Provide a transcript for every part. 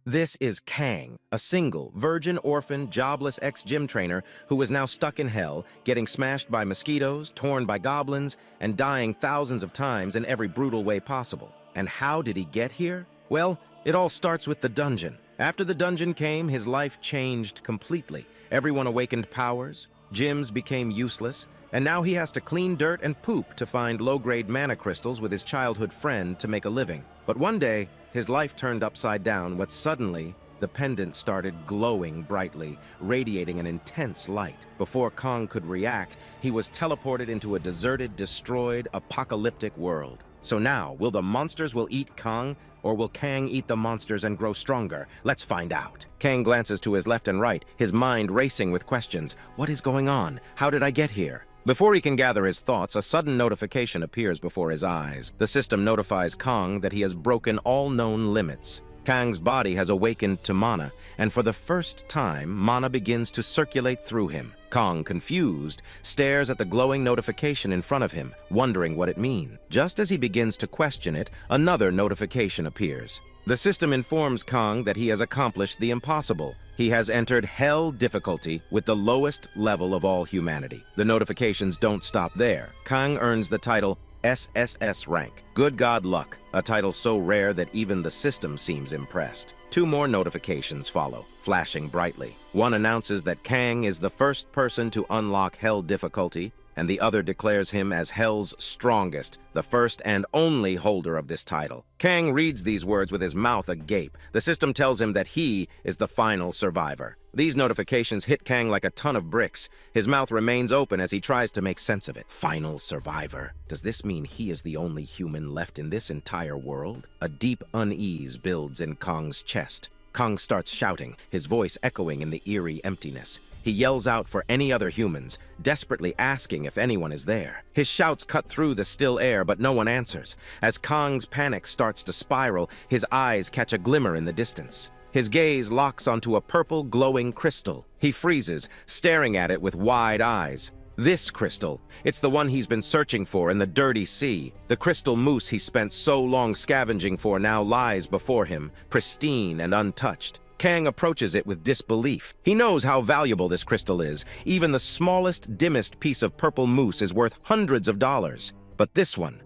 This is Kang, a single, virgin, orphan, jobless ex-gym trainer who is now stuck in hell, getting smashed by mosquitoes, torn by goblins, and dying thousands of times in every brutal way possible. And how did he get here? Well, it all starts with the dungeon. After the dungeon came, his life changed completely. Everyone awakened powers, gyms became useless, and now he has to clean dirt and poop to find low-grade mana crystals with his childhood friend to make a living. But one day, his life turned upside down when suddenly the pendant started glowing brightly, radiating an intense light. Before Kang could react, he was teleported into a deserted, destroyed, apocalyptic world. So now, will the monsters eat Kang, or will Kang eat the monsters and grow stronger? Let's find out. Kang glances to his left and right, his mind racing with questions. What is going on? How did I get here? Before he can gather his thoughts, a sudden notification appears before his eyes. The system notifies Kang that he has broken all known limits. Kang's body has awakened to mana, and for the first time, mana begins to circulate through him. Kang, confused, stares at the glowing notification in front of him, wondering what it means. Just as he begins to question it, another notification appears. The system informs Kang that he has accomplished the impossible. He has entered Hell difficulty with the lowest level of all humanity. The notifications don't stop there. Kang earns the title SSS rank. Good God luck, a title so rare that even the system seems impressed. Two more notifications follow, flashing brightly. One announces that Kang is the first person to unlock Hell difficulty, and the other declares him as Hell's strongest, the first and only holder of this title. Kang reads these words with his mouth agape. The system tells him that he is the final survivor. These notifications hit Kang like a ton of bricks. His mouth remains open as he tries to make sense of it. Final survivor? Does this mean he is the only human left in this entire world? A deep unease builds in Kang's chest. Kang starts shouting, his voice echoing in the eerie emptiness. He yells out for any other humans, desperately asking if anyone is there. His shouts cut through the still air, but no one answers. As Kang's panic starts to spiral, his eyes catch a glimmer in the distance. His gaze locks onto a purple, glowing crystal. He freezes, staring at it with wide eyes. This crystal, it's the one he's been searching for in the dirty sea. The crystal moose he spent so long scavenging for now lies before him, pristine and untouched. Kang approaches it with disbelief. He knows how valuable this crystal is. Even the smallest, dimmest piece of purple mousse is worth hundreds of dollars. But this one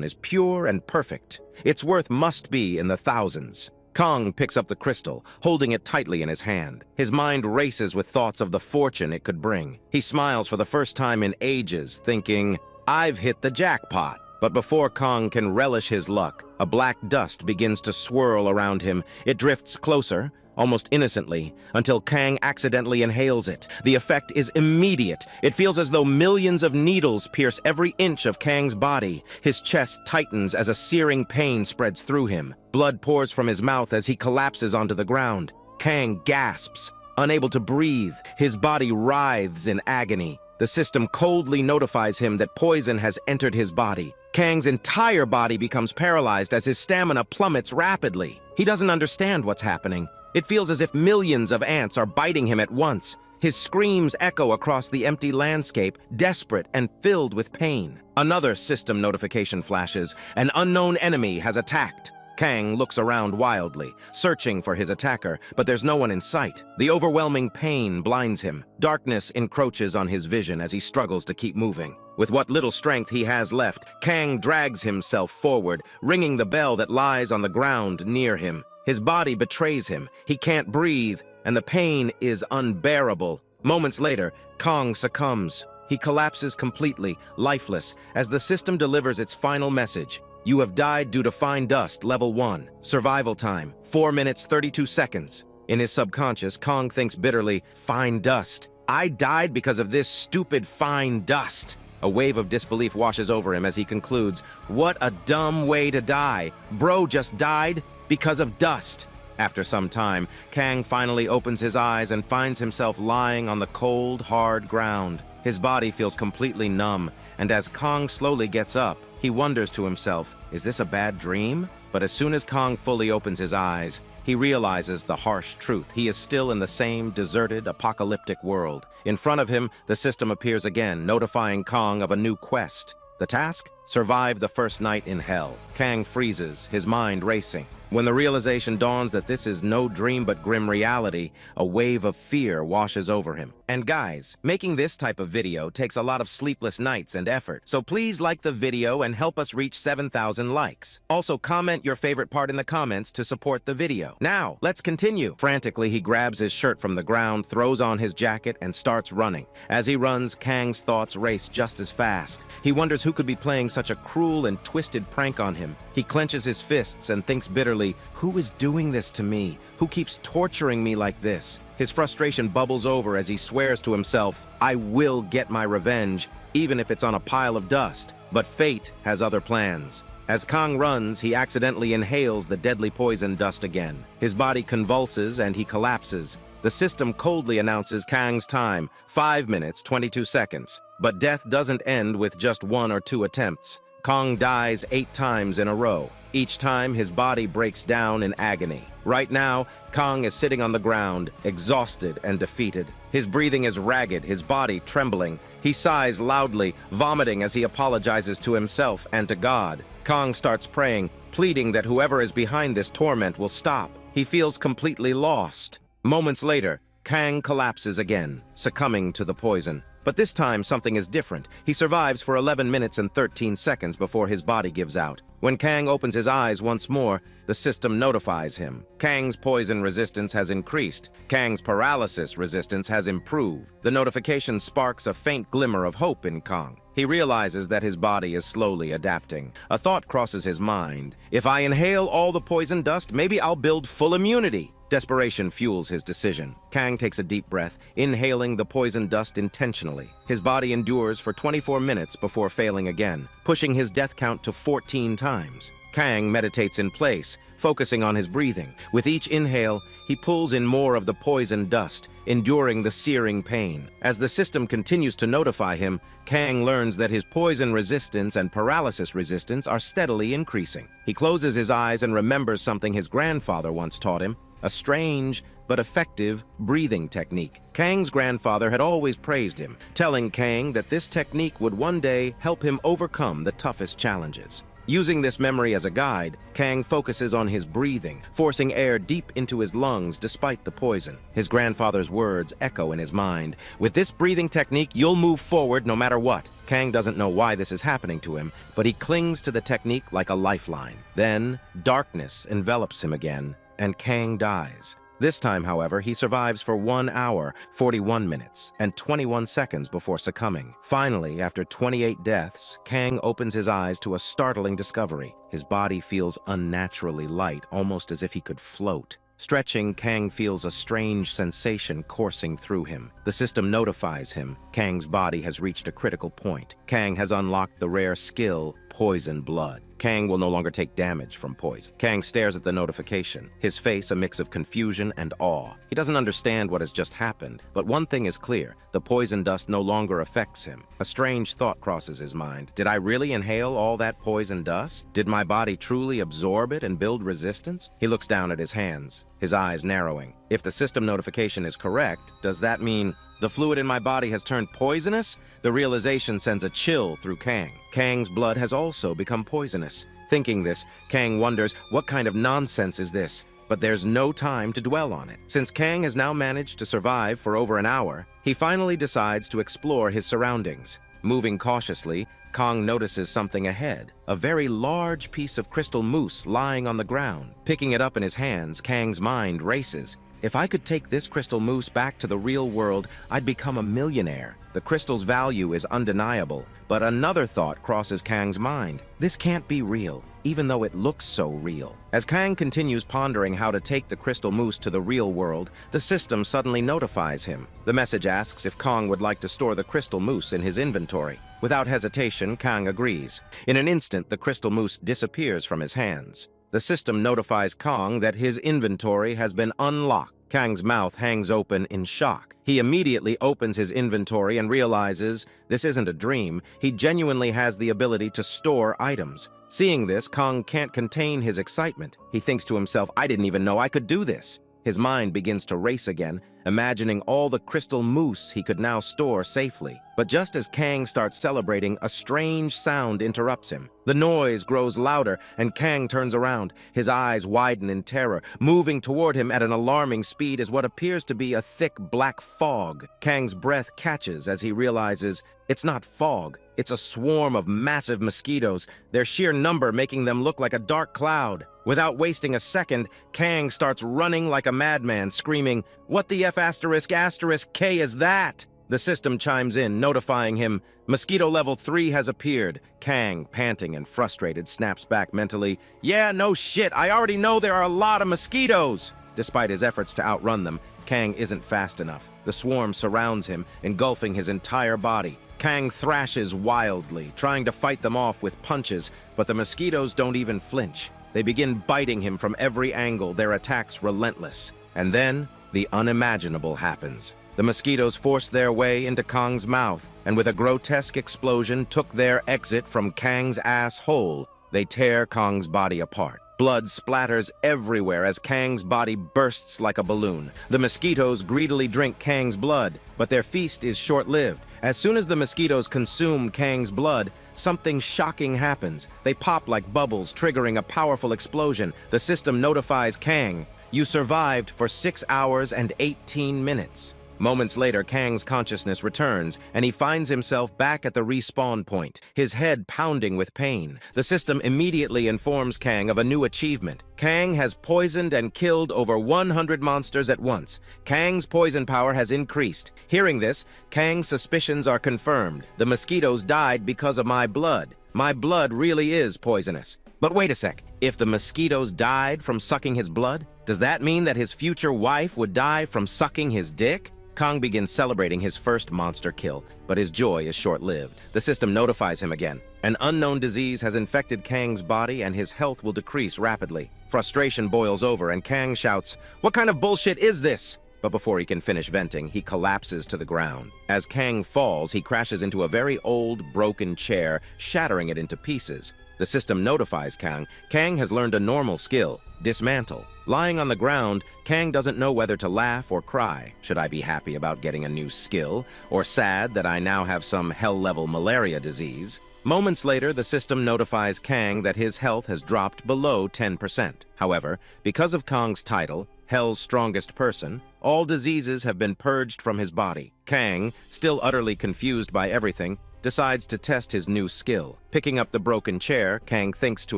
is pure and perfect. Its worth must be in the thousands. Kang picks up the crystal, holding it tightly in his hand. His mind races with thoughts of the fortune it could bring. He smiles for the first time in ages, thinking, I've hit the jackpot. But before Kang can relish his luck, a black dust begins to swirl around him. It drifts closer, almost innocently, until Kang accidentally inhales it. The effect is immediate. It feels as though millions of needles pierce every inch of Kang's body. His chest tightens as a searing pain spreads through him. Blood pours from his mouth as he collapses onto the ground. Kang gasps, unable to breathe. His body writhes in agony. The system coldly notifies him that poison has entered his body. Kang's entire body becomes paralyzed as his stamina plummets rapidly. He doesn't understand what's happening. It feels as if millions of ants are biting him at once. His screams echo across the empty landscape, desperate and filled with pain. Another system notification flashes. An unknown enemy has attacked. Kang looks around wildly, searching for his attacker, but there's no one in sight. The overwhelming pain blinds him. Darkness encroaches on his vision as he struggles to keep moving. With what little strength he has left, Kang drags himself forward, ringing the bell that lies on the ground near him. His body betrays him. He can't breathe, and the pain is unbearable. Moments later, Kang succumbs. He collapses completely, lifeless, as the system delivers its final message. You have died due to fine dust, level 1. Survival time, 4 minutes, 32 seconds. In his subconscious, Kang thinks bitterly, fine dust. I died because of this stupid fine dust. A wave of disbelief washes over him as he concludes, what a dumb way to die. Bro just died because of dust. After some time, Kang finally opens his eyes and finds himself lying on the cold, hard ground. His body feels completely numb, and as Kang slowly gets up, he wonders to himself, is this a bad dream? But as soon as Kang fully opens his eyes, he realizes the harsh truth. He is still in the same deserted, apocalyptic world. In front of him, the system appears again, notifying Kang of a new quest. The task? Survive the first night in hell. Kang freezes, his mind racing. When the realization dawns that this is no dream but grim reality, a wave of fear washes over him. And guys, making this type of video takes a lot of sleepless nights and effort, so please like the video and help us reach 7,000 likes. Also, comment your favorite part in the comments to support the video. Now, let's continue. Frantically, he grabs his shirt from the ground, throws on his jacket, and starts running. As he runs, Kang's thoughts race just as fast. He wonders who could be playing such a cruel and twisted prank on him. He clenches his fists and thinks bitterly, who is doing this to me? Who keeps torturing me like this? His frustration bubbles over as he swears to himself, I will get my revenge, even if it's on a pile of dust. But fate has other plans. As Kang runs, he accidentally inhales the deadly poison dust again. His body convulses and he collapses. The system coldly announces Kang's time, 5 minutes, 22 seconds. But death doesn't end with just 1 or 2 attempts. Kang dies 8 times in a row. Each time, his body breaks down in agony. Right now, Kang is sitting on the ground, exhausted and defeated. His breathing is ragged, his body trembling. He sighs loudly, vomiting as he apologizes to himself and to God. Kang starts praying, pleading that whoever is behind this torment will stop. He feels completely lost. Moments later, Kang collapses again, succumbing to the poison. But this time, something is different. He survives for 11 minutes and 13 seconds before his body gives out. When Kang opens his eyes once more, the system notifies him. Kang's poison resistance has increased. Kang's paralysis resistance has improved. The notification sparks a faint glimmer of hope in Kang. He realizes that his body is slowly adapting. A thought crosses his mind. If I inhale all the poison dust, maybe I'll build full immunity. Desperation fuels his decision. Kang takes a deep breath, inhaling the poison dust intentionally. His body endures for 24 minutes before failing again, pushing his death count to 14 times. Kang meditates in place, focusing on his breathing. With each inhale, he pulls in more of the poison dust, enduring the searing pain. As the system continues to notify him, Kang learns that his poison resistance and paralysis resistance are steadily increasing. He closes his eyes and remembers something his grandfather once taught him, a strange but effective breathing technique. Kang's grandfather had always praised him, telling Kang that this technique would one day help him overcome the toughest challenges. Using this memory as a guide, Kang focuses on his breathing, forcing air deep into his lungs despite the poison. His grandfather's words echo in his mind. With this breathing technique, you'll move forward no matter what. Kang doesn't know why this is happening to him, but he clings to the technique like a lifeline. Then, darkness envelops him again, and Kang dies. This time, however, he survives for 1 hour, 41 minutes, and 21 seconds before succumbing. Finally, after 28 deaths, Kang opens his eyes to a startling discovery. His body feels unnaturally light, almost as if he could float. Stretching, Kang feels a strange sensation coursing through him. The system notifies him. Kang's body has reached a critical point. Kang has unlocked the rare skill, Poison Blood. Kang will no longer take damage from poison. Kang stares at the notification, his face a mix of confusion and awe. He doesn't understand what has just happened, but one thing is clear, the poison dust no longer affects him. A strange thought crosses his mind. Did I really inhale all that poison dust? Did my body truly absorb it and build resistance? He looks down at his hands, his eyes narrowing. If the system notification is correct, does that mean the fluid in my body has turned poisonous? The realization sends a chill through Kang. Kang's blood has also become poisonous. Thinking this, Kang wonders, what kind of nonsense is this? But there's no time to dwell on it. Since Kang has now managed to survive for over an hour, he finally decides to explore his surroundings. Moving cautiously, Kang notices something ahead, a very large piece of crystal mousse lying on the ground. Picking it up in his hands, Kang's mind races. If I could take this crystal mousse back to the real world, I'd become a millionaire. The crystal's value is undeniable, but another thought crosses Kang's mind. This can't be real, even though it looks so real. As Kang continues pondering how to take the crystal mousse to the real world, the system suddenly notifies him. The message asks if Kang would like to store the crystal mousse in his inventory. Without hesitation, Kang agrees. In an instant, the crystal mousse disappears from his hands. The system notifies Kang that his inventory has been unlocked. Kang's mouth hangs open in shock. He immediately opens his inventory and realizes this isn't a dream. He genuinely has the ability to store items. Seeing this, Kang can't contain his excitement. He thinks to himself, I didn't even know I could do this. His mind begins to race again, imagining all the crystal mousse he could now store safely. But just as Kang starts celebrating, a strange sound interrupts him. The noise grows louder, and Kang turns around. His eyes widen in terror. Moving toward him at an alarming speed is what appears to be a thick black fog. Kang's breath catches as he realizes it's not fog. It's a swarm of massive mosquitoes, their sheer number making them look like a dark cloud. Without wasting a second, Kang starts running like a madman, screaming, "What the F asterisk asterisk K is that?" The system chimes in, notifying him, "Mosquito level 3 has appeared." Kang, panting and frustrated, snaps back mentally, "Yeah, no shit, I already know there are a lot of mosquitoes." Despite his efforts to outrun them, Kang isn't fast enough. The swarm surrounds him, engulfing his entire body. Kang thrashes wildly, trying to fight them off with punches, but the mosquitoes don't even flinch. They begin biting him from every angle, their attacks relentless. And then, the unimaginable happens. The mosquitoes force their way into Kang's mouth, and with a grotesque explosion took their exit from Kang's asshole. They tear Kang's body apart. Blood splatters everywhere as Kang's body bursts like a balloon. The mosquitoes greedily drink Kang's blood, but their feast is short-lived. As soon as the mosquitoes consume Kang's blood, something shocking happens. They pop like bubbles, triggering a powerful explosion. The system notifies Kang, "You survived for 6 hours and 18 minutes." Moments later, Kang's consciousness returns, and he finds himself back at the respawn point, his head pounding with pain. The system immediately informs Kang of a new achievement. Kang has poisoned and killed over 100 monsters at once. Kang's poison power has increased. Hearing this, Kang's suspicions are confirmed. The mosquitoes died because of my blood. My blood really is poisonous. But wait a sec, if the mosquitoes died from sucking his blood, does that mean that his future wife would die from sucking his dick? Kang begins celebrating his first monster kill, but his joy is short-lived. The system notifies him again. An unknown disease has infected Kang's body and his health will decrease rapidly. Frustration boils over and Kang shouts, "What kind of bullshit is this?" But before he can finish venting, he collapses to the ground. As Kang falls, he crashes into a very old, broken chair, shattering it into pieces. The system notifies Kang. Kang has learned a normal skill, dismantle. Lying on the ground, Kang doesn't know whether to laugh or cry. Should I be happy about getting a new skill, or sad that I now have some hell-level malaria disease? Moments later, the system notifies Kang that his health has dropped below 10%. However, because of Kang's title, Hell's Strongest Person, all diseases have been purged from his body. Kang, still utterly confused by everything, decides to test his new skill. Picking up the broken chair, Kang thinks to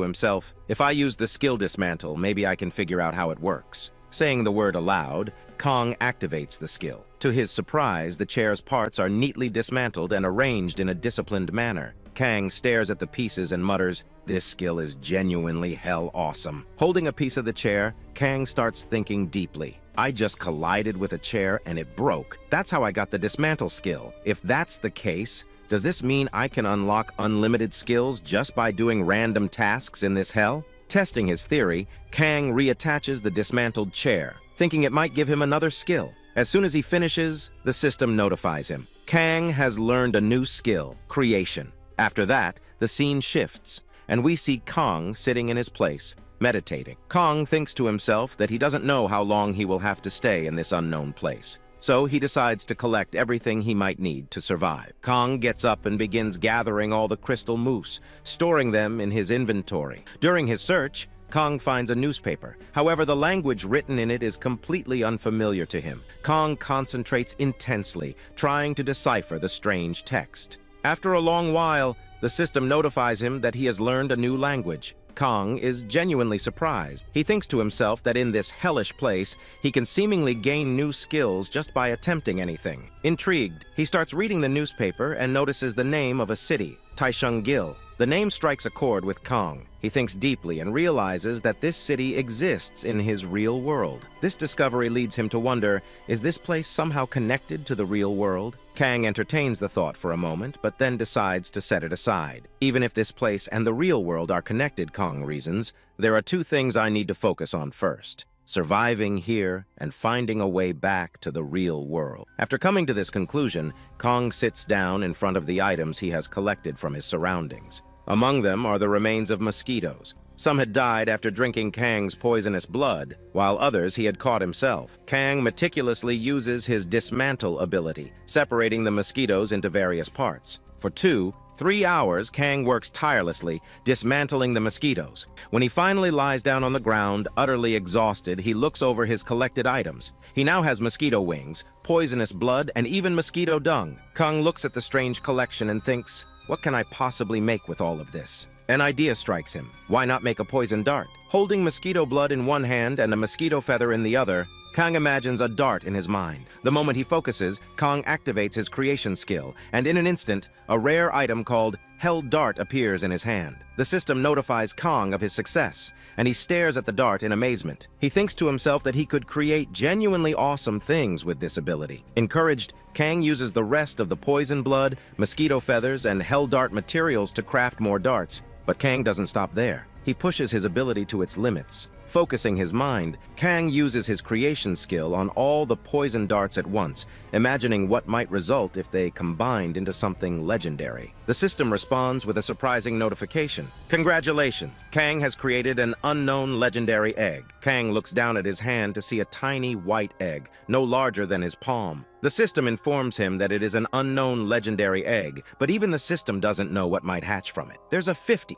himself, "If I use the skill dismantle, maybe I can figure out how it works." Saying the word aloud, Kang activates the skill. To his surprise, the chair's parts are neatly dismantled and arranged in a disciplined manner. Kang stares at the pieces and mutters, "This skill is genuinely hell awesome." Holding a piece of the chair, Kang starts thinking deeply. I just collided with a chair and it broke. That's how I got the dismantle skill. If that's the case, does this mean I can unlock unlimited skills just by doing random tasks in this hell? Testing his theory, Kang reattaches the dismantled chair, thinking it might give him another skill. As soon as he finishes, the system notifies him. Kang has learned a new skill, creation. After that, the scene shifts, and we see Kang sitting in his place, meditating. Kang thinks to himself that he doesn't know how long he will have to stay in this unknown place. So he decides to collect everything he might need to survive. Kang gets up and begins gathering all the crystal mousse, storing them in his inventory. During his search, Kang finds a newspaper. However, the language written in it is completely unfamiliar to him. Kang concentrates intensely, trying to decipher the strange text. After a long while, the system notifies him that he has learned a new language. Kang is genuinely surprised. He thinks to himself that in this hellish place, he can seemingly gain new skills just by attempting anything. Intrigued, he starts reading the newspaper and notices the name of a city, Taishengil. The name strikes a chord with Kang. He thinks deeply and realizes that this city exists in his real world. This discovery leads him to wonder, is this place somehow connected to the real world? Kang entertains the thought for a moment, but then decides to set it aside. Even if this place and the real world are connected, Kang reasons, there are two things I need to focus on first: surviving here and finding a way back to the real world. After coming to this conclusion, Kang sits down in front of the items he has collected from his surroundings. Among them are the remains of mosquitoes. Some had died after drinking Kang's poisonous blood, while others he had caught himself. Kang meticulously uses his dismantle ability, separating the mosquitoes into various parts. For 2-3 hours, Kang works tirelessly, dismantling the mosquitoes. When he finally lies down on the ground, utterly exhausted, he looks over his collected items. He now has mosquito wings, poisonous blood, and even mosquito dung. Kang looks at the strange collection and thinks, what can I possibly make with all of this? An idea strikes him. Why not make a poison dart? Holding mosquito blood in one hand and a mosquito feather in the other, Kang imagines a dart in his mind. The moment he focuses, Kang activates his creation skill, and in an instant, a rare item called Hell Dart appears in his hand. The system notifies Kang of his success, and he stares at the dart in amazement. He thinks to himself that he could create genuinely awesome things with this ability. Encouraged, Kang uses the rest of the poison blood, mosquito feathers, and Hell Dart materials to craft more darts. But Kang doesn't stop there. He pushes his ability to its limits. Focusing his mind, Kang uses his creation skill on all the poison darts at once, imagining what might result if they combined into something legendary. The system responds with a surprising notification. Congratulations! Kang has created an unknown legendary egg. Kang looks down at his hand to see a tiny white egg, no larger than his palm. The system informs him that it is an unknown legendary egg, but even the system doesn't know what might hatch from it. There's a 50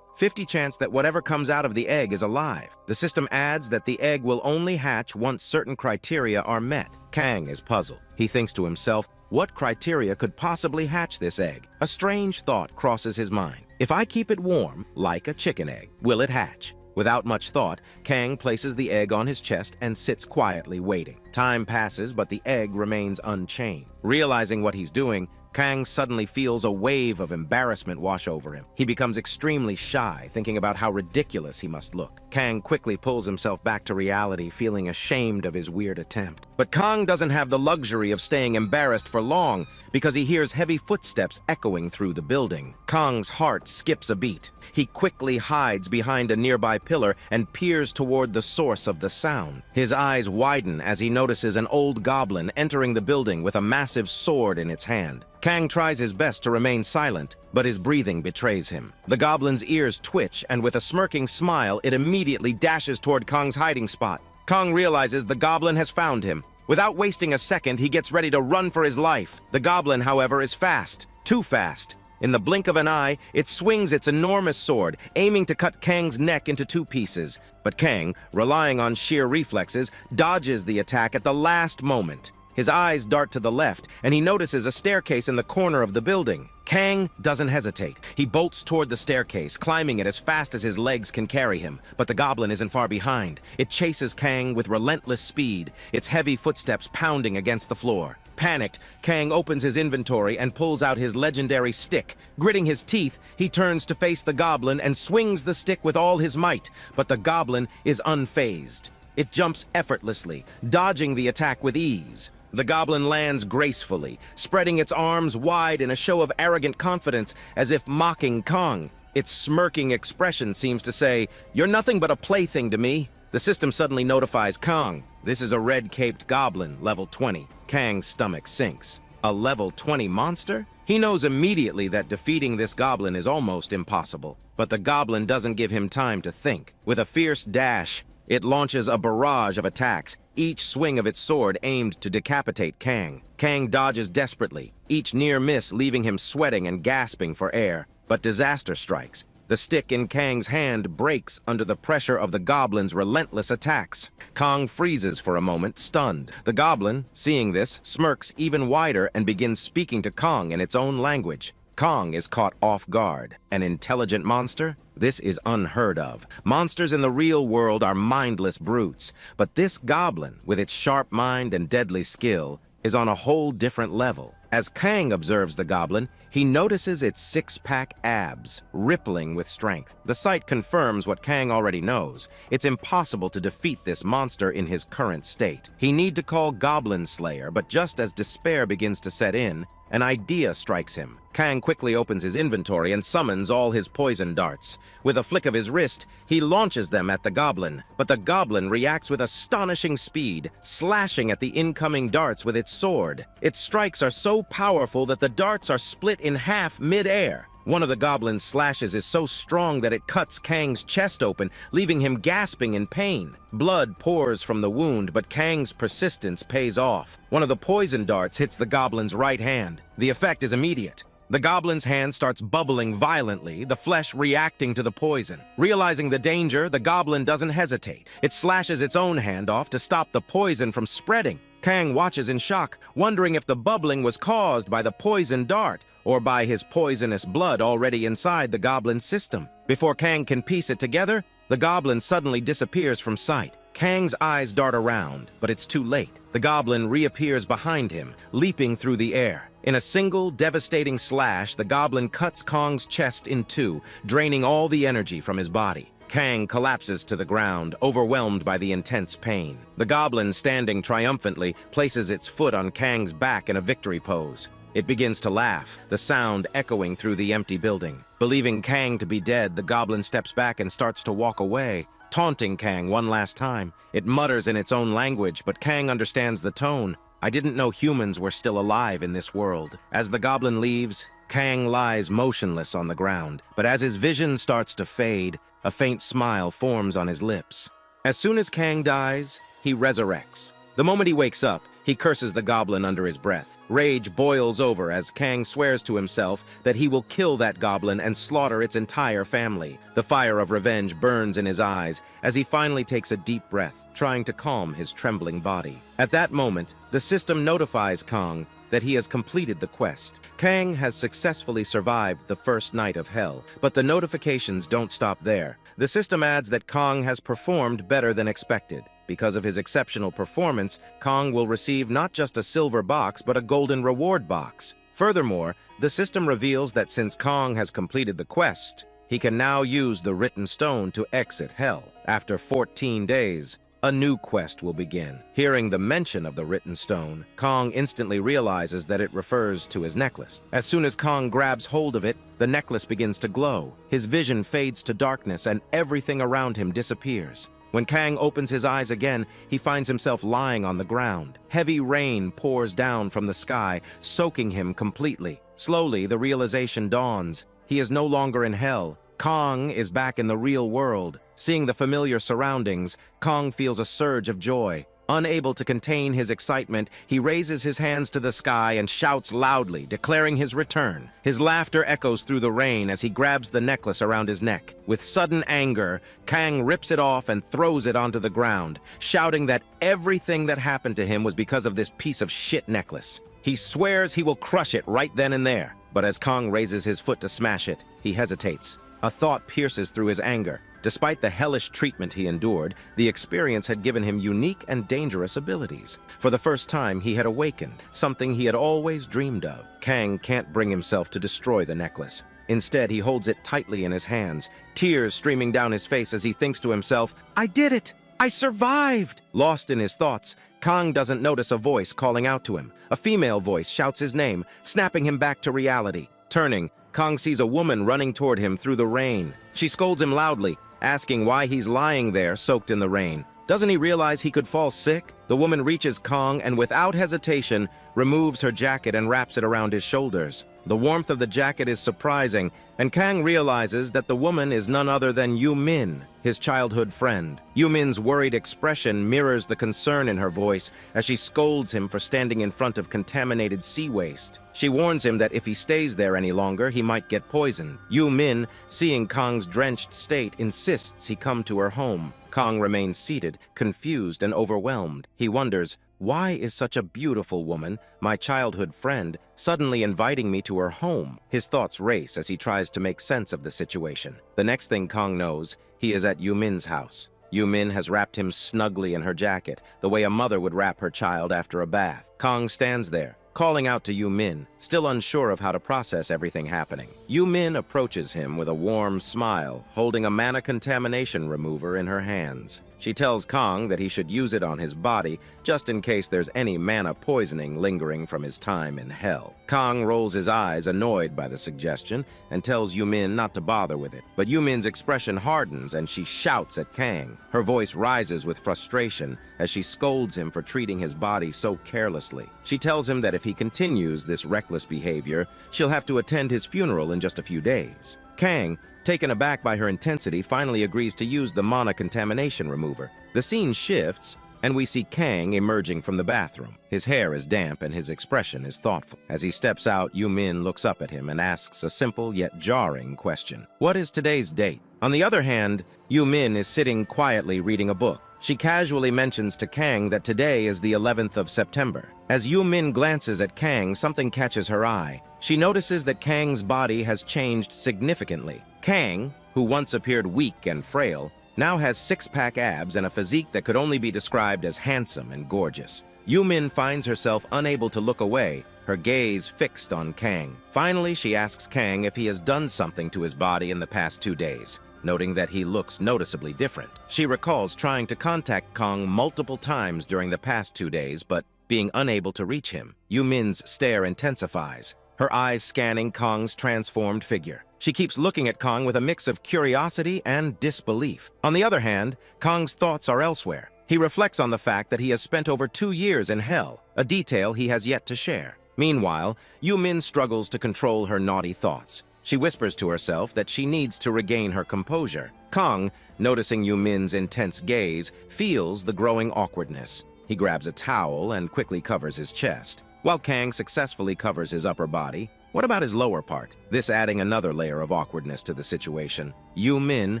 chance that whatever comes out of the egg is alive. The system adds that the egg will only hatch once certain criteria are met. Kang is puzzled. He thinks to himself, what criteria could possibly hatch this egg? A strange thought crosses his mind. If I keep it warm, like a chicken egg, will it hatch? Without much thought, Kang places the egg on his chest and sits quietly waiting. Time passes, but the egg remains unchanged. Realizing what he's doing, Kang suddenly feels a wave of embarrassment wash over him. He becomes extremely shy, thinking about how ridiculous he must look. Kang quickly pulls himself back to reality, feeling ashamed of his weird attempt. But Kang doesn't have the luxury of staying embarrassed for long, because he hears heavy footsteps echoing through the building. Kang's heart skips a beat. He quickly hides behind a nearby pillar and peers toward the source of the sound. His eyes widen as he notices an old goblin entering the building with a massive sword in its hand. Kang tries his best to remain silent, but his breathing betrays him. The goblin's ears twitch, and with a smirking smile, it immediately dashes toward Kang's hiding spot. Kang realizes the goblin has found him. Without wasting a second, he gets ready to run for his life. The goblin, however, is fast. Too fast. In the blink of an eye, it swings its enormous sword, aiming to cut Kang's neck into 2 pieces. But Kang, relying on sheer reflexes, dodges the attack at the last moment. His eyes dart to the left, and he notices a staircase in the corner of the building. Kang doesn't hesitate. He bolts toward the staircase, climbing it as fast as his legs can carry him. But the goblin isn't far behind. It chases Kang with relentless speed, its heavy footsteps pounding against the floor. Panicked, Kang opens his inventory and pulls out his legendary stick. Gritting his teeth, he turns to face the goblin and swings the stick with all his might. But the goblin is unfazed. It jumps effortlessly, dodging the attack with ease. The goblin lands gracefully, spreading its arms wide in a show of arrogant confidence, as if mocking Kang. Its smirking expression seems to say, "You're nothing but a plaything to me." The system suddenly notifies Kang. This is a red-caped goblin, level 20. Kang's stomach sinks. A level 20 monster? He knows immediately that defeating this goblin is almost impossible. But the goblin doesn't give him time to think. With a fierce dash, it launches a barrage of attacks, each swing of its sword aimed to decapitate Kang. Kang dodges desperately, each near miss leaving him sweating and gasping for air. But disaster strikes. The stick in Kang's hand breaks under the pressure of the goblin's relentless attacks. Kang freezes for a moment, stunned. The goblin, seeing this, smirks even wider and begins speaking to Kang in its own language. Kang is caught off guard. An intelligent monster? This is unheard of. Monsters in the real world are mindless brutes. But this goblin, with its sharp mind and deadly skill, is on a whole different level. As Kang observes the goblin, he notices its six-pack abs, rippling with strength. The sight confirms what Kang already knows. It's impossible to defeat this monster in his current state. He needs to call Goblin Slayer, but just as despair begins to set in, an idea strikes him. Kang quickly opens his inventory and summons all his poison darts. With a flick of his wrist, he launches them at the goblin. But the goblin reacts with astonishing speed, slashing at the incoming darts with its sword. Its strikes are so powerful that the darts are split in half mid-air. One of the goblin's slashes is so strong that it cuts Kang's chest open, leaving him gasping in pain. Blood pours from the wound, but Kang's persistence pays off. One of the poison darts hits the goblin's right hand. The effect is immediate. The goblin's hand starts bubbling violently, the flesh reacting to the poison. Realizing the danger, the goblin doesn't hesitate. It slashes its own hand off to stop the poison from spreading. Kang watches in shock, wondering if the bubbling was caused by the poison dart or by his poisonous blood already inside the goblin's system. Before Kang can piece it together, the goblin suddenly disappears from sight. Kang's eyes dart around, but it's too late. The goblin reappears behind him, leaping through the air. In a single, devastating slash, the goblin cuts Kang's chest in two, draining all the energy from his body. Kang collapses to the ground, overwhelmed by the intense pain. The goblin, standing triumphantly, places its foot on Kang's back in a victory pose. It begins to laugh, the sound echoing through the empty building. Believing Kang to be dead, the goblin steps back and starts to walk away, taunting Kang one last time. It mutters in its own language, but Kang understands the tone. I didn't know humans were still alive in this world. As the goblin leaves, Kang lies motionless on the ground, but as his vision starts to fade, a faint smile forms on his lips. As soon as Kang dies, he resurrects. The moment he wakes up, he curses the goblin under his breath. Rage boils over as Kang swears to himself that he will kill that goblin and slaughter its entire family. The fire of revenge burns in his eyes as he finally takes a deep breath, trying to calm his trembling body. At that moment, the system notifies Kang that he has completed the quest. Kang has successfully survived the first night of hell, but the notifications don't stop there. The system adds that Kang has performed better than expected. Because of his exceptional performance, Kang will receive not just a silver box, but a golden reward box. Furthermore, the system reveals that since Kang has completed the quest, he can now use the written stone to exit hell. After 14 days, a new quest will begin. Hearing the mention of the written stone, Kang instantly realizes that it refers to his necklace. As soon as Kang grabs hold of it, the necklace begins to glow. His vision fades to darkness and everything around him disappears. When Kang opens his eyes again, he finds himself lying on the ground. Heavy rain pours down from the sky, soaking him completely. Slowly, the realization dawns. He is no longer in hell. Kang is back in the real world. Seeing the familiar surroundings, Kang feels a surge of joy. Unable to contain his excitement, he raises his hands to the sky and shouts loudly, declaring his return. His laughter echoes through the rain as he grabs the necklace around his neck. With sudden anger, Kang rips it off and throws it onto the ground, shouting that everything that happened to him was because of this piece of shit necklace. He swears he will crush it right then and there, but as Kang raises his foot to smash it, he hesitates. A thought pierces through his anger. Despite the hellish treatment he endured, the experience had given him unique and dangerous abilities. For the first time, he had awakened, something he had always dreamed of. Kang can't bring himself to destroy the necklace. Instead, he holds it tightly in his hands, tears streaming down his face as he thinks to himself, "I did it! I survived!" Lost in his thoughts, Kang doesn't notice a voice calling out to him. A female voice shouts his name, snapping him back to reality. Turning, Kang sees a woman running toward him through the rain. She scolds him loudly, asking why he's lying there soaked in the rain. Doesn't he realize he could fall sick? The woman reaches Kang and without hesitation removes her jacket and wraps it around his shoulders. The warmth of the jacket is surprising, and Kang realizes that the woman is none other than Yu Min, his childhood friend. Yu Min's worried expression mirrors the concern in her voice as she scolds him for standing in front of contaminated sea waste. She warns him that if he stays there any longer, he might get poisoned. Yu Min, seeing Kang's drenched state, insists he come to her home. Kang remains seated, confused and overwhelmed. He wonders, why is such a beautiful woman, my childhood friend, suddenly inviting me to her home? His thoughts race as he tries to make sense of the situation. The next thing Kang knows, he is at Yu Min's house. Yu Min has wrapped him snugly in her jacket, the way a mother would wrap her child after a bath. Kang stands there, calling out to Yu Min, still unsure of how to process everything happening. Yu Min approaches him with a warm smile, holding a mana contamination remover in her hands. She tells Kong that he should use it on his body just in case there's any mana poisoning lingering from his time in hell. Kong rolls his eyes, annoyed by the suggestion, and tells Yumin not to bother with it. But Yumin's expression hardens and she shouts at Kang. Her voice rises with frustration as she scolds him for treating his body so carelessly. She tells him that if he continues this reckless behavior, she'll have to attend his funeral in just a few days. Kang, taken aback by her intensity, finally agrees to use the mana contamination remover. The scene shifts, and we see Kang emerging from the bathroom. His hair is damp and his expression is thoughtful. As he steps out, Yumin looks up at him and asks a simple yet jarring question. What is today's date? On the other hand, Yumin is sitting quietly reading a book. She casually mentions to Kang that today is the 11th of September. As Yumin glances at Kang, something catches her eye. She notices that Kang's body has changed significantly. Kang, who once appeared weak and frail, now has six-pack abs and a physique that could only be described as handsome and gorgeous. Yumin finds herself unable to look away, her gaze fixed on Kang. Finally, she asks Kang if he has done something to his body in the past 2 days, noting that he looks noticeably different. She recalls trying to contact Kang multiple times during the past 2 days, but being unable to reach him. Yumin's stare intensifies, her eyes scanning Kang's transformed figure. She keeps looking at Kang with a mix of curiosity and disbelief. On the other hand, Kang's thoughts are elsewhere. He reflects on the fact that he has spent over 2 years in hell, a detail he has yet to share. Meanwhile, Yumin struggles to control her naughty thoughts. She whispers to herself that she needs to regain her composure. Kang, noticing Yumin's intense gaze, feels the growing awkwardness. He grabs a towel and quickly covers his chest, while Kang successfully covers his upper body. What about his lower part? This adding another layer of awkwardness to the situation. Yumin,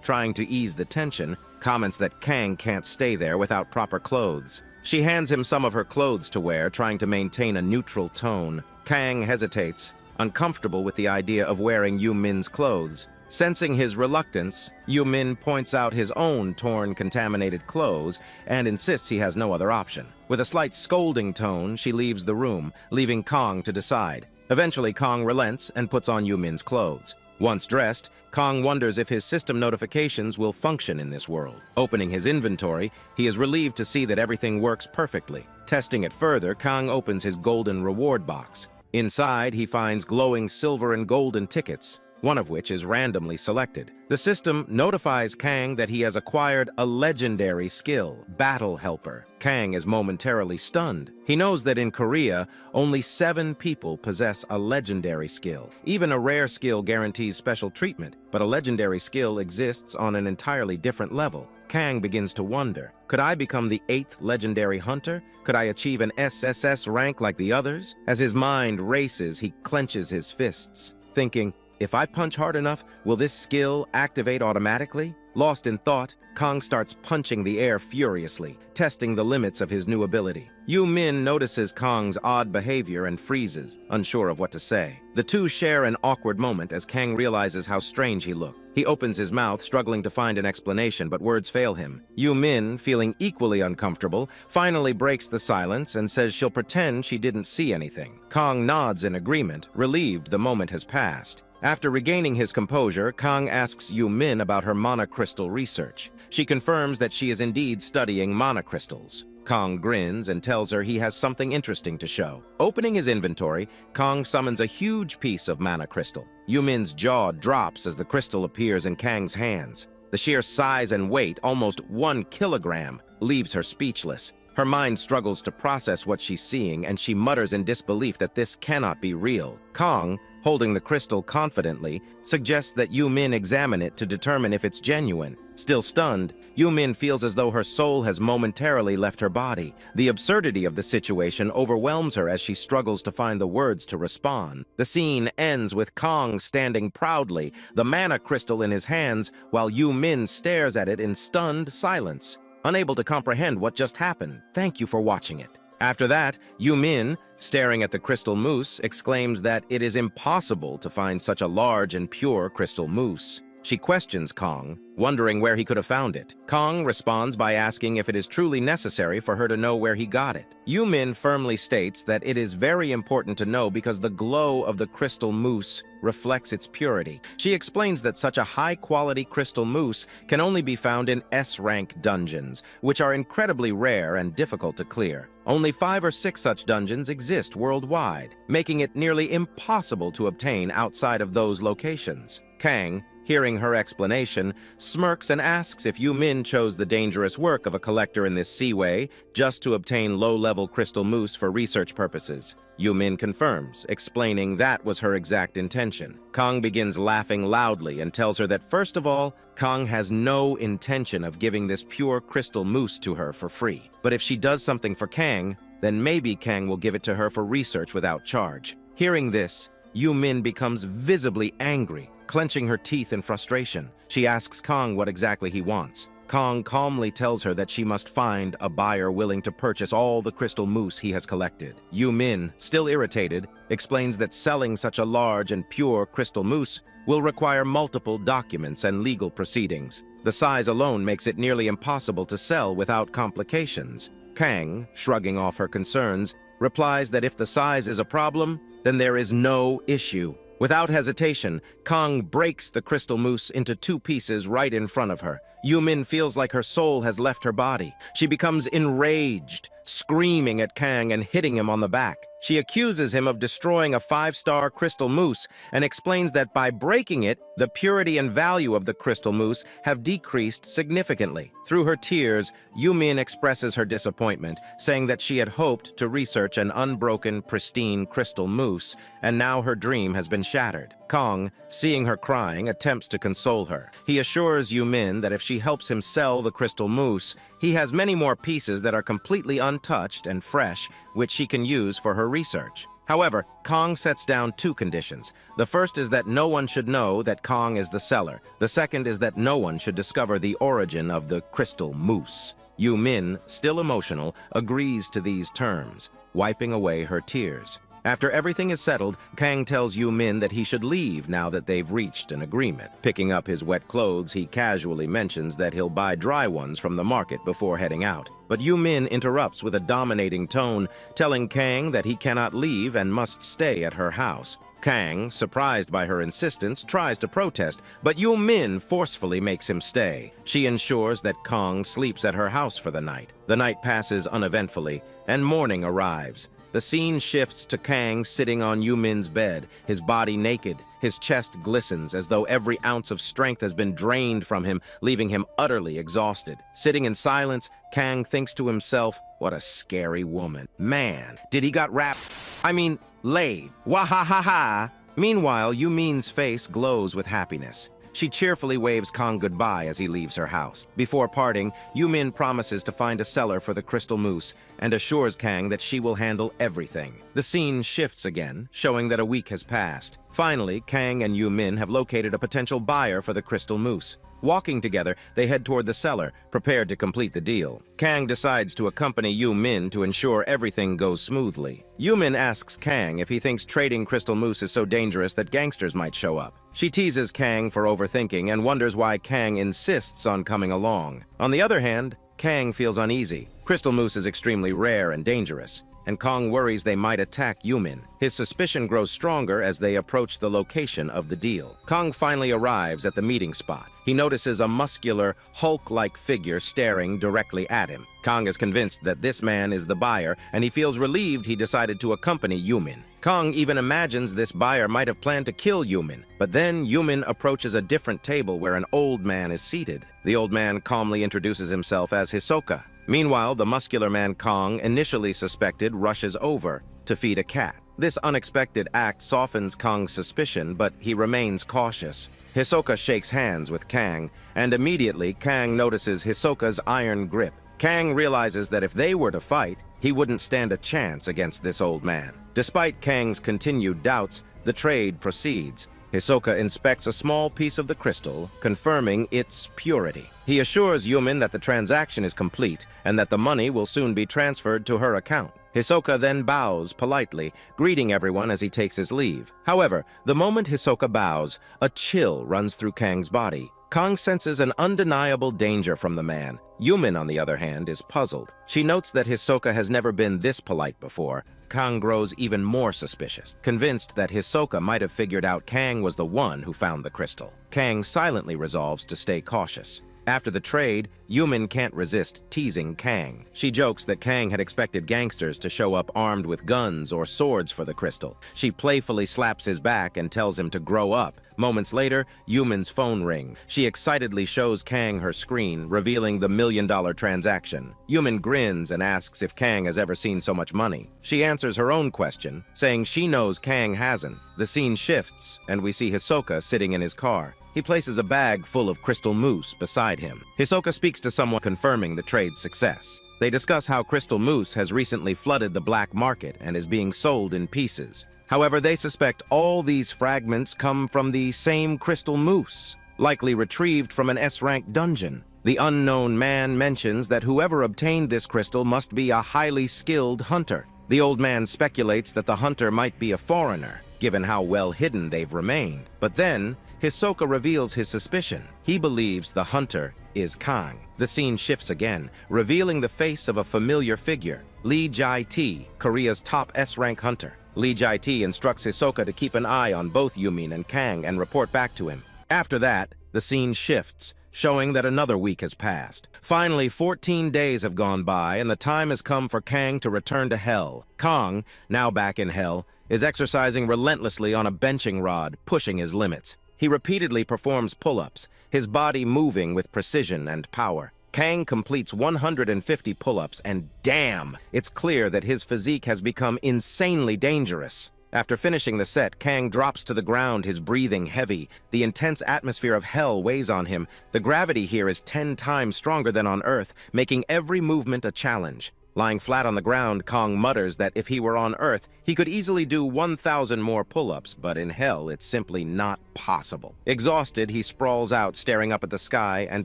trying to ease the tension, comments that Kang can't stay there without proper clothes. She hands him some of her clothes to wear, trying to maintain a neutral tone. Kang hesitates, uncomfortable with the idea of wearing Yumin's clothes. Sensing his reluctance, Yumin points out his own torn, contaminated clothes and insists he has no other option. With a slight scolding tone, she leaves the room, leaving Kang to decide. Eventually, Kang relents and puts on Yumin's clothes. Once dressed, Kang wonders if his system notifications will function in this world. Opening his inventory, he is relieved to see that everything works perfectly. Testing it further, Kang opens his golden reward box. Inside, he finds glowing silver and golden tickets, one of which is randomly selected. The system notifies Kang that he has acquired a legendary skill, Battle Helper. Kang is momentarily stunned. He knows that in Korea, only 7 people possess a legendary skill. Even a rare skill guarantees special treatment, but a legendary skill exists on an entirely different level. Kang begins to wonder, could I become the 8th legendary hunter? Could I achieve an SSS rank like the others? As his mind races, he clenches his fists, thinking, if I punch hard enough, will this skill activate automatically? Lost in thought, Kang starts punching the air furiously, testing the limits of his new ability. Yumin notices Kang's odd behavior and freezes, unsure of what to say. The two share an awkward moment as Kang realizes how strange he looked. He opens his mouth, struggling to find an explanation, but words fail him. Yumin, feeling equally uncomfortable, finally breaks the silence and says she'll pretend she didn't see anything. Kang nods in agreement, relieved the moment has passed. After regaining his composure, Kang asks Yumin about her mana crystal research. She confirms that she is indeed studying mana crystals. Kang grins and tells her he has something interesting to show. Opening his inventory, Kang summons a huge piece of mana crystal. Yumin's jaw drops as the crystal appears in Kang's hands. The sheer size and weight, almost 1 kilogram, leaves her speechless. Her mind struggles to process what she's seeing, and she mutters in disbelief that this cannot be real. Kang, holding the crystal confidently, suggests that Yumin examine it to determine if it's genuine. Still stunned, Yumin feels as though her soul has momentarily left her body. The absurdity of the situation overwhelms her as she struggles to find the words to respond. The scene ends with Kang standing proudly, the mana crystal in his hands, while Yumin stares at it in stunned silence, unable to comprehend what just happened. Thank you for watching it. After that, Yumin, staring at the crystal mousse, exclaims that it is impossible to find such a large and pure crystal mousse. She questions Kong, wondering where he could have found it. Kong responds by asking if it is truly necessary for her to know where he got it. Yumin firmly states that it is very important to know because the glow of the crystal mousse reflects its purity. She explains that such a high-quality crystal mousse can only be found in S-rank dungeons, which are incredibly rare and difficult to clear. Only 5 or 6 such dungeons exist worldwide, making it nearly impossible to obtain outside of those locations. Kang, hearing her explanation, smirks and asks if Yumin chose the dangerous work of a collector in this seaway just to obtain low-level crystal mousse for research purposes. Yumin confirms, explaining that was her exact intention. Kong begins laughing loudly and tells her that first of all, Kong has no intention of giving this pure crystal mousse to her for free. But if she does something for Kang, then maybe Kang will give it to her for research without charge. Hearing this, Yumin becomes visibly angry, clenching her teeth in frustration. She asks Kong what exactly he wants. Kong calmly tells her that she must find a buyer willing to purchase all the crystal mousse he has collected. Yumin, still irritated, explains that selling such a large and pure crystal mousse will require multiple documents and legal proceedings. The size alone makes it nearly impossible to sell without complications. Kang, shrugging off her concerns, replies that if the size is a problem, then there is no issue. Without hesitation, Kong breaks the crystal mousse into 2 pieces right in front of her. Yumin feels like her soul has left her body. She becomes enraged, screaming at Kang and hitting him on the back. She accuses him of destroying a 5-star crystal mousse and explains that by breaking it, the purity and value of the crystal mousse have decreased significantly. Through her tears, Yumin expresses her disappointment, saying that she had hoped to research an unbroken, pristine crystal mousse, and now her dream has been shattered. Kong, seeing her crying, attempts to console her. He assures Yumin that if she helps him sell the crystal mousse, he has many more pieces that are completely untouched and fresh, which she can use for her research. However, Kong sets down 2 conditions. The first is that no one should know that Kong is the seller. The second is that no one should discover the origin of the crystal mousse. Yumin, still emotional, agrees to these terms, wiping away her tears. After everything is settled, Kang tells Yumin that he should leave now that they've reached an agreement. Picking up his wet clothes, he casually mentions that he'll buy dry ones from the market before heading out. But Yumin interrupts with a dominating tone, telling Kang that he cannot leave and must stay at her house. Kang, surprised by her insistence, tries to protest, but Yumin forcefully makes him stay. She ensures that Kong sleeps at her house for the night. The night passes uneventfully, and morning arrives. The scene shifts to Kang sitting on Yumin's bed, his body naked. His chest glistens as though every ounce of strength has been drained from him, leaving him utterly exhausted. Sitting in silence, Kang thinks to himself, what a scary woman. Man, did he got laid. Wahahaha. Meanwhile, Yumin's face glows with happiness. She cheerfully waves Kong goodbye as he leaves her house. Before parting, Yumin promises to find a seller for the crystal mousse and assures Kang that she will handle everything. The scene shifts again, showing that a week has passed. Finally, Kang and Yumin have located a potential buyer for the crystal mousse. Walking together, they head toward the seller, prepared to complete the deal. Kang decides to accompany Yumin to ensure everything goes smoothly. Yumin asks Kang if he thinks trading crystal mousse is so dangerous that gangsters might show up. She teases Kang for overthinking and wonders why Kang insists on coming along. On the other hand, Kang feels uneasy. Crystal mousse is extremely rare and dangerous, and Kong worries they might attack Yumin. His suspicion grows stronger as they approach the location of the deal. Kong finally arrives at the meeting spot. He notices a muscular, Hulk-like figure staring directly at him. Kong is convinced that this man is the buyer, and he feels relieved he decided to accompany Yumin. Kong even imagines this buyer might have planned to kill Yumin, but then Yumin approaches a different table where an old man is seated. The old man calmly introduces himself as Hisoka. Meanwhile, the muscular man Kong initially suspected rushes over to feed a cat. This unexpected act softens Kong's suspicion, but he remains cautious. Hisoka shakes hands with Kang, and immediately Kang notices Hisoka's iron grip. Kang realizes that if they were to fight, he wouldn't stand a chance against this old man. Despite Kang's continued doubts, the trade proceeds. Hisoka inspects a small piece of the crystal, confirming its purity. He assures Yumin that the transaction is complete and that the money will soon be transferred to her account. Hisoka then bows politely, greeting everyone as he takes his leave. However, the moment Hisoka bows, a chill runs through Kang's body. Kang senses an undeniable danger from the man. Yumin, on the other hand, is puzzled. She notes that Hisoka has never been this polite before. Kang grows even more suspicious, convinced that Hisoka might have figured out Kang was the one who found the crystal. Kang silently resolves to stay cautious. After the trade, Yumin can't resist teasing Kang. She jokes that Kang had expected gangsters to show up armed with guns or swords for the crystal. She playfully slaps his back and tells him to grow up. Moments later, Yumin's phone rings. She excitedly shows Kang her screen, revealing the $1 million transaction. Yumin grins and asks if Kang has ever seen so much money. She answers her own question, saying she knows Kang hasn't. The scene shifts, and we see Hisoka sitting in his car. He places a bag full of crystal mousse beside him. Hisoka speaks to someone confirming the trade's success. They discuss how crystal mousse has recently flooded the black market and is being sold in pieces. However, they suspect all these fragments come from the same crystal mousse, likely retrieved from an S-rank dungeon. The unknown man mentions that whoever obtained this crystal must be a highly skilled hunter. The old man speculates that the hunter might be a foreigner, given how well hidden they've remained. But then, Hisoka reveals his suspicion. He believes the hunter is Kang. The scene shifts again, revealing the face of a familiar figure, Lee Jae-tae, Korea's top S-rank hunter. Lee Jae-tae instructs Hisoka to keep an eye on both Yumin and Kang and report back to him. After that, the scene shifts, showing that another week has passed. Finally, 14 days have gone by, and the time has come for Kang to return to Hell. Kang, now back in Hell, is exercising relentlessly on a benching rod, pushing his limits. He repeatedly performs pull-ups, his body moving with precision and power. Kang completes 150 pull-ups, and damn, it's clear that his physique has become insanely dangerous. After finishing the set, Kang drops to the ground, his breathing heavy. The intense atmosphere of Hell weighs on him. The gravity here is 10 times stronger than on Earth, making every movement a challenge. Lying flat on the ground, Kang mutters that if he were on Earth, he could easily do 1,000 more pull-ups, but in Hell, it's simply not possible. Exhausted, he sprawls out, staring up at the sky, and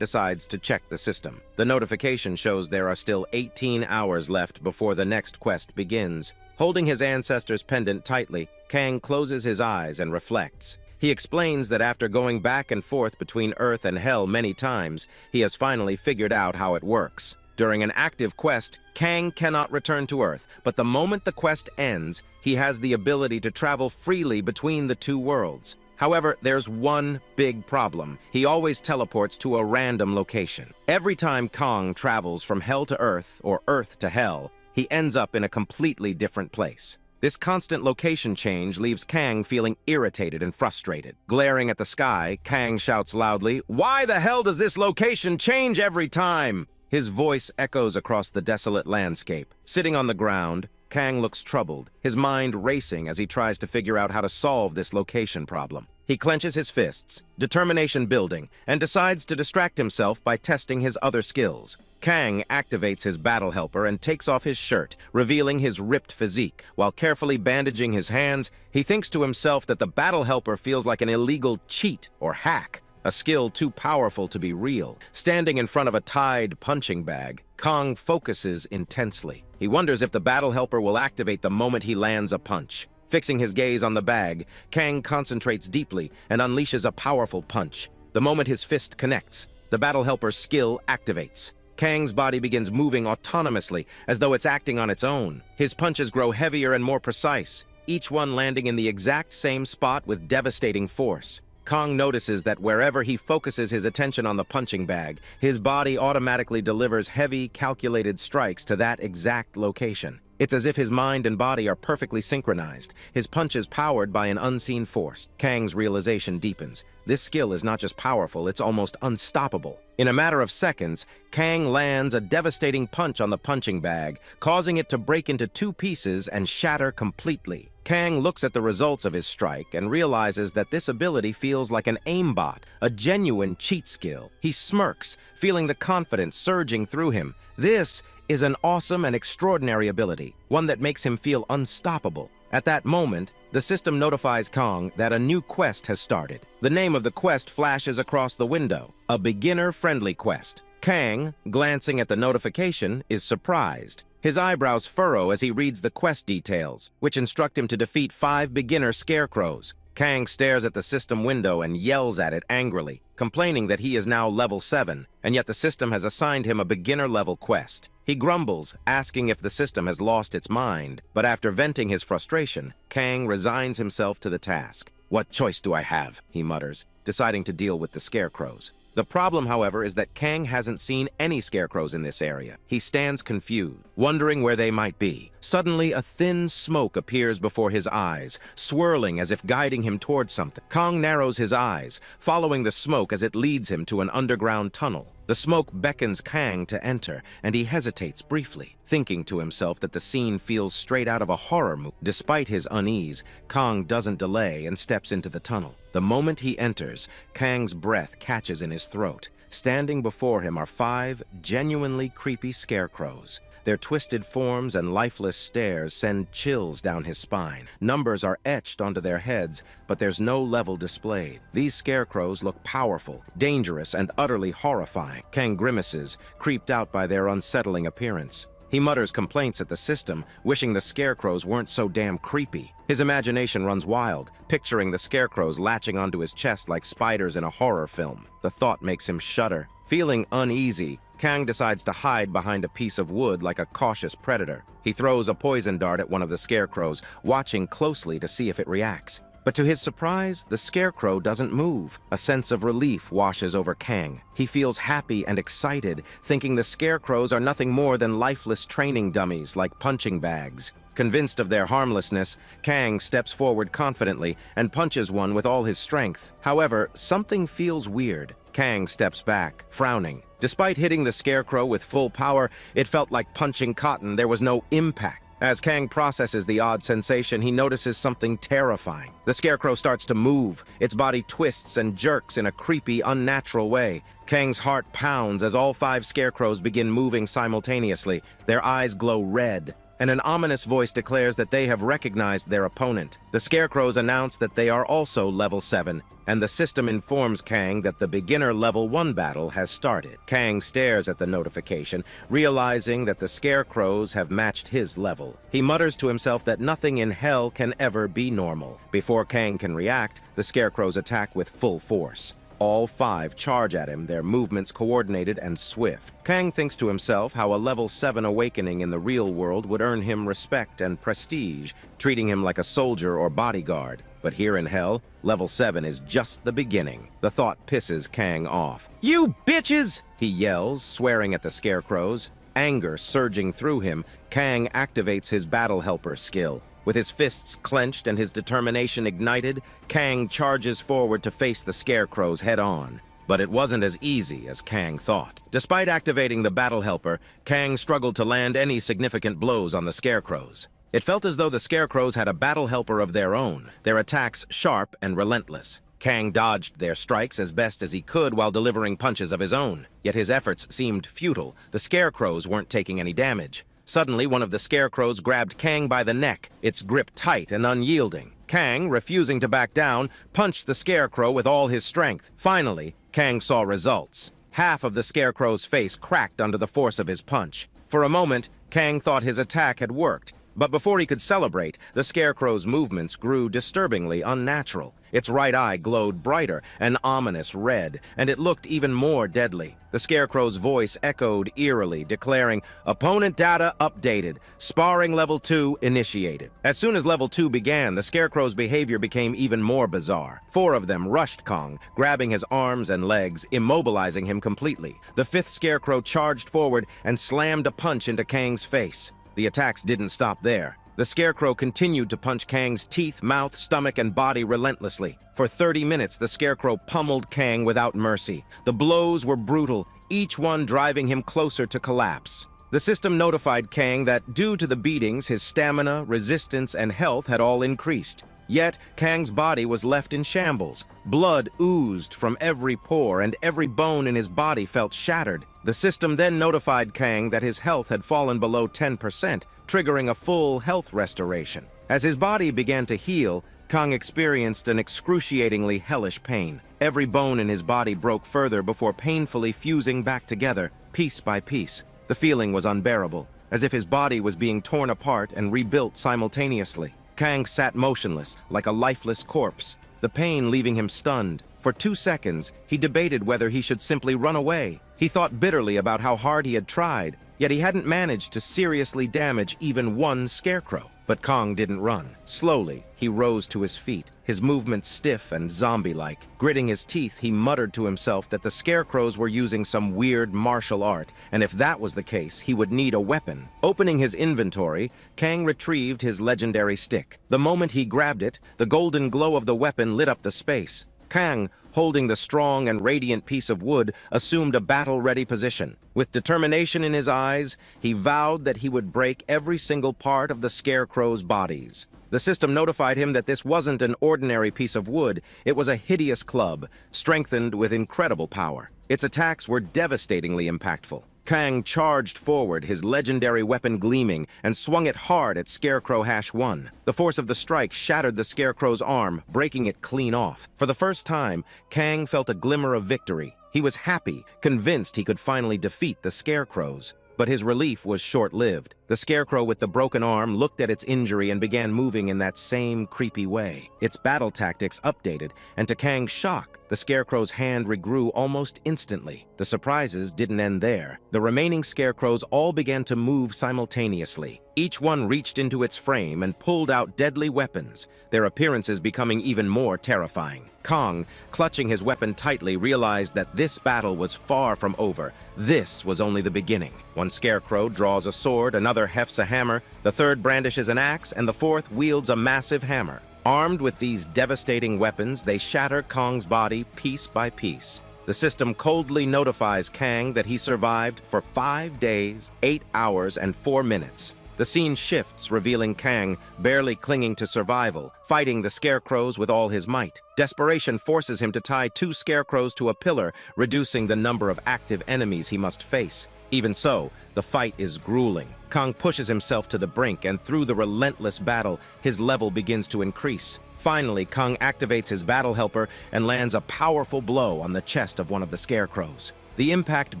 decides to check the system. The notification shows there are still 18 hours left before the next quest begins. Holding his ancestor's pendant tightly, Kang closes his eyes and reflects. He explains that after going back and forth between Earth and Hell many times, he has finally figured out how it works. During an active quest, Kang cannot return to Earth, but the moment the quest ends, he has the ability to travel freely between the two worlds. However, there's one big problem. He always teleports to a random location. Every time Kang travels from Hell to Earth, or Earth to Hell, he ends up in a completely different place. This constant location change leaves Kang feeling irritated and frustrated. Glaring at the sky, Kang shouts loudly, "Why the hell does this location change every time?" His voice echoes across the desolate landscape. Sitting on the ground, Kang looks troubled, his mind racing as he tries to figure out how to solve this location problem. He clenches his fists, determination building, and decides to distract himself by testing his other skills. Kang activates his battle helper and takes off his shirt, revealing his ripped physique. While carefully bandaging his hands, he thinks to himself that the battle helper feels like an illegal cheat or hack, a skill too powerful to be real. Standing in front of a tied punching bag, Kang focuses intensely. He wonders if the battle helper will activate the moment he lands a punch. Fixing his gaze on the bag, Kang concentrates deeply and unleashes a powerful punch. The moment his fist connects, the battle helper's skill activates. Kang's body begins moving autonomously, as though it's acting on its own. His punches grow heavier and more precise, each one landing in the exact same spot with devastating force. Kang notices that wherever he focuses his attention on the punching bag, his body automatically delivers heavy, calculated strikes to that exact location. It's as if his mind and body are perfectly synchronized, his punches powered by an unseen force. Kang's realization deepens. This skill is not just powerful, it's almost unstoppable. In a matter of seconds, Kang lands a devastating punch on the punching bag, causing it to break into 2 pieces and shatter completely. Kang looks at the results of his strike and realizes that this ability feels like an aimbot, a genuine cheat skill. He smirks, feeling the confidence surging through him. This is an awesome and extraordinary ability, one that makes him feel unstoppable. At that moment, the system notifies Kang that a new quest has started. The name of the quest flashes across the window, a beginner-friendly quest. Kang, glancing at the notification, is surprised. His eyebrows furrow as he reads the quest details, which instruct him to defeat 5 beginner scarecrows. Kang stares at the system window and yells at it angrily, complaining that he is now level 7, and yet the system has assigned him a beginner-level quest. He grumbles, asking if the system has lost its mind, but after venting his frustration, Kang resigns himself to the task. "What choice do I have?" he mutters, deciding to deal with the scarecrows. The problem, however, is that Kang hasn't seen any scarecrows in this area. He stands confused, wondering where they might be. Suddenly, a thin smoke appears before his eyes, swirling as if guiding him towards something. Kang narrows his eyes, following the smoke as it leads him to an underground tunnel. The smoke beckons Kang to enter, and he hesitates briefly, thinking to himself that the scene feels straight out of a horror movie. Despite his unease, Kang doesn't delay and steps into the tunnel. The moment he enters, Kang's breath catches in his throat. Standing before him are 5 genuinely creepy scarecrows. Their twisted forms and lifeless stares send chills down his spine. Numbers are etched onto their heads, but there's no level displayed. These scarecrows look powerful, dangerous, and utterly horrifying. Kang grimaces, creeped out by their unsettling appearance. He mutters complaints at the system, wishing the scarecrows weren't so damn creepy. His imagination runs wild, picturing the scarecrows latching onto his chest like spiders in a horror film. The thought makes him shudder. Feeling uneasy, Kang decides to hide behind a piece of wood like a cautious predator. He throws a poison dart at one of the scarecrows, watching closely to see if it reacts. But to his surprise, the scarecrow doesn't move. A sense of relief washes over Kang. He feels happy and excited, thinking the scarecrows are nothing more than lifeless training dummies like punching bags. Convinced of their harmlessness, Kang steps forward confidently and punches one with all his strength. However, something feels weird. Kang steps back, frowning. Despite hitting the scarecrow with full power, it felt like punching cotton. There was no impact. As Kang processes the odd sensation, he notices something terrifying. The scarecrow starts to move. Its body twists and jerks in a creepy, unnatural way. Kang's heart pounds as all 5 scarecrows begin moving simultaneously. Their eyes glow red, and an ominous voice declares that they have recognized their opponent. The scarecrows announce that they are also level 7, and the system informs Kang that the beginner level 1 battle has started. Kang stares at the notification, realizing that the scarecrows have matched his level. He mutters to himself that nothing in hell can ever be normal. Before Kang can react, the scarecrows attack with full force. All 5 charge at him, their movements coordinated and swift. Kang thinks to himself how a level 7 awakening in the real world would earn him respect and prestige, treating him like a soldier or bodyguard. But here in hell, level 7 is just the beginning. The thought pisses Kang off. "You bitches!" he yells, swearing at the scarecrows. Anger surging through him, Kang activates his battle helper skill. With his fists clenched and his determination ignited, Kang charges forward to face the scarecrows head-on. But it wasn't as easy as Kang thought. Despite activating the battle helper, Kang struggled to land any significant blows on the scarecrows. It felt as though the scarecrows had a battle helper of their own, their attacks sharp and relentless. Kang dodged their strikes as best as he could while delivering punches of his own. Yet his efforts seemed futile. The scarecrows weren't taking any damage. Suddenly, one of the scarecrows grabbed Kang by the neck, its grip tight and unyielding. Kang, refusing to back down, punched the scarecrow with all his strength. Finally, Kang saw results. Half of the scarecrow's face cracked under the force of his punch. For a moment, Kang thought his attack had worked. But before he could celebrate, the scarecrow's movements grew disturbingly unnatural. Its right eye glowed brighter, an ominous red, and it looked even more deadly. The scarecrow's voice echoed eerily, declaring, "Opponent data updated. Sparring level 2 initiated." As soon as level 2 began, the scarecrow's behavior became even more bizarre. 4 of them rushed Kang, grabbing his arms and legs, immobilizing him completely. The 5th scarecrow charged forward and slammed a punch into Kang's face. The attacks didn't stop there. The scarecrow continued to punch Kang's teeth, mouth, stomach, and body relentlessly. For 30 minutes, the scarecrow pummeled Kang without mercy. The blows were brutal, each one driving him closer to collapse. The system notified Kang that due to the beatings, his stamina, resistance, and health had all increased. Yet, Kang's body was left in shambles. Blood oozed from every pore, and every bone in his body felt shattered. The system then notified Kang that his health had fallen below 10%, triggering a full health restoration. As his body began to heal, Kang experienced an excruciatingly hellish pain. Every bone in his body broke further before painfully fusing back together, piece by piece. The feeling was unbearable. as if his body was being torn apart and rebuilt simultaneously. Kang sat motionless, like a lifeless corpse, the pain leaving him stunned. For 2 seconds, he debated whether he should simply run away. He thought bitterly about how hard he had tried, yet he hadn't managed to seriously damage even one scarecrow. But Kang didn't run. Slowly, he rose to his feet, his movements stiff and zombie-like. Gritting his teeth, he muttered to himself that the scarecrows were using some weird martial art, and if that was the case, he would need a weapon. Opening his inventory, Kang retrieved his legendary stick. The moment he grabbed it, the golden glow of the weapon lit up the space. Kang, holding the strong and radiant piece of wood, assumed a battle-ready position. With determination in his eyes, he vowed that he would break every single part of the scarecrow's bodies. The system notified him that this wasn't an ordinary piece of wood, it was a hideous club, strengthened with incredible power. Its attacks were devastatingly impactful. Kang charged forward, his legendary weapon gleaming, and swung it hard at Scarecrow #1. The force of the strike shattered the Scarecrow's arm, breaking it clean off. For the first time, Kang felt a glimmer of victory. He was happy, convinced he could finally defeat the Scarecrows. But his relief was short-lived. The Scarecrow with the broken arm looked at its injury and began moving in that same creepy way. Its battle tactics updated, and to Kang's shock, the Scarecrow's hand regrew almost instantly. The surprises didn't end there. The remaining Scarecrows all began to move simultaneously. Each one reached into its frame and pulled out deadly weapons, their appearances becoming even more terrifying. Kang, clutching his weapon tightly, realized that this battle was far from over. This was only the beginning. One Scarecrow draws a sword, another hefts a hammer, the third brandishes an axe, and the fourth wields a massive hammer. Armed with these devastating weapons, they shatter Kang's body piece by piece. The system coldly notifies Kang that he survived for 5 days, 8 hours, and 4 minutes. The scene shifts, revealing Kang barely clinging to survival, fighting the Scarecrows with all his might. Desperation forces him to tie 2 Scarecrows to a pillar, reducing the number of active enemies he must face. Even so, the fight is grueling. Kang pushes himself to the brink, and through the relentless battle, his level begins to increase. Finally, Kang activates his battle helper and lands a powerful blow on the chest of one of the Scarecrows. The impact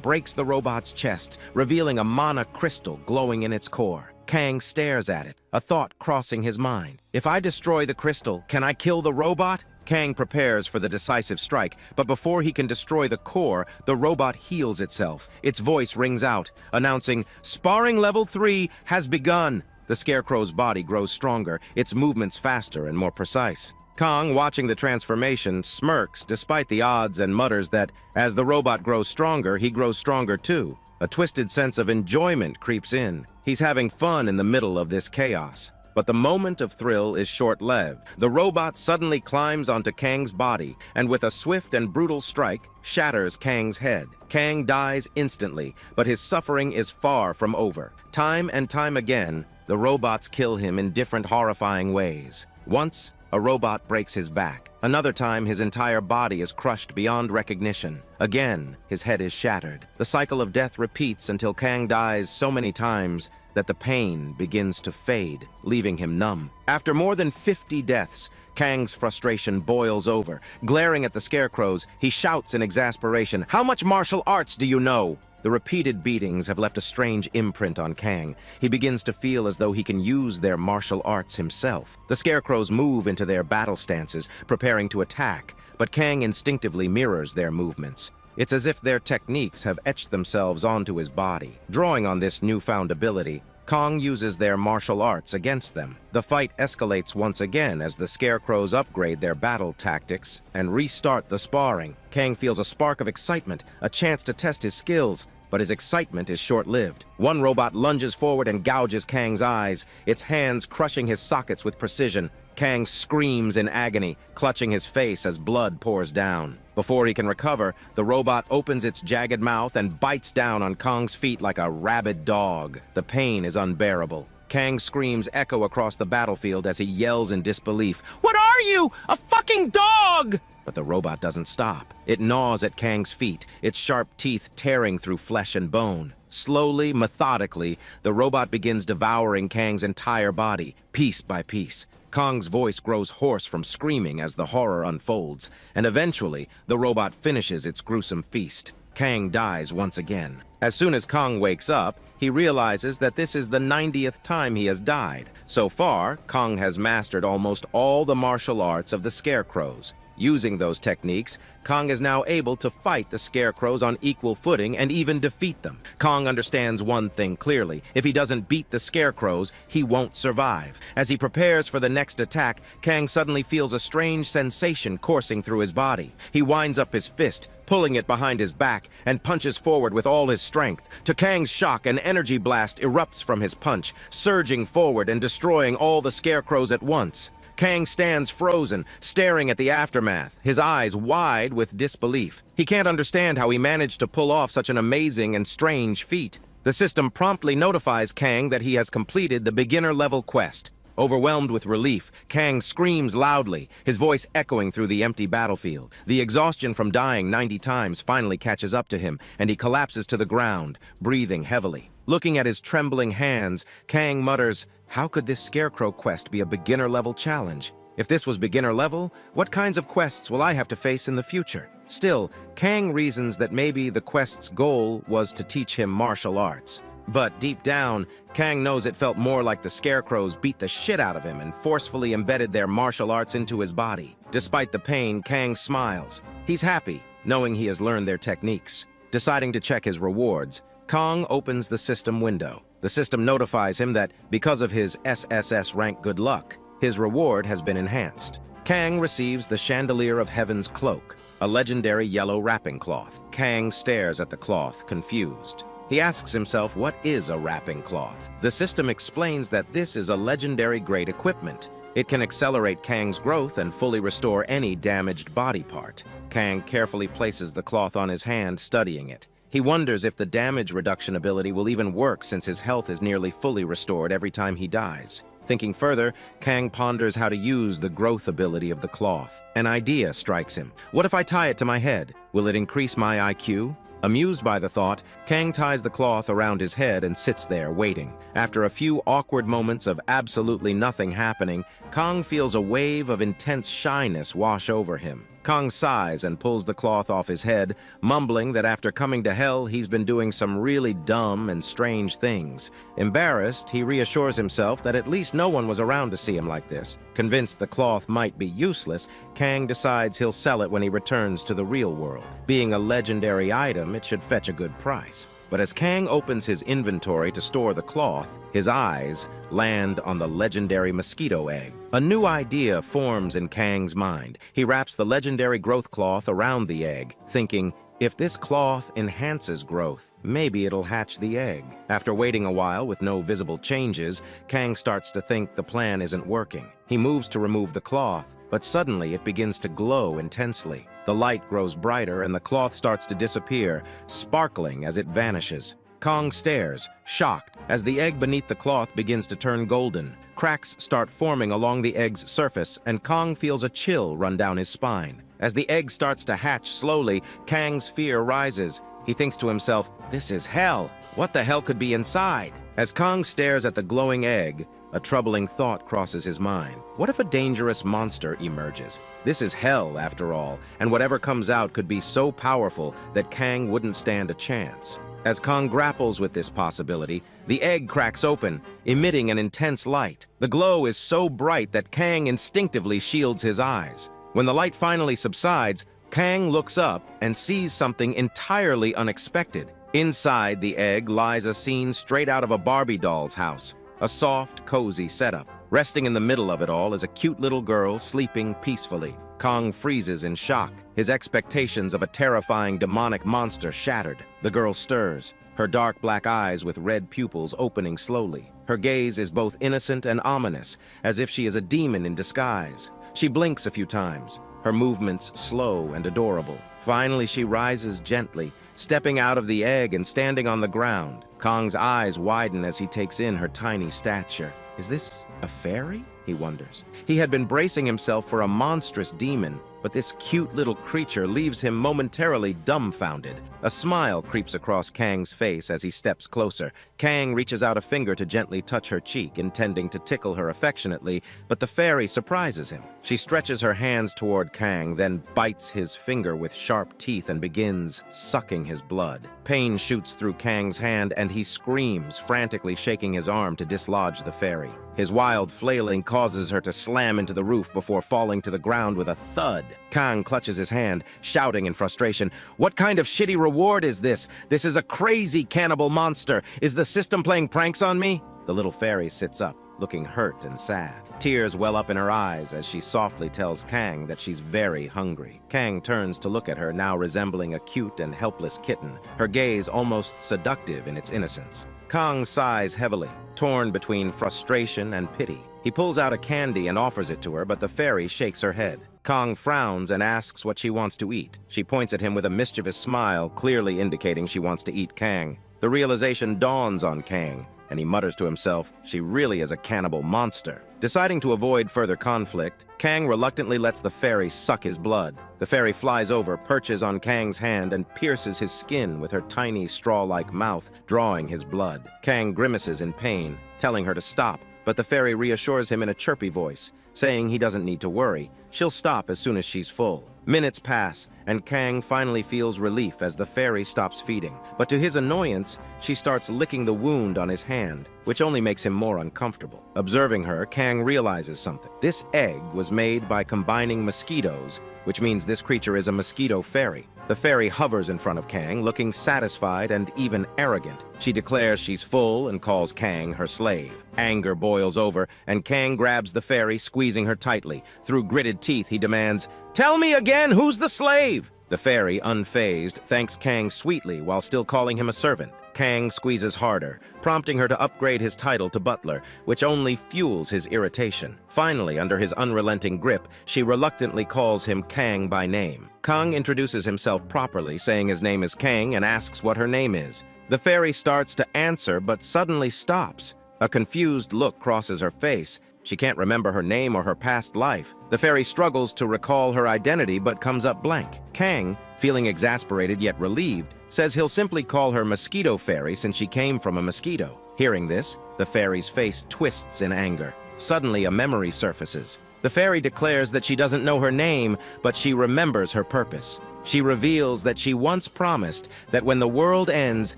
breaks the robot's chest, revealing a mana crystal glowing in its core. Kang stares at it, a thought crossing his mind. If I destroy the crystal, can I kill the robot? Kang prepares for the decisive strike, but before he can destroy the core, the robot heals itself. Its voice rings out, announcing, "Sparring level 3 has begun." The Scarecrow's body grows stronger, its movements faster and more precise. Kang, watching the transformation, smirks despite the odds and mutters that, as the robot grows stronger, he grows stronger too. A twisted sense of enjoyment creeps in. He's having fun in the middle of this chaos. But the moment of thrill is short-lived. The robot suddenly climbs onto Kang's body, and with a swift and brutal strike, shatters Kang's head. Kang dies instantly, but his suffering is far from over. Time and time again, the robots kill him in different horrifying ways. Once, a robot breaks his back. Another time, his entire body is crushed beyond recognition. Again, his head is shattered. The cycle of death repeats until Kang dies so many times that the pain begins to fade, leaving him numb. After more than 50 deaths, Kang's frustration boils over. Glaring at the Scarecrows, he shouts in exasperation, "How much martial arts do you know?" The repeated beatings have left a strange imprint on Kang. He begins to feel as though he can use their martial arts himself. The Scarecrows move into their battle stances, preparing to attack, but Kang instinctively mirrors their movements. It's as if their techniques have etched themselves onto his body. Drawing on this newfound ability, Kang uses their martial arts against them. The fight escalates once again as the Scarecrows upgrade their battle tactics and restart the sparring. Kang feels a spark of excitement, a chance to test his skills, but his excitement is short-lived. One robot lunges forward and gouges Kang's eyes, its hands crushing his sockets with precision. Kang screams in agony, clutching his face as blood pours down. Before he can recover, the robot opens its jagged mouth and bites down on Kang's feet like a rabid dog. The pain is unbearable. Kang's screams echo across the battlefield as he yells in disbelief, "What are you? A fucking dog!" But the robot doesn't stop. It gnaws at Kang's feet, its sharp teeth tearing through flesh and bone. Slowly, methodically, the robot begins devouring Kang's entire body, piece by piece. Kang's voice grows hoarse from screaming as the horror unfolds, and eventually, the robot finishes its gruesome feast. Kang dies once again. As soon as Kong wakes up, he realizes that this is the 90th time he has died. So far, Kong has mastered almost all the martial arts of the scarecrows. Using those techniques, Kong is now able to fight the scarecrows on equal footing and even defeat them. Kong understands one thing clearly: if he doesn't beat the scarecrows, he won't survive. As he prepares for the next attack, Kang suddenly feels a strange sensation coursing through his body. He winds up his fist, pulling it behind his back, and punches forward with all his strength. To Kang's shock, an energy blast erupts from his punch, surging forward and destroying all the scarecrows at once. Kang stands frozen, staring at the aftermath, his eyes wide with disbelief. He can't understand how he managed to pull off such an amazing and strange feat. The system promptly notifies Kang that he has completed the beginner-level quest. Overwhelmed with relief, Kang screams loudly, his voice echoing through the empty battlefield. The exhaustion from dying 90 times finally catches up to him, and he collapses to the ground, breathing heavily. Looking at his trembling hands, Kang mutters, "How could this scarecrow quest be a beginner-level challenge? If this was beginner-level, what kinds of quests will I have to face in the future?" Still, Kang reasons that maybe the quest's goal was to teach him martial arts. But deep down, Kang knows it felt more like the scarecrows beat the shit out of him and forcefully embedded their martial arts into his body. Despite the pain, Kang smiles. He's happy, knowing he has learned their techniques. Deciding to check his rewards, Kong opens the system window. The system notifies him that, because of his SSS rank good luck, his reward has been enhanced. Kang receives the Chandelier of Heaven's cloak, a legendary yellow wrapping cloth. Kang stares at the cloth, confused. He asks himself, what is a wrapping cloth? The system explains that this is a legendary grade equipment. It can accelerate Kang's growth and fully restore any damaged body part. Kang carefully places the cloth on his hand, studying it. He wonders if the damage reduction ability will even work since his health is nearly fully restored every time he dies. Thinking further, Kang ponders how to use the growth ability of the cloth. An idea strikes him. What if I tie it to my head? Will it increase my IQ? Amused by the thought, Kang ties the cloth around his head and sits there, waiting. After a few awkward moments of absolutely nothing happening, Kang feels a wave of intense shyness wash over him. Kang sighs and pulls the cloth off his head, mumbling that after coming to hell, he's been doing some really dumb and strange things. Embarrassed, he reassures himself that at least no one was around to see him like this. Convinced the cloth might be useless, Kang decides he'll sell it when he returns to the real world. Being a legendary item, it should fetch a good price. But as Kang opens his inventory to store the cloth, his eyes land on the legendary mosquito egg. A new idea forms in Kang's mind. He wraps the legendary growth cloth around the egg, thinking, if this cloth enhances growth, maybe it'll hatch the egg. After waiting a while with no visible changes, Kang starts to think the plan isn't working. He moves to remove the cloth, but suddenly it begins to glow intensely. The light grows brighter and the cloth starts to disappear, sparkling as it vanishes. Kang stares, shocked, as the egg beneath the cloth begins to turn golden. Cracks start forming along the egg's surface, and Kang feels a chill run down his spine. As the egg starts to hatch slowly, Kang's fear rises. He thinks to himself, this is hell. What the hell could be inside? As Kang stares at the glowing egg, a troubling thought crosses his mind. What if a dangerous monster emerges? This is hell, after all, and whatever comes out could be so powerful that Kang wouldn't stand a chance. As Kang grapples with this possibility, the egg cracks open, emitting an intense light. The glow is so bright that Kang instinctively shields his eyes. When the light finally subsides, Kang looks up and sees something entirely unexpected. Inside the egg lies a scene straight out of a Barbie doll's house. A soft, cozy setup. Resting in the middle of it all is a cute little girl sleeping peacefully. Kang freezes in shock, his expectations of a terrifying demonic monster shattered. The girl stirs, her dark black eyes with red pupils opening slowly. Her gaze is both innocent and ominous, as if she is a demon in disguise. She blinks a few times, her movements slow and adorable. Finally, she rises gently, stepping out of the egg and standing on the ground. Kong's eyes widen as he takes in her tiny stature. Is this a fairy? He wonders. He had been bracing himself for a monstrous demon, but this cute little creature leaves him momentarily dumbfounded. A smile creeps across Kang's face as he steps closer. Kang reaches out a finger to gently touch her cheek, intending to tickle her affectionately, but the fairy surprises him. She stretches her hands toward Kang, then bites his finger with sharp teeth and begins sucking his blood. Pain shoots through Kang's hand, and he screams, frantically shaking his arm to dislodge the fairy. His wild flailing causes her to slam into the roof before falling to the ground with a thud. Kang clutches his hand, shouting in frustration, "What kind of shitty reward is this? This is a crazy cannibal monster. Is the system playing pranks on me?" The little fairy sits up, looking hurt and sad. Tears well up in her eyes as she softly tells Kang that she's very hungry. Kang turns to look at her, now resembling a cute and helpless kitten, her gaze almost seductive in its innocence. Kang sighs heavily, torn between frustration and pity. He pulls out a candy and offers it to her, but the fairy shakes her head. Kang frowns and asks what she wants to eat. She points at him with a mischievous smile, clearly indicating she wants to eat Kang. The realization dawns on Kang, and he mutters to himself, she really is a cannibal monster. Deciding to avoid further conflict, Kang reluctantly lets the fairy suck his blood. The fairy flies over, perches on Kang's hand, and pierces his skin with her tiny straw-like mouth, drawing his blood. Kang grimaces in pain, telling her to stop, but the fairy reassures him in a chirpy voice, saying he doesn't need to worry. She'll stop as soon as she's full. Minutes pass, and Kang finally feels relief as the fairy stops feeding. But to his annoyance, she starts licking the wound on his hand, which only makes him more uncomfortable. Observing her, Kang realizes something. This egg was made by combining mosquitoes, which means this creature is a mosquito fairy. The fairy hovers in front of Kang, looking satisfied and even arrogant. She declares she's full and calls Kang her slave. Anger boils over, and Kang grabs the fairy, squeezing her tightly. Through gritted teeth, he demands, "Tell me again, who's the slave?" The fairy, unfazed, thanks Kang sweetly while still calling him a servant. Kang squeezes harder, prompting her to upgrade his title to butler, which only fuels his irritation. Finally, under his unrelenting grip, she reluctantly calls him Kang by name. Kang introduces himself properly, saying his name is Kang, and asks what her name is. The fairy starts to answer, but suddenly stops. A confused look crosses her face. She can't remember her name or her past life. The fairy struggles to recall her identity but comes up blank. Kang, feeling exasperated yet relieved, says he'll simply call her Mosquito Fairy since she came from a mosquito. Hearing this, the fairy's face twists in anger. Suddenly, a memory surfaces. The fairy declares that she doesn't know her name, but she remembers her purpose. She reveals that she once promised that when the world ends,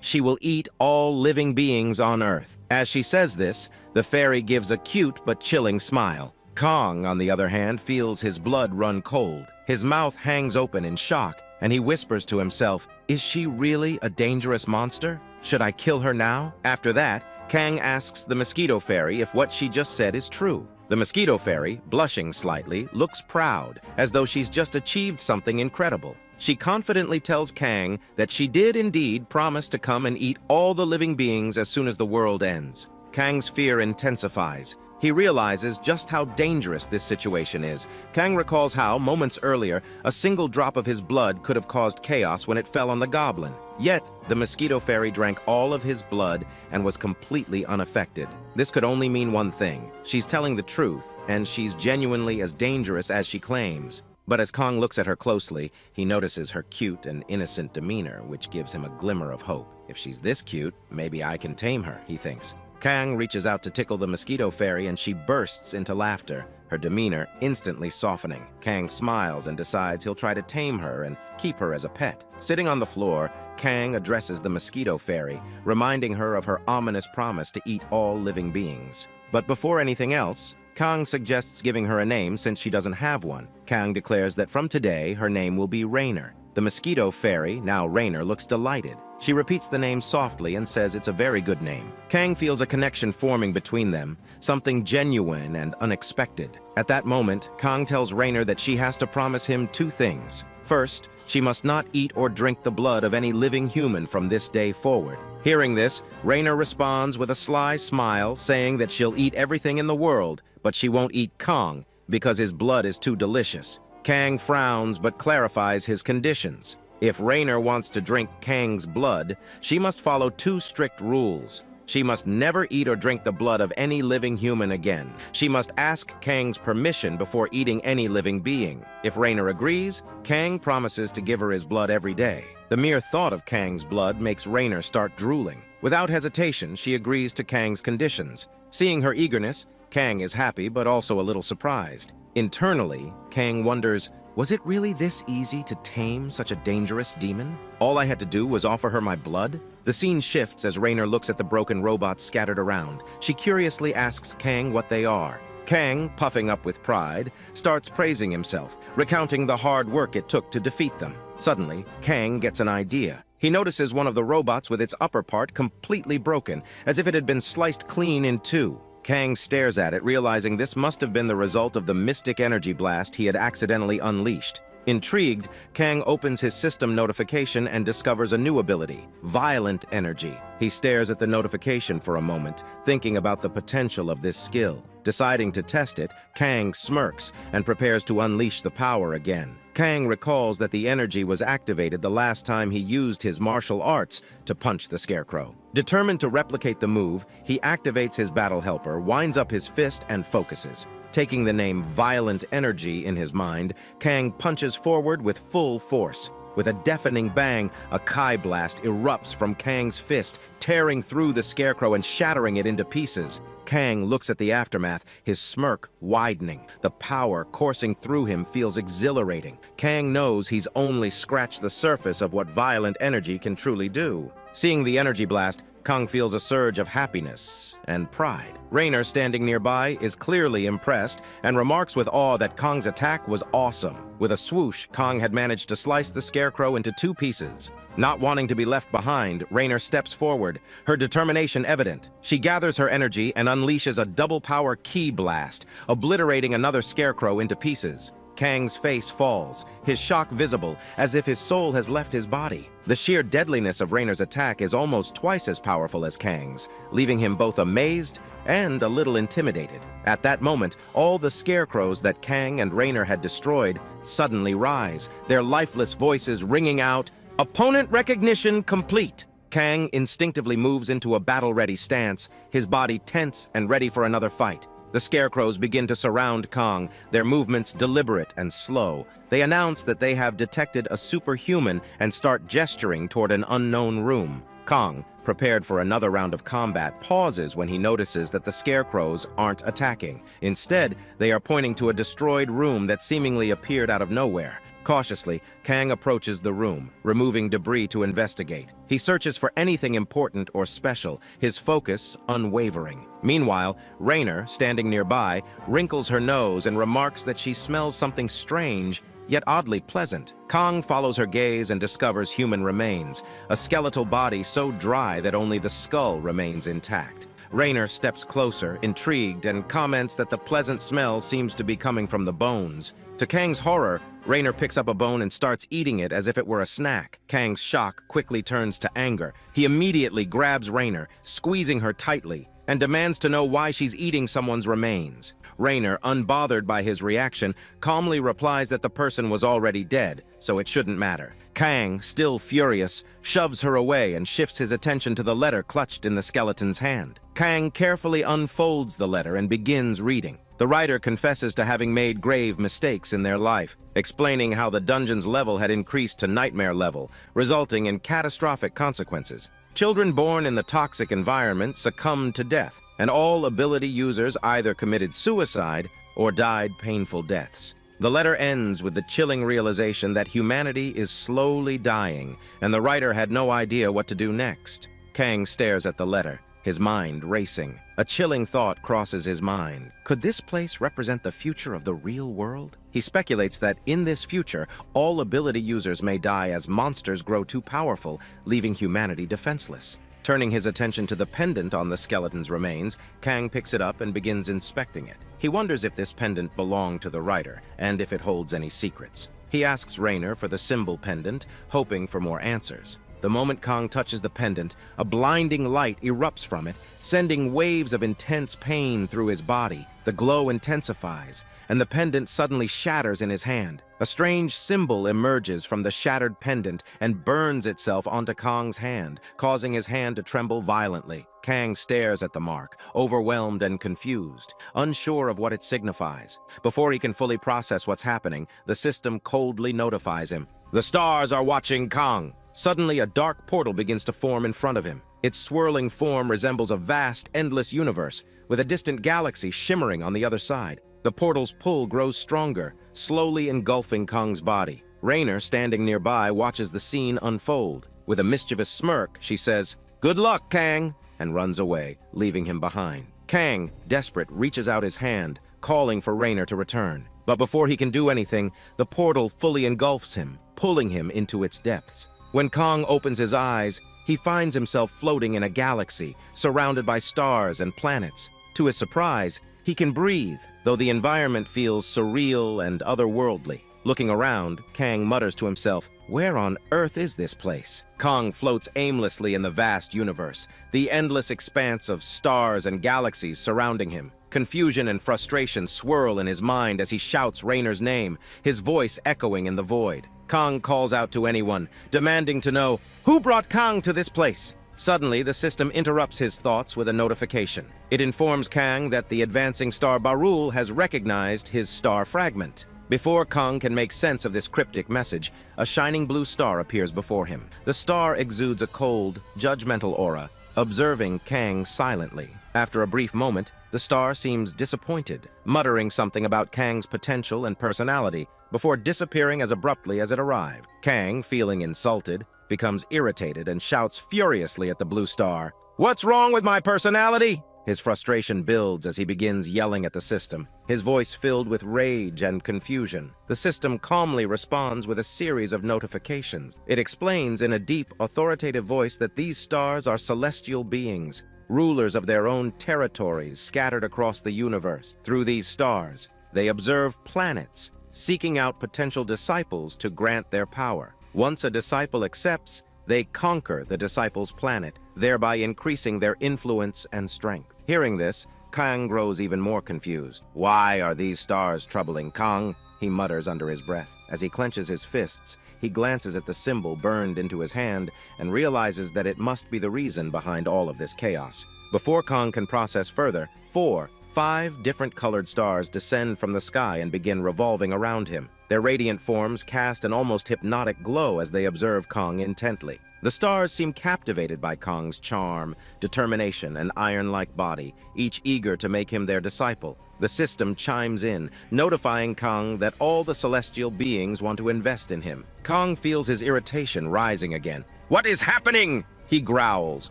she will eat all living beings on Earth. As she says this, the fairy gives a cute but chilling smile. Kang, on the other hand, feels his blood run cold. His mouth hangs open in shock, and he whispers to himself, "Is she really a dangerous monster? Should I kill her now?" After that, Kang asks the Mosquito Fairy if what she just said is true. The Mosquito Fairy, blushing slightly, looks proud, as though she's just achieved something incredible. She confidently tells Kang that she did indeed promise to come and eat all the living beings as soon as the world ends. Kang's fear intensifies. He realizes just how dangerous this situation is. Kang recalls how, moments earlier, a single drop of his blood could have caused chaos when it fell on the goblin. Yet, the Mosquito Fairy drank all of his blood and was completely unaffected. This could only mean one thing. She's telling the truth, and she's genuinely as dangerous as she claims. But as Kang looks at her closely, he notices her cute and innocent demeanor, which gives him a glimmer of hope. If she's this cute, maybe I can tame her, he thinks. Kang reaches out to tickle the Mosquito Fairy, and she bursts into laughter, her demeanor instantly softening. Kang smiles and decides he'll try to tame her and keep her as a pet. Sitting on the floor, Kang addresses the Mosquito Fairy, reminding her of her ominous promise to eat all living beings. But before anything else, Kang suggests giving her a name since she doesn't have one. Kang declares that from today, her name will be Rainer. The Mosquito Fairy, now Rainer, looks delighted. She repeats the name softly and says it's a very good name. Kang feels a connection forming between them, something genuine and unexpected. At that moment, Kang tells Rainer that she has to promise him two things. First, she must not eat or drink the blood of any living human from this day forward. Hearing this, Rainer responds with a sly smile, saying that she'll eat everything in the world, but she won't eat Kang because his blood is too delicious. Kang frowns but clarifies his conditions. If Rainer wants to drink Kang's blood, she must follow 2 strict rules. She must never eat or drink the blood of any living human again. She must ask Kang's permission before eating any living being. If Rainer agrees, Kang promises to give her his blood every day. The mere thought of Kang's blood makes Rainer start drooling. Without hesitation, she agrees to Kang's conditions. Seeing her eagerness, Kang is happy but also a little surprised. Internally, Kang wonders, was it really this easy to tame such a dangerous demon? All I had to do was offer her my blood? The scene shifts as Rainer looks at the broken robots scattered around. She curiously asks Kang what they are. Kang, puffing up with pride, starts praising himself, recounting the hard work it took to defeat them. Suddenly, Kang gets an idea. He notices one of the robots with its upper part completely broken, as if it had been sliced clean in 2. Kang stares at it, realizing this must have been the result of the mystic energy blast he had accidentally unleashed. Intrigued, Kang opens his system notification and discovers a new ability, Violent Energy. He stares at the notification for a moment, thinking about the potential of this skill. Deciding to test it, Kang smirks and prepares to unleash the power again. Kang recalls that the energy was activated the last time he used his martial arts to punch the Scarecrow. Determined to replicate the move, he activates his battle helper, winds up his fist, and focuses. Taking the name Violent Energy in his mind, Kang punches forward with full force. With a deafening bang, a Kai blast erupts from Kang's fist, tearing through the Scarecrow and shattering it into pieces. Kang looks at the aftermath, his smirk widening. The power coursing through him feels exhilarating. Kang knows he's only scratched the surface of what Violent Energy can truly do. Seeing the energy blast, Kang feels a surge of happiness and pride. Rainer, standing nearby, is clearly impressed and remarks with awe that Kang's attack was awesome. With a swoosh, Kang had managed to slice the Scarecrow into 2 pieces. Not wanting to be left behind, Rainer steps forward, her determination evident. She gathers her energy and unleashes a double-power ki blast, obliterating another Scarecrow into pieces. Kang's face falls, his shock visible, as if his soul has left his body. The sheer deadliness of Rainer's attack is almost twice as powerful as Kang's, leaving him both amazed and a little intimidated. At that moment, all the Scarecrows that Kang and Rainer had destroyed suddenly rise, their lifeless voices ringing out, "Opponent recognition complete!" Kang instinctively moves into a battle-ready stance, his body tense and ready for another fight. The Scarecrows begin to surround Kang, their movements deliberate and slow. They announce that they have detected a superhuman and start gesturing toward an unknown room. Kang, prepared for another round of combat, pauses when he notices that the Scarecrows aren't attacking. Instead, they are pointing to a destroyed room that seemingly appeared out of nowhere. Cautiously, Kang approaches the room, removing debris to investigate. He searches for anything important or special, his focus unwavering. Meanwhile, Rainer, standing nearby, wrinkles her nose and remarks that she smells something strange, yet oddly pleasant. Kang follows her gaze and discovers human remains, a skeletal body so dry that only the skull remains intact. Rainer steps closer, intrigued, and comments that the pleasant smell seems to be coming from the bones. To Kang's horror, Rainer picks up a bone and starts eating it as if it were a snack. Kang's shock quickly turns to anger. He immediately grabs Rainer, squeezing her tightly, and demands to know why she's eating someone's remains. Rainer, unbothered by his reaction, calmly replies that the person was already dead, so it shouldn't matter. Kang, still furious, shoves her away and shifts his attention to the letter clutched in the skeleton's hand. Kang carefully unfolds the letter and begins reading. The writer confesses to having made grave mistakes in their life, explaining how the dungeon's level had increased to nightmare level, resulting in catastrophic consequences. Children born in the toxic environment succumbed to death, and all ability users either committed suicide or died painful deaths. The letter ends with the chilling realization that humanity is slowly dying, and the writer had no idea what to do next. Kang stares at the letter, his mind racing. A chilling thought crosses his mind. Could this place represent the future of the real world? He speculates that in this future, all ability users may die as monsters grow too powerful, leaving humanity defenseless. Turning his attention to the pendant on the skeleton's remains, Kang picks it up and begins inspecting it. He wonders if this pendant belonged to the writer, and if it holds any secrets. He asks Rainer for the symbol pendant, hoping for more answers. The moment Kang touches the pendant, a blinding light erupts from it, sending waves of intense pain through his body. The glow intensifies, and the pendant suddenly shatters in his hand. A strange symbol emerges from the shattered pendant and burns itself onto Kang's hand, causing his hand to tremble violently. Kang stares at the mark, overwhelmed and confused, unsure of what it signifies. Before he can fully process what's happening, the system coldly notifies him. The stars are watching Kang. Suddenly, a dark portal begins to form in front of him. Its swirling form resembles a vast, endless universe, with a distant galaxy shimmering on the other side. The portal's pull grows stronger, slowly engulfing Kang's body. Rainer, standing nearby, watches the scene unfold. With a mischievous smirk, she says, "Good luck, Kang," and runs away, leaving him behind. Kang, desperate, reaches out his hand, calling for Rainer to return. But before he can do anything, the portal fully engulfs him, pulling him into its depths. When Kang opens his eyes, he finds himself floating in a galaxy, surrounded by stars and planets. To his surprise, he can breathe, though the environment feels surreal and otherworldly. Looking around, Kang mutters to himself, "Where on earth is this place?" Kang floats aimlessly in the vast universe, the endless expanse of stars and galaxies surrounding him. Confusion and frustration swirl in his mind as he shouts Rainer's name, his voice echoing in the void. Kang calls out to anyone, demanding to know, "Who brought Kang to this place?" Suddenly, the system interrupts his thoughts with a notification. It informs Kang that the advancing star Barul has recognized his star fragment. Before Kang can make sense of this cryptic message, a shining blue star appears before him. The star exudes a cold, judgmental aura, observing Kang silently. After a brief moment, the star seems disappointed, muttering something about Kang's potential and personality, before disappearing as abruptly as it arrived. Kang, feeling insulted, becomes irritated and shouts furiously at the blue star, "What's wrong with my personality?" His frustration builds as he begins yelling at the system, his voice filled with rage and confusion. The system calmly responds with a series of notifications. It explains in a deep, authoritative voice that these stars are celestial beings, rulers of their own territories scattered across the universe. Through these stars, they observe planets, seeking out potential disciples to grant their power. Once a disciple accepts, they conquer the disciple's planet, thereby increasing their influence and strength. Hearing this, Kang grows even more confused. "Why are these stars troubling Kang?" he mutters under his breath. As he clenches his fists, he glances at the symbol burned into his hand and realizes that it must be the reason behind all of this chaos. Before Kang can process further, 5 different colored stars descend from the sky and begin revolving around him. Their radiant forms cast an almost hypnotic glow as they observe Kang intently. The stars seem captivated by Kang's charm, determination, and iron-like body, each eager to make him their disciple. The system chimes in, notifying Kang that all the celestial beings want to invest in him. Kang feels his irritation rising again. "What is happening?" he growls,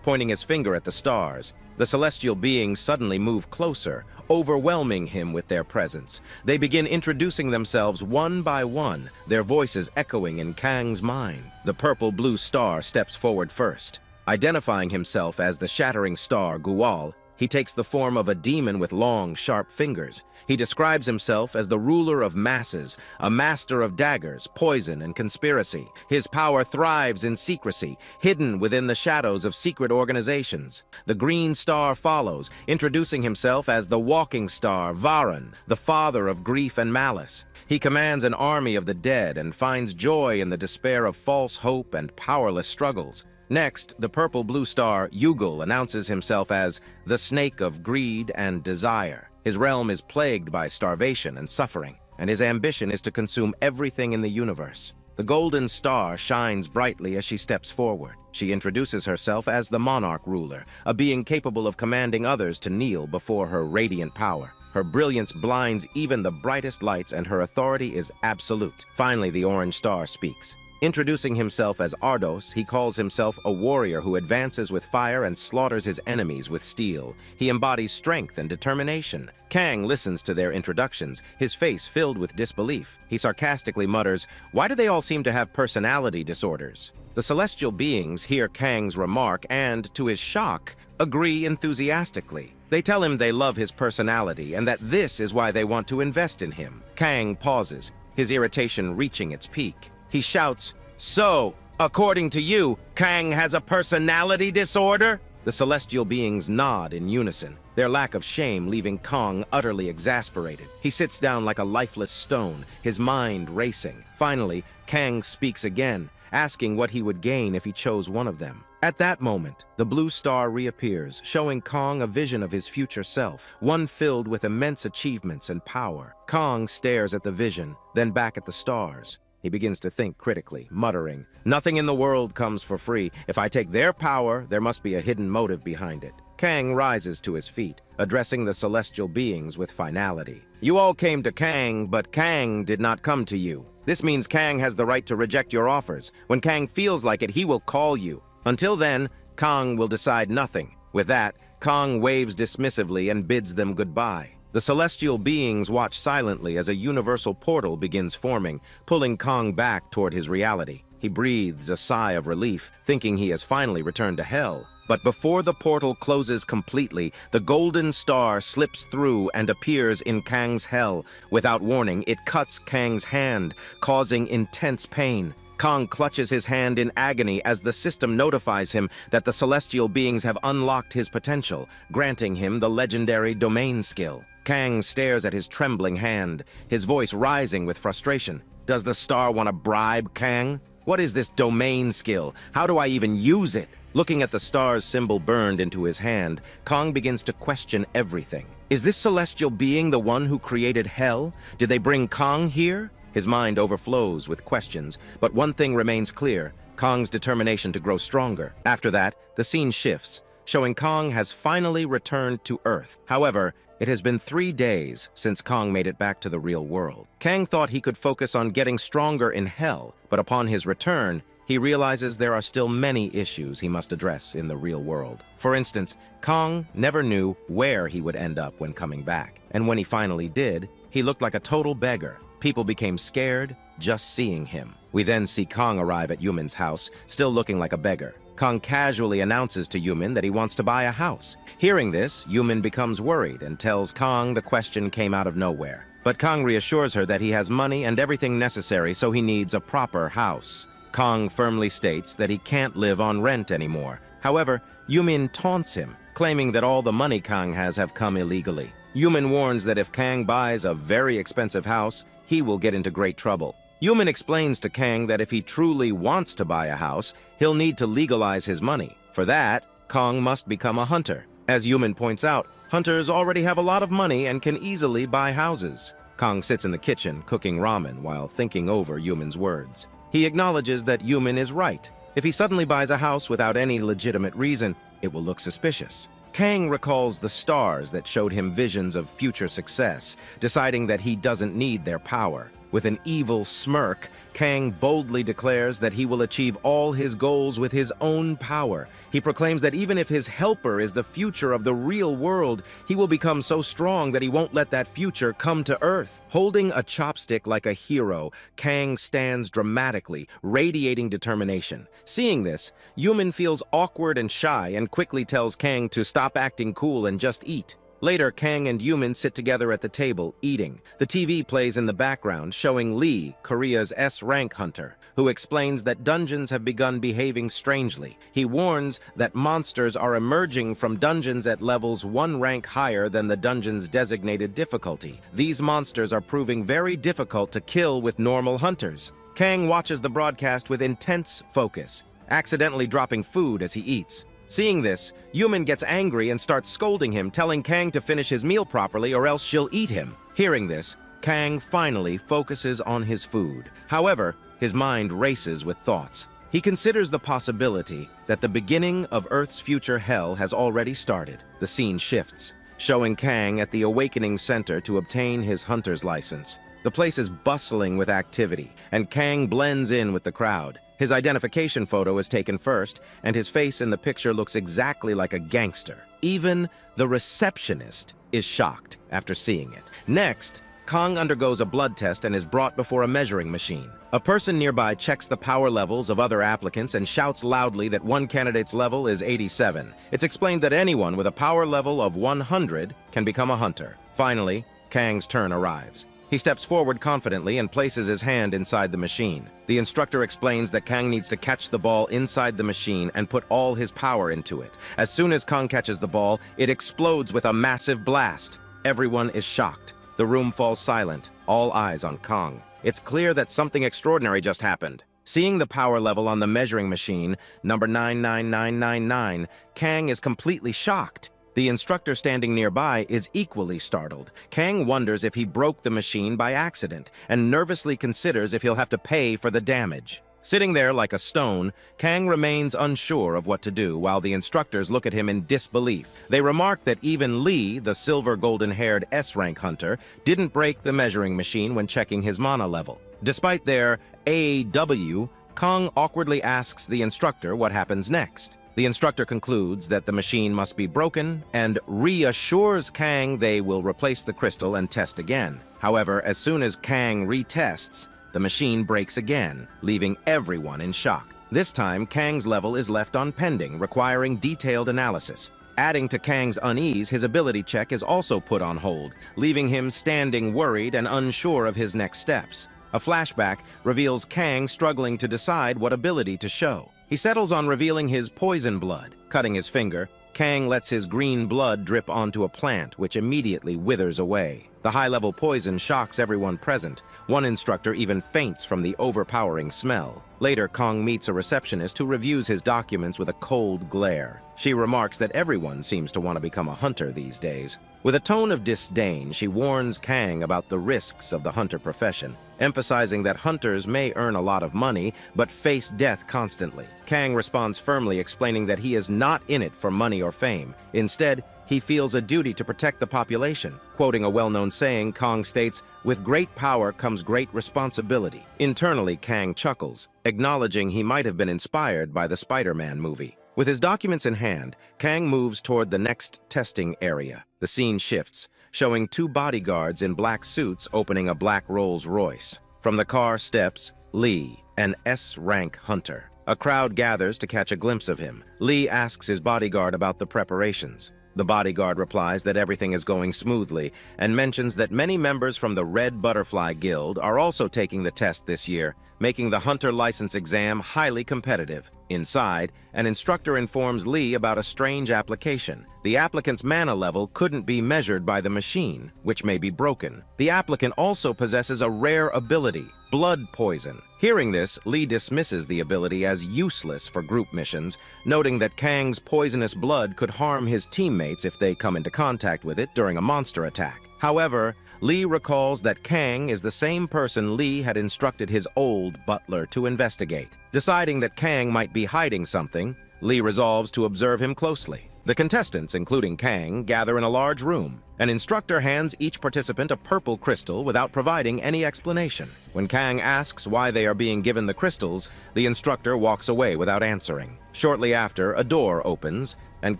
pointing his finger at the stars. The celestial beings suddenly move closer, overwhelming him with their presence. They begin introducing themselves one by one, their voices echoing in Kang's mind. The purple-blue star steps forward first. Identifying himself as the shattering star Gual, he takes the form of a demon with long, sharp fingers. He describes himself as the ruler of masses, a master of daggers, poison, and conspiracy. His power thrives in secrecy, hidden within the shadows of secret organizations. The green star follows, introducing himself as the walking star Varan, the father of grief and malice. He commands an army of the dead and finds joy in the despair of false hope and powerless struggles. Next, the purple-blue star Yugal announces himself as the snake of greed and desire. His realm is plagued by starvation and suffering, and his ambition is to consume everything in the universe. The golden star shines brightly as she steps forward. She introduces herself as the monarch ruler, a being capable of commanding others to kneel before her radiant power. Her brilliance blinds even the brightest lights, and her authority is absolute. Finally, the orange star speaks. Introducing himself as Ardos, he calls himself a warrior who advances with fire and slaughters his enemies with steel. He embodies strength and determination. Kang listens to their introductions, his face filled with disbelief. He sarcastically mutters, "Why do they all seem to have personality disorders?" The celestial beings hear Kang's remark and, to his shock, agree enthusiastically. They tell him they love his personality and that this is why they want to invest in him. Kang pauses, his irritation reaching its peak. He shouts, "So, according to you, Kang has a personality disorder?" The celestial beings nod in unison. their lack of shame leaving Kong utterly exasperated. He sits down like a lifeless stone, his mind racing. Finally, Kang speaks again, asking what he would gain if he chose one of them. At that moment, the blue star reappears, showing Kong a vision of his future self, one filled with immense achievements and power. Kong stares at the vision, then back at the stars. He begins to think critically, muttering, "Nothing in the world comes for free. If I take their power, there must be a hidden motive behind it." Kang rises to his feet, addressing the celestial beings with finality. "You all came to Kang, but Kang did not come to you. This means Kang has the right to reject your offers. When Kang feels like it, he will call you. Until then, Kong will decide nothing." With that, Kong waves dismissively and bids them goodbye. The celestial beings watch silently as a universal portal begins forming, pulling Kong back toward his reality. He breathes a sigh of relief, thinking he has finally returned to hell. But before the portal closes completely, the golden star slips through and appears in Kang's hell. Without warning, it cuts Kang's hand, causing intense pain. Kong clutches his hand in agony as the system notifies him that the celestial beings have unlocked his potential, granting him the legendary domain skill. Kang stares at his trembling hand, his voice rising with frustration. Does the star want to bribe Kang? What is this domain skill? How do I even use it? Looking at the star's symbol burned into his hand, Kong begins to question everything. Is this celestial being the one who created hell? Did they bring Kong here? His mind overflows with questions, but one thing remains clear: Kong's determination to grow stronger. After that, the scene shifts, showing Kong has finally returned to Earth. However, it has been 3 days since Kong made it back to the real world. Kang thought he could focus on getting stronger in hell, but upon his return, he realizes there are still many issues he must address in the real world. For instance, Kong never knew where he would end up when coming back, and when he finally did, he looked like a total beggar. People became scared just seeing him. We then see Kong arrive at Yumin's house, still looking like a beggar. Kong casually announces to Yumin that he wants to buy a house. Hearing this, Yumin becomes worried and tells Kong the question came out of nowhere. But Kong reassures her that he has money and everything necessary, so he needs a proper house. Kong firmly states that he can't live on rent anymore. However, Yumin taunts him, claiming that all the money Kong has have come illegally. Yumin warns that if Kang buys a very expensive house, he will get into great trouble. Yumin explains to Kang that if he truly wants to buy a house, he'll need to legalize his money. For that, Kong must become a hunter. As Yumin points out, hunters already have a lot of money and can easily buy houses. Kong sits in the kitchen cooking ramen while thinking over Yumin's words. He acknowledges that Yumin is right. If he suddenly buys a house without any legitimate reason, it will look suspicious. Kang recalls the stars that showed him visions of future success, deciding that he doesn't need their power. With an evil smirk, Kang boldly declares that he will achieve all his goals with his own power. He proclaims that even if his helper is the future of the real world, he will become so strong that he won't let that future come to Earth. Holding a chopstick like a hero, Kang stands dramatically, radiating determination. Seeing this, Yumin feels awkward and shy and quickly tells Kang to stop acting cool and just eat. Later, Kang and Yumin sit together at the table, eating. The TV plays in the background, showing Lee, Korea's S-rank hunter, who explains that dungeons have begun behaving strangely. He warns that monsters are emerging from dungeons at levels 1 rank higher than the dungeon's designated difficulty. These monsters are proving very difficult to kill with normal hunters. Kang watches the broadcast with intense focus, accidentally dropping food as he eats. Seeing this, Yumin gets angry and starts scolding him, telling Kang to finish his meal properly or else she'll eat him. Hearing this, Kang finally focuses on his food. However, his mind races with thoughts. He considers the possibility that the beginning of Earth's future hell has already started. The scene shifts, showing Kang at the Awakening Center to obtain his hunter's license. The place is bustling with activity, and Kang blends in with the crowd. His identification photo is taken first, and his face in the picture looks exactly like a gangster. Even the receptionist is shocked after seeing it. Next, Kong undergoes a blood test and is brought before a measuring machine. A person nearby checks the power levels of other applicants and shouts loudly that one candidate's level is 87. It's explained that anyone with a power level of 100 can become a hunter. Finally, Kang's turn arrives. He steps forward confidently and places his hand inside the machine. The instructor explains that Kang needs to catch the ball inside the machine and put all his power into it. As soon as Kang catches the ball, it explodes with a massive blast. Everyone is shocked. The room falls silent, all eyes on Kang. It's clear that something extraordinary just happened. Seeing the power level on the measuring machine, number 99999, Kang is completely shocked. The instructor standing nearby is equally startled. Kang wonders if he broke the machine by accident and nervously considers if he'll have to pay for the damage. Sitting there like a stone, Kang remains unsure of what to do while the instructors look at him in disbelief. They remark that even Lee, the silver golden-haired S-rank hunter, didn't break the measuring machine when checking his mana level. Despite their AW, Kang awkwardly asks the instructor what happens next. The instructor concludes that the machine must be broken and reassures Kang they will replace the crystal and test again. However, as soon as Kang retests, the machine breaks again, leaving everyone in shock. This time, Kang's level is left on pending, requiring detailed analysis. Adding to Kang's unease, his ability check is also put on hold, leaving him standing worried and unsure of his next steps. A flashback reveals Kang struggling to decide what ability to show. He settles on revealing his poison blood. Cutting his finger, Kang lets his green blood drip onto a plant, which immediately withers away. The high-level poison shocks everyone present. One instructor even faints from the overpowering smell. Later, Kang meets a receptionist who reviews his documents with a cold glare. She remarks that everyone seems to want to become a hunter these days. With a tone of disdain, she warns Kang about the risks of the hunter profession, emphasizing that hunters may earn a lot of money, but face death constantly. Kang responds firmly, explaining that he is not in it for money or fame. Instead, he feels a duty to protect the population. Quoting a well-known saying, Kang states, "With great power comes great responsibility." Internally, Kang chuckles, acknowledging he might have been inspired by the Spider-Man movie. With his documents in hand, Kang moves toward the next testing area. The scene shifts, showing two bodyguards in black suits opening a black Rolls-Royce. From the car steps Lee, an S-rank hunter. A crowd gathers to catch a glimpse of him. Lee asks his bodyguard about the preparations. The bodyguard replies that everything is going smoothly and mentions that many members from the Red Butterfly Guild are also taking the test this year, making the hunter license exam highly competitive. Inside, an instructor informs Lee about a strange application. The applicant's mana level couldn't be measured by the machine, which may be broken. The applicant also possesses a rare ability, blood poison. Hearing this, Lee dismisses the ability as useless for group missions, noting that Kang's poisonous blood could harm his teammates if they come into contact with it during a monster attack. However, Lee recalls that Kang is the same person Lee had instructed his old butler to investigate. Deciding that Kang might be hiding something, Lee resolves to observe him closely. The contestants, including Kang, gather in a large room. An instructor hands each participant a purple crystal without providing any explanation. When Kang asks why they are being given the crystals, the instructor walks away without answering. Shortly after, a door opens, and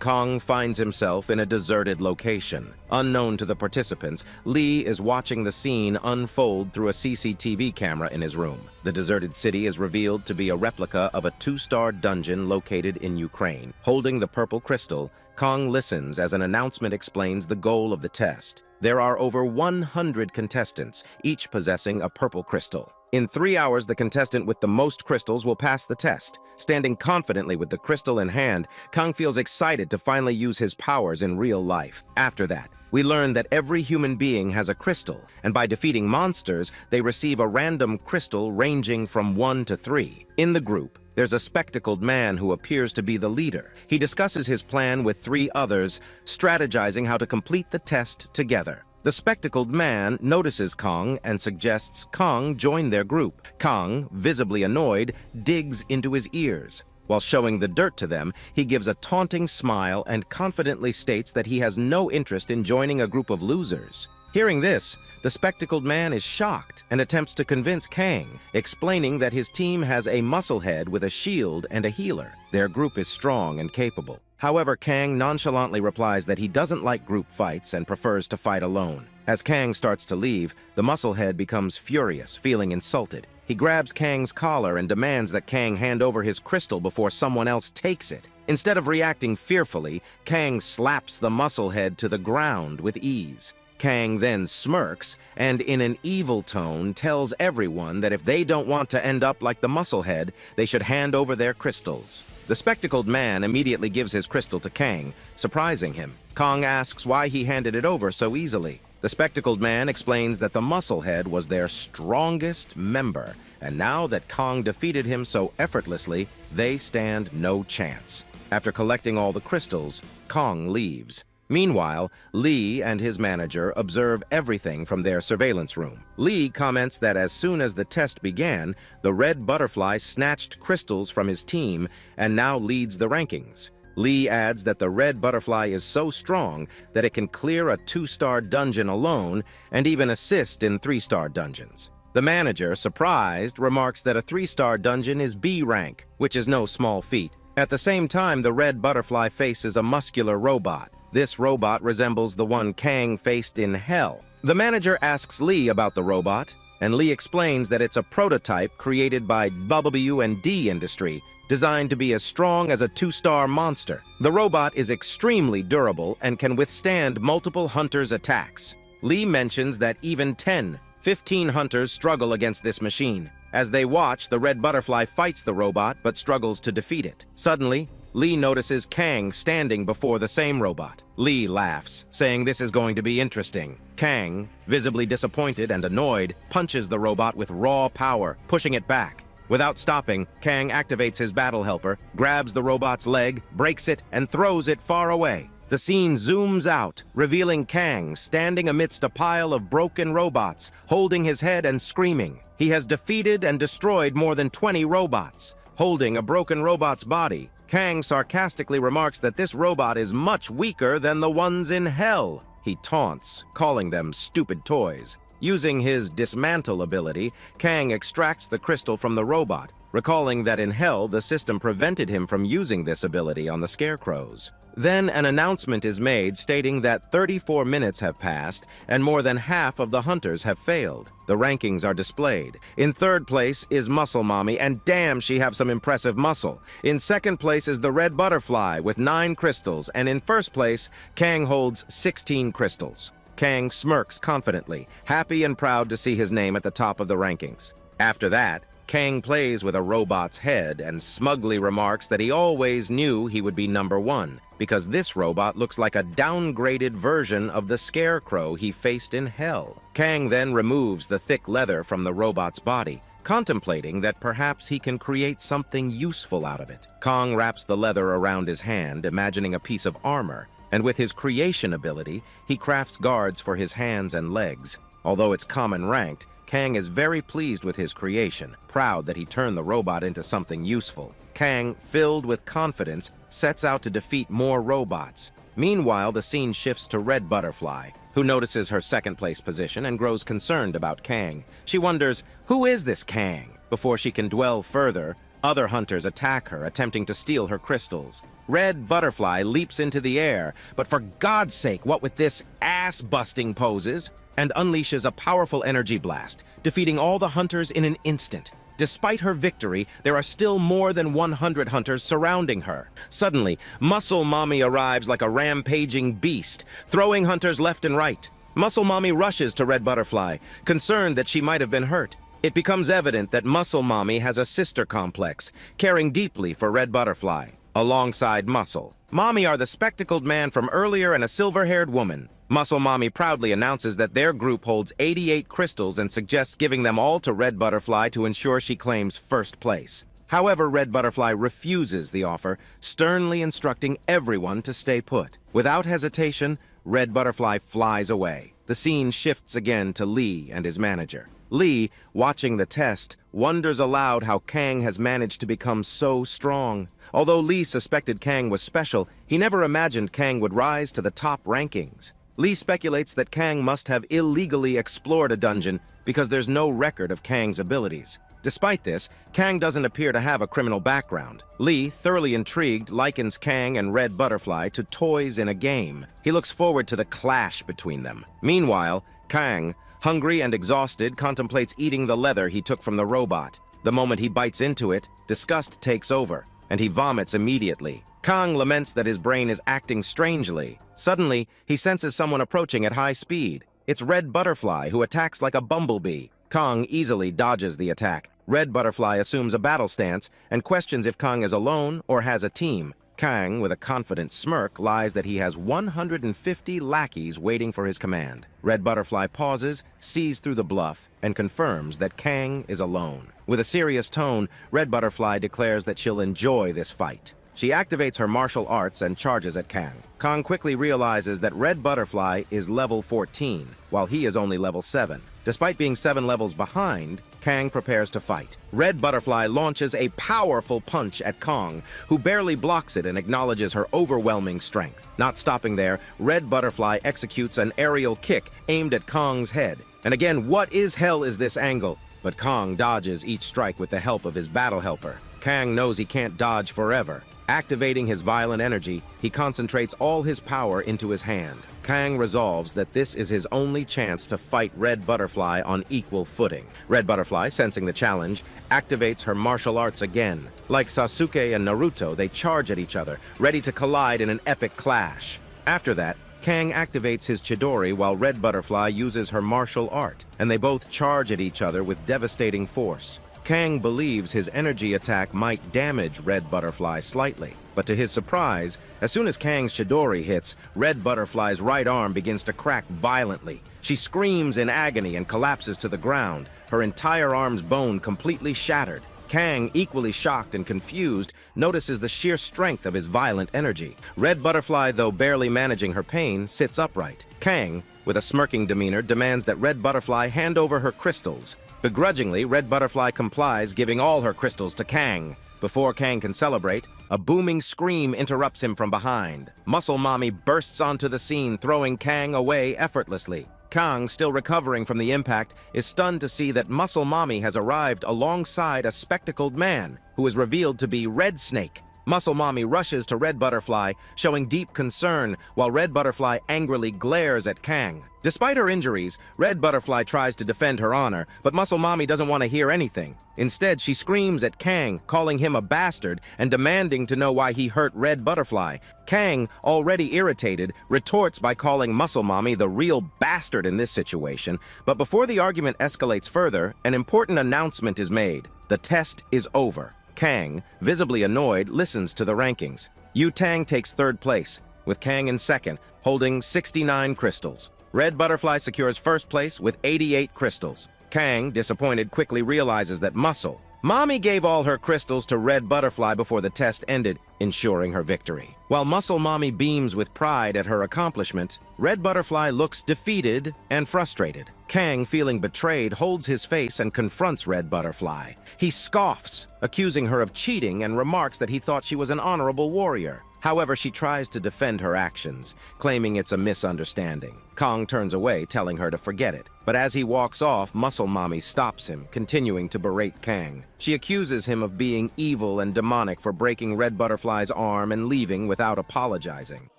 Kang finds himself in a deserted location. Unknown to the participants, Lee is watching the scene unfold through a CCTV camera in his room. The deserted city is revealed to be a replica of a 2-star dungeon located in Ukraine. Holding the purple crystal, Kang listens as an announcement explains the goal of the test. There are over 100 contestants, each possessing a purple crystal. In 3 hours, the contestant with the most crystals will pass the test. Standing confidently with the crystal in hand, Kang feels excited to finally use his powers in real life. After that, we learn that every human being has a crystal, and by defeating monsters, they receive a random crystal ranging from 1 to 3. In the group, there's a spectacled man who appears to be the leader. He discusses his plan with 3 others, strategizing how to complete the test together. The spectacled man notices Kang and suggests Kang join their group. Kang, visibly annoyed, digs into his ears. While showing the dirt to them, he gives a taunting smile and confidently states that he has no interest in joining a group of losers. Hearing this, the spectacled man is shocked and attempts to convince Kang, explaining that his team has a musclehead with a shield and a healer. Their group is strong and capable. However, Kang nonchalantly replies that he doesn't like group fights and prefers to fight alone. As Kang starts to leave, the musclehead becomes furious, feeling insulted. He grabs Kang's collar and demands that Kang hand over his crystal before someone else takes it. Instead of reacting fearfully, Kang slaps the musclehead to the ground with ease. Kang then smirks and, in an evil tone, tells everyone that if they don't want to end up like the Musclehead, they should hand over their crystals. The spectacled man immediately gives his crystal to Kang, surprising him. Kang asks why he handed it over so easily. The spectacled man explains that the Musclehead was their strongest member, and now that Kang defeated him so effortlessly, they stand no chance. After collecting all the crystals, Kang leaves. Meanwhile, Lee and his manager observe everything from their surveillance room. Lee comments that as soon as the test began, the red butterfly snatched crystals from his team and now leads the rankings. Lee adds that the red butterfly is so strong that it can clear a 2-star dungeon alone and even assist in 3-star dungeons. The manager, surprised, remarks that a 3-star dungeon is B rank, which is no small feat. At the same time, the red butterfly faces a muscular robot. This robot resembles the one Kang faced in Hell. The manager asks Lee about the robot, and Lee explains that it's a prototype created by W&D Industry, designed to be as strong as a 2-star monster. The robot is extremely durable and can withstand multiple hunters' attacks. Lee mentions that even 10-15 hunters struggle against this machine. As they watch, the red butterfly fights the robot but struggles to defeat it. Suddenly, Lee notices Kang standing before the same robot. Lee laughs, saying this is going to be interesting. Kang, visibly disappointed and annoyed, punches the robot with raw power, pushing it back. Without stopping, Kang activates his battle helper, grabs the robot's leg, breaks it, and throws it far away. The scene zooms out, revealing Kang standing amidst a pile of broken robots, holding his head and screaming. He has defeated and destroyed more than 20 robots. Holding a broken robot's body, Kang sarcastically remarks that this robot is much weaker than the ones in Hell. He taunts, calling them stupid toys. Using his dismantle ability, Kang extracts the crystal from the robot, recalling that in Hell the system prevented him from using this ability on the scarecrows. Then an announcement is made stating that 34 minutes have passed and more than half of the hunters have failed. The rankings are displayed. In third place is Muscle Mommy, and damn, she have some impressive muscle. In second place is the Red Butterfly with 9 crystals, and in first place, Kang holds 16 crystals. Kang smirks confidently, happy and proud to see his name at the top of the rankings. After that, Kang plays with a robot's head and smugly remarks that he always knew he would be number 1, because this robot looks like a downgraded version of the scarecrow he faced in Hell. Kang then removes the thick leather from the robot's body, contemplating that perhaps he can create something useful out of it. Kang wraps the leather around his hand, imagining a piece of armor, and with his creation ability, he crafts guards for his hands and legs. Although it's common ranked, Kang is very pleased with his creation, proud that he turned the robot into something useful. Kang, filled with confidence, sets out to defeat more robots. Meanwhile, the scene shifts to Red Butterfly, who notices her second-place position and grows concerned about Kang. She wonders, who is this Kang? Before she can dwell further, other hunters attack her, attempting to steal her crystals. Red Butterfly leaps into the air, but for God's sake, what with this ass-busting poses? And unleashes a powerful energy blast, defeating all the hunters in an instant. Despite her victory, there are still more than 100 hunters surrounding her. Suddenly, Muscle Mommy arrives like a rampaging beast, throwing hunters left and right. Muscle Mommy rushes to Red Butterfly, concerned that she might have been hurt. It becomes evident that Muscle Mommy has a sister complex, caring deeply for Red Butterfly. Alongside Muscle Mommy are the spectacled man from earlier and a silver-haired woman. Muscle Mommy proudly announces that their group holds 88 crystals and suggests giving them all to Red Butterfly to ensure she claims first place. However, Red Butterfly refuses the offer, sternly instructing everyone to stay put. Without hesitation, Red Butterfly flies away. The scene shifts again to Lee and his manager. Lee, watching the test, wonders aloud how Kang has managed to become so strong. Although Lee suspected Kang was special, he never imagined Kang would rise to the top rankings. Lee speculates that Kang must have illegally explored a dungeon because there's no record of Kang's abilities. Despite this, Kang doesn't appear to have a criminal background. Lee, thoroughly intrigued, likens Kang and Red Butterfly to toys in a game. He looks forward to the clash between them. Meanwhile, Kang, hungry and exhausted, contemplates eating the leather he took from the robot. The moment he bites into it, disgust takes over, and he vomits immediately. Kang laments that his brain is acting strangely. Suddenly, he senses someone approaching at high speed. It's Red Butterfly, who attacks like a bumblebee. Kang easily dodges the attack. Red Butterfly assumes a battle stance and questions if Kang is alone or has a team. Kang, with a confident smirk, lies that he has 150 lackeys waiting for his command. Red Butterfly pauses, sees through the bluff, and confirms that Kang is alone. With a serious tone, Red Butterfly declares that she'll enjoy this fight. She activates her martial arts and charges at Kang. Kang quickly realizes that Red Butterfly is level 14, while he is only level 7. Despite being 7 levels behind, Kang prepares to fight. Red Butterfly launches a powerful punch at Kang, who barely blocks it and acknowledges her overwhelming strength. Not stopping there, Red Butterfly executes an aerial kick aimed at Kang's head. And again, what is hell is this angle? But Kang dodges each strike with the help of his battle helper. Kang knows he can't dodge forever. Activating his violent energy, he concentrates all his power into his hand. Kang resolves that this is his only chance to fight Red Butterfly on equal footing. Red Butterfly, sensing the challenge, activates her martial arts again. Like Sasuke and Naruto, they charge at each other, ready to collide in an epic clash. After that, Kang activates his Chidori while Red Butterfly uses her martial art, and they both charge at each other with devastating force. Kang believes his energy attack might damage Red Butterfly slightly, but to his surprise, as soon as Kang's Chidori hits, Red Butterfly's right arm begins to crack violently. She screams in agony and collapses to the ground, her entire arm's bone completely shattered. Kang, equally shocked and confused, notices the sheer strength of his violent energy. Red Butterfly, though barely managing her pain, sits upright. Kang, with a smirking demeanor, demands that Red Butterfly hand over her crystals. Begrudgingly, Red Butterfly complies, giving all her crystals to Kang. Before Kang can celebrate, a booming scream interrupts him from behind. Muscle Mommy bursts onto the scene, throwing Kang away effortlessly. Kang, still recovering from the impact, is stunned to see that Muscle Mommy has arrived alongside a spectacled man, who is revealed to be Red Snake. Muscle Mommy rushes to Red Butterfly, showing deep concern, while Red Butterfly angrily glares at Kang. Despite her injuries, Red Butterfly tries to defend her honor, but Muscle Mommy doesn't want to hear anything. Instead, she screams at Kang, calling him a bastard and demanding to know why he hurt Red Butterfly. Kang, already irritated, retorts by calling Muscle Mommy the real bastard in this situation. But before the argument escalates further, an important announcement is made. The test is over. Kang, visibly annoyed, listens to the rankings. Yu Tang takes third place, with Kang in second, holding 69 crystals. Red Butterfly secures first place with 88 crystals. Kang, disappointed, quickly realizes that Muscle Mommy gave all her crystals to Red Butterfly before the test ended, ensuring her victory. While Muscle Mommy beams with pride at her accomplishment, Red Butterfly looks defeated and frustrated. Kang, feeling betrayed, holds his face and confronts Red Butterfly. He scoffs, accusing her of cheating, and remarks that he thought she was an honorable warrior. However, she tries to defend her actions, claiming it's a misunderstanding. Kang turns away, telling her to forget it. But as he walks off, Muscle Mommy stops him, continuing to berate Kang. She accuses him of being evil and demonic for breaking Red Butterfly's arm and leaving without apologizing.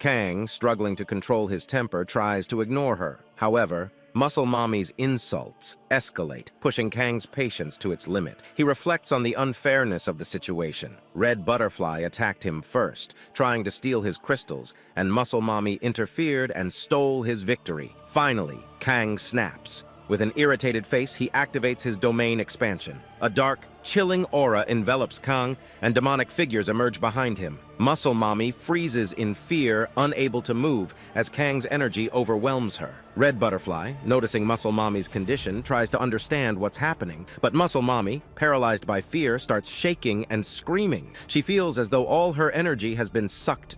Kang, struggling to control his temper, tries to ignore her. However, Muscle Mommy's insults escalate, pushing Kang's patience to its limit. He reflects on the unfairness of the situation. Red Butterfly attacked him first, trying to steal his crystals, and Muscle Mommy interfered and stole his victory. Finally, Kang snaps. With an irritated face, he activates his domain expansion. A dark, chilling aura envelops Kang, and demonic figures emerge behind him. Muscle Mommy freezes in fear, unable to move, as Kang's energy overwhelms her. Red Butterfly, noticing Muscle Mommy's condition, tries to understand what's happening, but Muscle Mommy, paralyzed by fear, starts shaking and screaming. She feels as though all her energy has been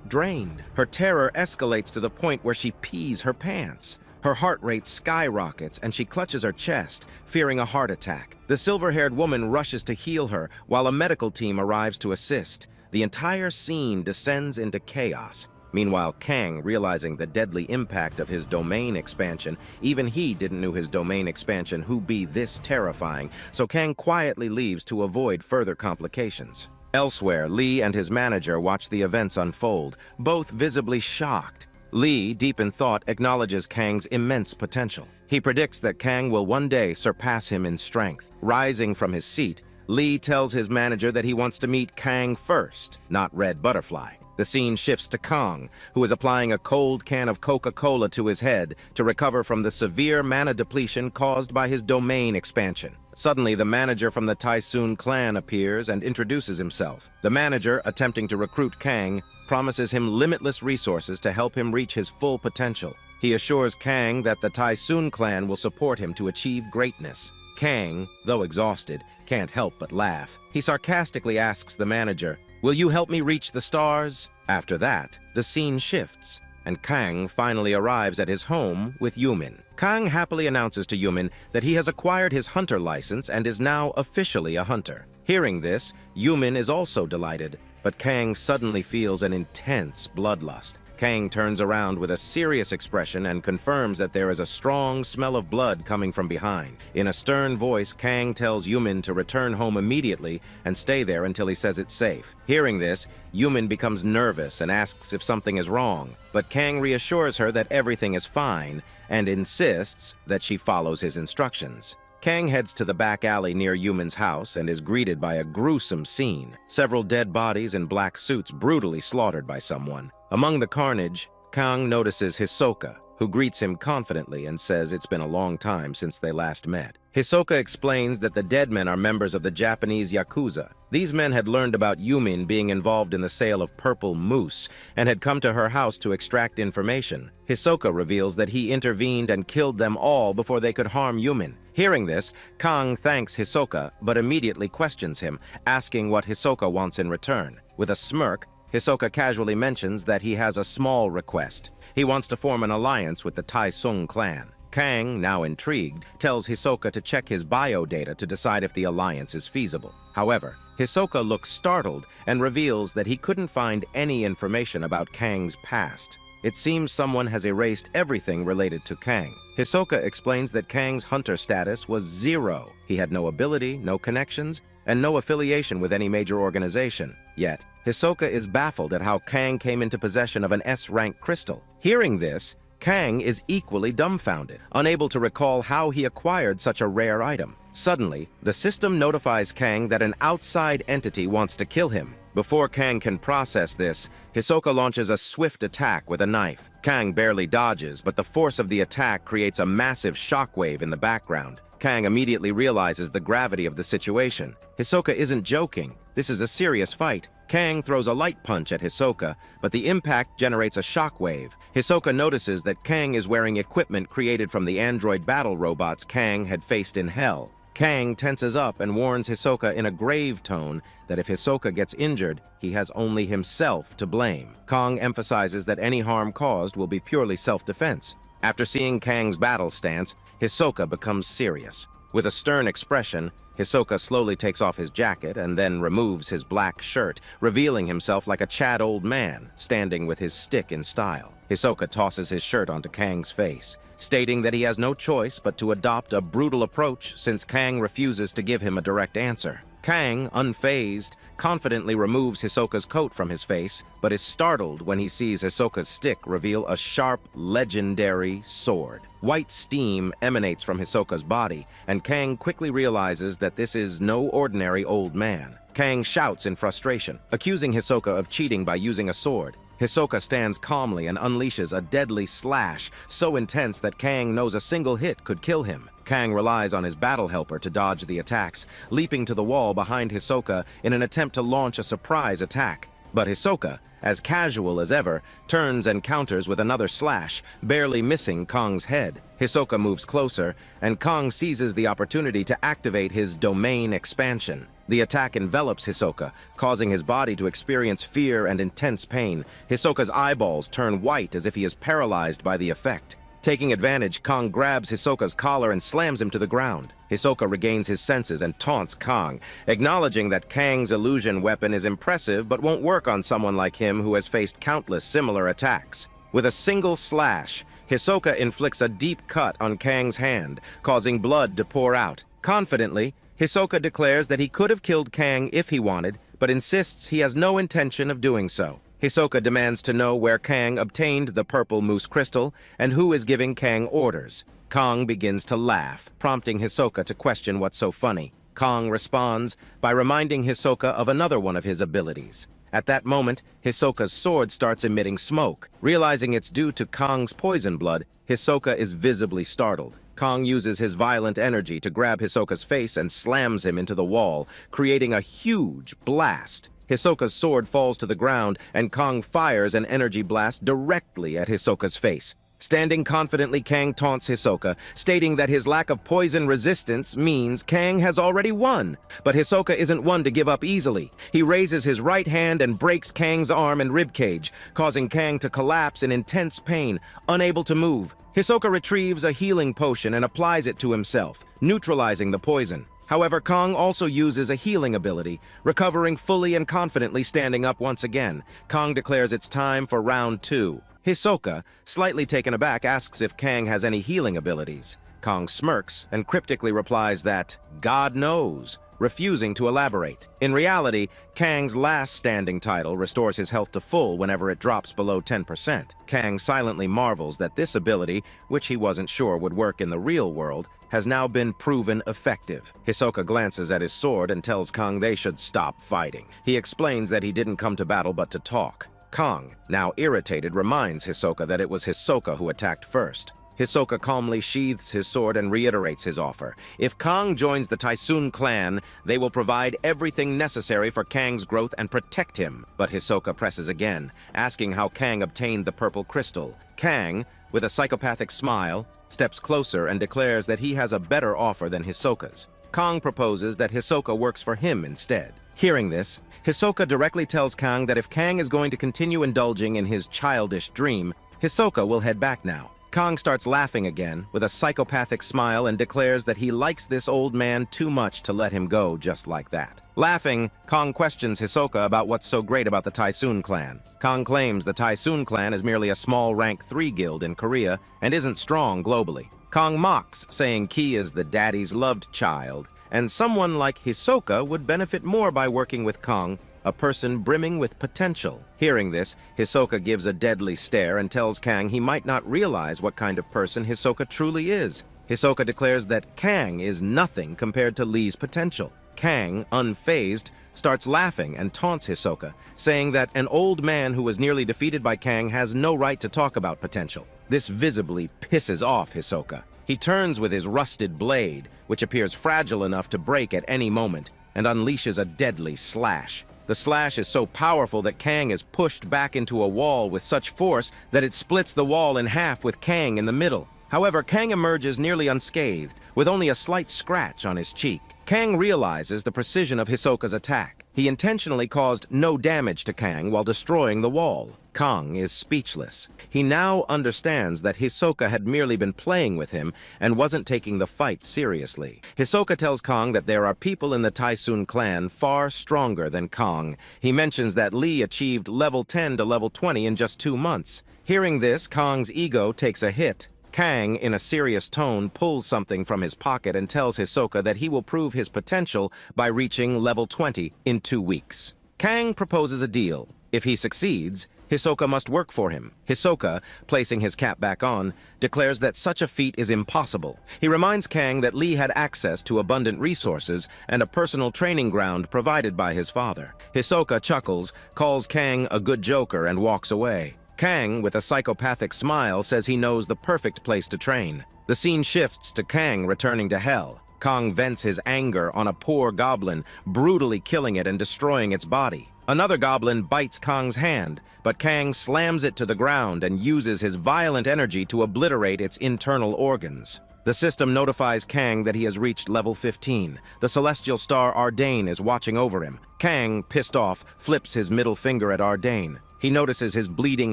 drained. Her terror escalates to the point where she pees her pants. Her heart rate skyrockets, and she clutches her chest, fearing a heart attack. The silver-haired woman rushes to heal her, while a medical team arrives to assist. The entire scene descends into chaos. Meanwhile, Kang, realizing the deadly impact of his domain expansion, even he didn't know his domain expansion would be this terrifying, so Kang quietly leaves to avoid further complications. Elsewhere, Lee and his manager watch the events unfold, both visibly shocked. Lee, deep in thought, acknowledges Kang's immense potential. He predicts that Kang will one day surpass him in strength. Rising from his seat, Lee tells his manager that he wants to meet Kang first, not Red Butterfly. The scene shifts to Kong, who is applying a cold can of Coca-Cola to his head to recover from the severe mana depletion caused by his domain expansion. Suddenly, the manager from the Typhoon clan appears and introduces himself. The manager, attempting to recruit Kang, promises him limitless resources to help him reach his full potential. He assures Kang that the Typhoon clan will support him to achieve greatness. Kang, though exhausted, can't help but laugh. He sarcastically asks the manager, "Will you help me reach the stars?" After that, the scene shifts, and Kang finally arrives at his home with Yumin. Kang happily announces to Yumin that he has acquired his hunter license and is now officially a hunter. Hearing this, Yumin is also delighted, but Kang suddenly feels an intense bloodlust. Kang turns around with a serious expression and confirms that there is a strong smell of blood coming from behind. In a stern voice, Kang tells Yumin to return home immediately and stay there until he says it's safe. Hearing this, Yumin becomes nervous and asks if something is wrong, but Kang reassures her that everything is fine and insists that she follows his instructions. Kang heads to the back alley near Yumin's house and is greeted by a gruesome scene. Several dead bodies in black suits brutally slaughtered by someone. Among the carnage, Kang notices Hisoka, who greets him confidently and says it's been a long time since they last met. Hisoka explains that the dead men are members of the Japanese Yakuza. These men had learned about Yumin being involved in the sale of purple moose and had come to her house to extract information. Hisoka reveals that he intervened and killed them all before they could harm Yumin. Hearing this, Kang thanks Hisoka but immediately questions him, asking what Hisoka wants in return. With a smirk, Hisoka casually mentions that he has a small request. He wants to form an alliance with the Typhoon clan. Kang, now intrigued, tells Hisoka to check his biodata to decide if the alliance is feasible. However, Hisoka looks startled and reveals that he couldn't find any information about Kang's past. It seems someone has erased everything related to Kang. Hisoka explains that Kang's hunter status was 0. He had no ability, no connections, and no affiliation with any major organization. Yet, Hisoka is baffled at how Kang came into possession of an S-rank crystal. Hearing this, Kang is equally dumbfounded, unable to recall how he acquired such a rare item. Suddenly, the system notifies Kang that an outside entity wants to kill him. Before Kang can process this, Hisoka launches a swift attack with a knife. Kang barely dodges, but the force of the attack creates a massive shockwave in the background. Kang immediately realizes the gravity of the situation. Hisoka isn't joking. This is a serious fight. Kang throws a light punch at Hisoka, but the impact generates a shockwave. Hisoka notices that Kang is wearing equipment created from the android battle robots Kang had faced in Hell. Kang tenses up and warns Hisoka in a grave tone that if Hisoka gets injured, he has only himself to blame. Kang emphasizes that any harm caused will be purely self-defense. After seeing Kang's battle stance, Hisoka becomes serious. With a stern expression, Hisoka slowly takes off his jacket and then removes his black shirt, revealing himself like a Chad old man, standing with his stick in style. Hisoka tosses his shirt onto Kang's face, stating that he has no choice but to adopt a brutal approach since Kang refuses to give him a direct answer. Kang, unfazed, confidently removes Hisoka's coat from his face, but is startled when he sees Hisoka's stick reveal a sharp, legendary sword. White steam emanates from Hisoka's body, and Kang quickly realizes that this is no ordinary old man. Kang shouts in frustration, accusing Hisoka of cheating by using a sword. Hisoka stands calmly and unleashes a deadly slash so intense that Kang knows a single hit could kill him. Kang relies on his battle helper to dodge the attacks, leaping to the wall behind Hisoka in an attempt to launch a surprise attack. But Hisoka, as casual as ever, turns and counters with another slash, barely missing Kang's head. Hisoka moves closer, and Kang seizes the opportunity to activate his domain expansion. The attack envelops Hisoka, causing his body to experience fear and intense pain. Hisoka's eyeballs turn white as if he is paralyzed by the effect. Taking advantage, Kang grabs Hisoka's collar and slams him to the ground. Hisoka regains his senses and taunts Kang, acknowledging that Kang's illusion weapon is impressive but won't work on someone like him who has faced countless similar attacks. With a single slash, Hisoka inflicts a deep cut on Kang's hand, causing blood to pour out. Confidently, Hisoka declares that he could have killed Kang if he wanted, but insists he has no intention of doing so. Hisoka demands to know where Kang obtained the purple moose crystal and who is giving Kang orders. Kang begins to laugh, prompting Hisoka to question what's so funny. Kang responds by reminding Hisoka of another one of his abilities. At that moment, Hisoka's sword starts emitting smoke. Realizing it's due to Kong's poison blood, Hisoka is visibly startled. Kong uses his violent energy to grab Hisoka's face and slams him into the wall, creating a huge blast. Hisoka's sword falls to the ground, and Kong fires an energy blast directly at Hisoka's face. Standing confidently, Kang taunts Hisoka, stating that his lack of poison resistance means Kang has already won. But Hisoka isn't one to give up easily. He raises his right hand and breaks Kang's arm and ribcage, causing Kang to collapse in intense pain, unable to move. Hisoka retrieves a healing potion and applies it to himself, neutralizing the poison. However, Kong also uses a healing ability, recovering fully and confidently standing up once again. Kong declares it's time for round 2. Hisoka, slightly taken aback, asks if Kang has any healing abilities. Kong smirks and cryptically replies that God knows, refusing to elaborate. In reality, Kang's last standing title restores his health to full whenever it drops below 10%. Kang silently marvels that this ability, which he wasn't sure would work in the real world, has now been proven effective. Hisoka glances at his sword and tells Kong they should stop fighting. He explains that he didn't come to battle but to talk. Kong, now irritated, reminds Hisoka that it was Hisoka who attacked first. Hisoka calmly sheathes his sword and reiterates his offer. If Kong joins the Tysoon clan, they will provide everything necessary for Kang's growth and protect him. But Hisoka presses again, asking how Kang obtained the purple crystal. Kang, with a psychopathic smile, steps closer and declares that he has a better offer than Hisoka's. Kong proposes that Hisoka works for him instead. Hearing this, Hisoka directly tells Kang that if Kang is going to continue indulging in his childish dream, Hisoka will head back now. Kong starts laughing again, with a psychopathic smile, and declares that he likes this old man too much to let him go just like that. Laughing, Kong questions Hisoka about what's so great about the Tysoon clan. Kong claims the Tysoon clan is merely a small rank 3 guild in Korea and isn't strong globally. Kong mocks, saying Ki is the daddy's loved child, and someone like Hisoka would benefit more by working with Kong, a person brimming with potential. Hearing this, Hisoka gives a deadly stare and tells Kang he might not realize what kind of person Hisoka truly is. Hisoka declares that Kang is nothing compared to Lee's potential. Kang, unfazed, starts laughing and taunts Hisoka, saying that an old man who was nearly defeated by Kang has no right to talk about potential. This visibly pisses off Hisoka. He turns with his rusted blade, which appears fragile enough to break at any moment, and unleashes a deadly slash. The slash is so powerful that Kang is pushed back into a wall with such force that it splits the wall in half with Kang in the middle. However, Kang emerges nearly unscathed, with only a slight scratch on his cheek. Kang realizes the precision of Hisoka's attack. He intentionally caused no damage to Kang while destroying the wall. Kong is speechless. He now understands that Hisoka had merely been playing with him and wasn't taking the fight seriously. Hisoka tells Kong that there are people in the Tysoon clan far stronger than Kong. He mentions that Lee achieved level 10 to level 20 in just 2 months. Hearing this, Kong's ego takes a hit. Kang, in a serious tone, pulls something from his pocket and tells Hisoka that he will prove his potential by reaching level 20 in 2 weeks. Kang proposes a deal. If he succeeds, Hisoka must work for him. Hisoka, placing his cap back on, declares that such a feat is impossible. He reminds Kang that Lee had access to abundant resources and a personal training ground provided by his father. Hisoka chuckles, calls Kang a good joker, and walks away. Kang, with a psychopathic smile, says he knows the perfect place to train. The scene shifts to Kang returning to Hell. Kong vents his anger on a poor goblin, brutally killing it and destroying its body. Another goblin bites Kong's hand, but Kang slams it to the ground and uses his violent energy to obliterate its internal organs. The system notifies Kang that he has reached level 15. The celestial star Ardain is watching over him. Kang, pissed off, flips his middle finger at Ardain. He notices his bleeding